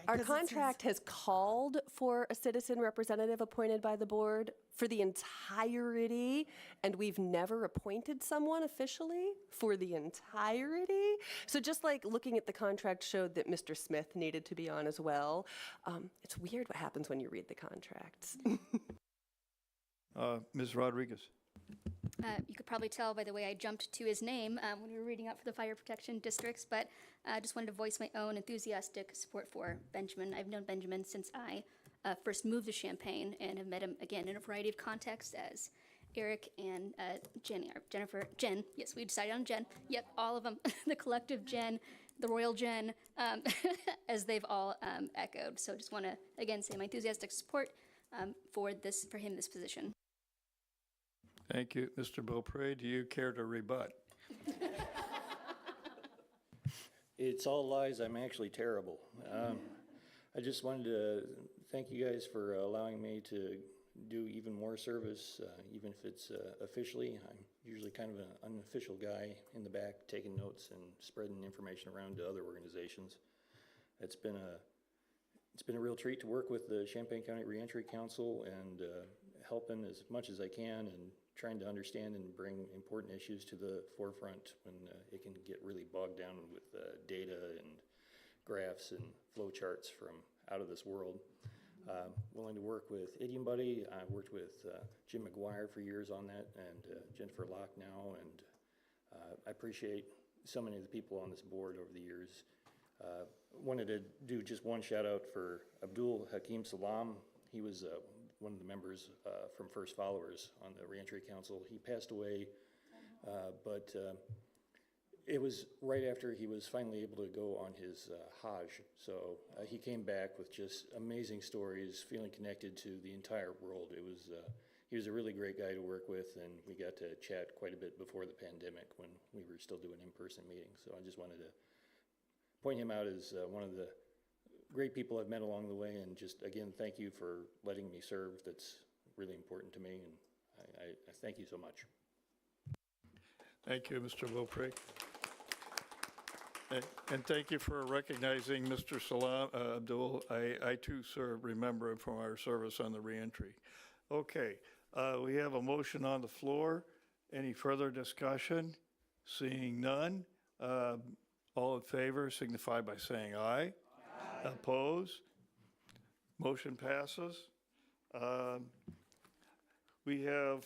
Speaker 20: Our contract has called for a citizen representative appointed by the board for the entirety, and we've never appointed someone officially for the entirety. So just like looking at the contract showed that Mr. Smith needed to be on as well, it's weird what happens when you read the contracts.
Speaker 5: Ms. Rodriguez?
Speaker 13: You could probably tell by the way I jumped to his name when we were reading out for the fire protection districts, but I just wanted to voice my own enthusiastic support for Benjamin. I've known Benjamin since I first moved to Champaign and have met him again in a variety of contexts as Eric and Jen, yes, we decided on Jen, yep, all of them, the collective Jen, the royal Jen, as they've all echoed. So just want to, again, say my enthusiastic support for him, this position.
Speaker 5: Thank you. Mr. Beaupre, do you care to rebut?
Speaker 8: It's all lies. I'm actually terrible. I just wanted to thank you guys for allowing me to do even more service, even if it's officially. I'm usually kind of an unofficial guy in the back taking notes and spreading information around to other organizations. It's been a real treat to work with the Champaign County Reentry Council and helping as much as I can and trying to understand and bring important issues to the forefront when it can get really bogged down with data and graphs and flow charts from out of this world. Willing to work with Idiom Buddy. I worked with Jim McGuire for years on that, and Jennifer Locke now, and I appreciate so many of the people on this board over the years. Wanted to do just one shout out for Abdul Hakim Salam. He was one of the members from First Followers on the Reentry Council. He passed away, but it was right after he was finally able to go on his Hajj. So he came back with just amazing stories, feeling connected to the entire world. He was a really great guy to work with, and we got to chat quite a bit before the pandemic when we were still doing in-person meetings. So I just wanted to point him out as one of the great people I've met along the way, and just, again, thank you for letting me serve. That's really important to me, and I thank you so much.
Speaker 5: Thank you, Mr. Beaupre. And thank you for recognizing Mr. Salam, Abdul. I too remember him from our service on the reentry. Okay, we have a motion on the floor. Any further discussion? Seeing none, all in favor signify by saying aye. Aye. Opposed? Motion passes. We have,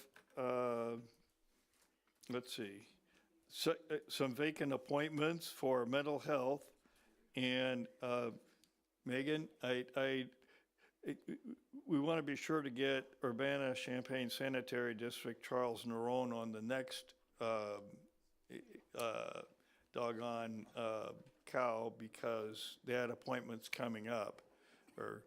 Speaker 5: let's see, some vacant appointments for mental health. And Megan, we want to be sure to get Urbana-Champaign Sanitary District Charles Nerone on the next doggone cow, because that appointment's coming up or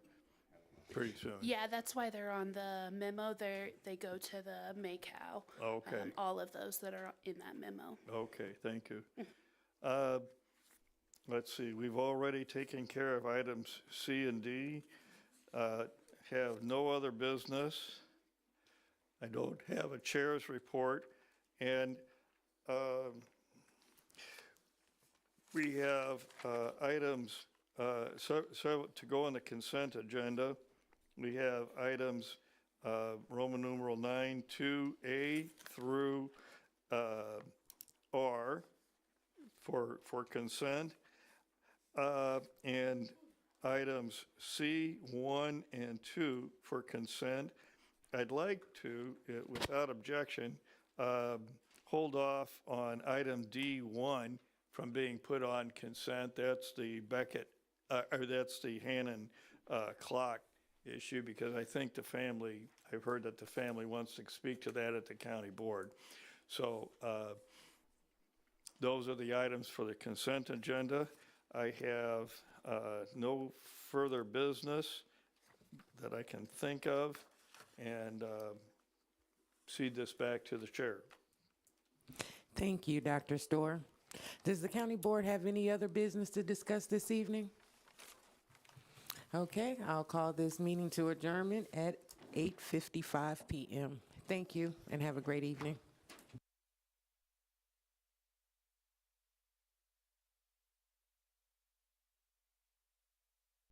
Speaker 5: pretty soon.
Speaker 11: Yeah, that's why they're on the memo. They go to the Maycow.
Speaker 5: Okay.
Speaker 11: All of those that are in that memo.
Speaker 5: Okay, thank you. Let's see, we've already taken care of items C and D. Have no other business. I don't have a chair's report. And We have items, so to go on the consent agenda, we have items Roman numeral 9, 2A through R for consent, and items C, 1, and 2 for consent. I'd like to, without objection, hold off on item D1 from being put on consent. That's the Beckett, or that's the Hannon clock issue, because I think the family, I've heard that the family wants to speak to that at the county board. So those are the items for the consent agenda. I have no further business that I can think of, and cede this back to the chair.
Speaker 1: Thank you, Dr. Storr. Does the county board have any other business to discuss this evening? Okay, I'll call this meeting to adjournment at 8:55 p.m. Thank you, and have a great evening.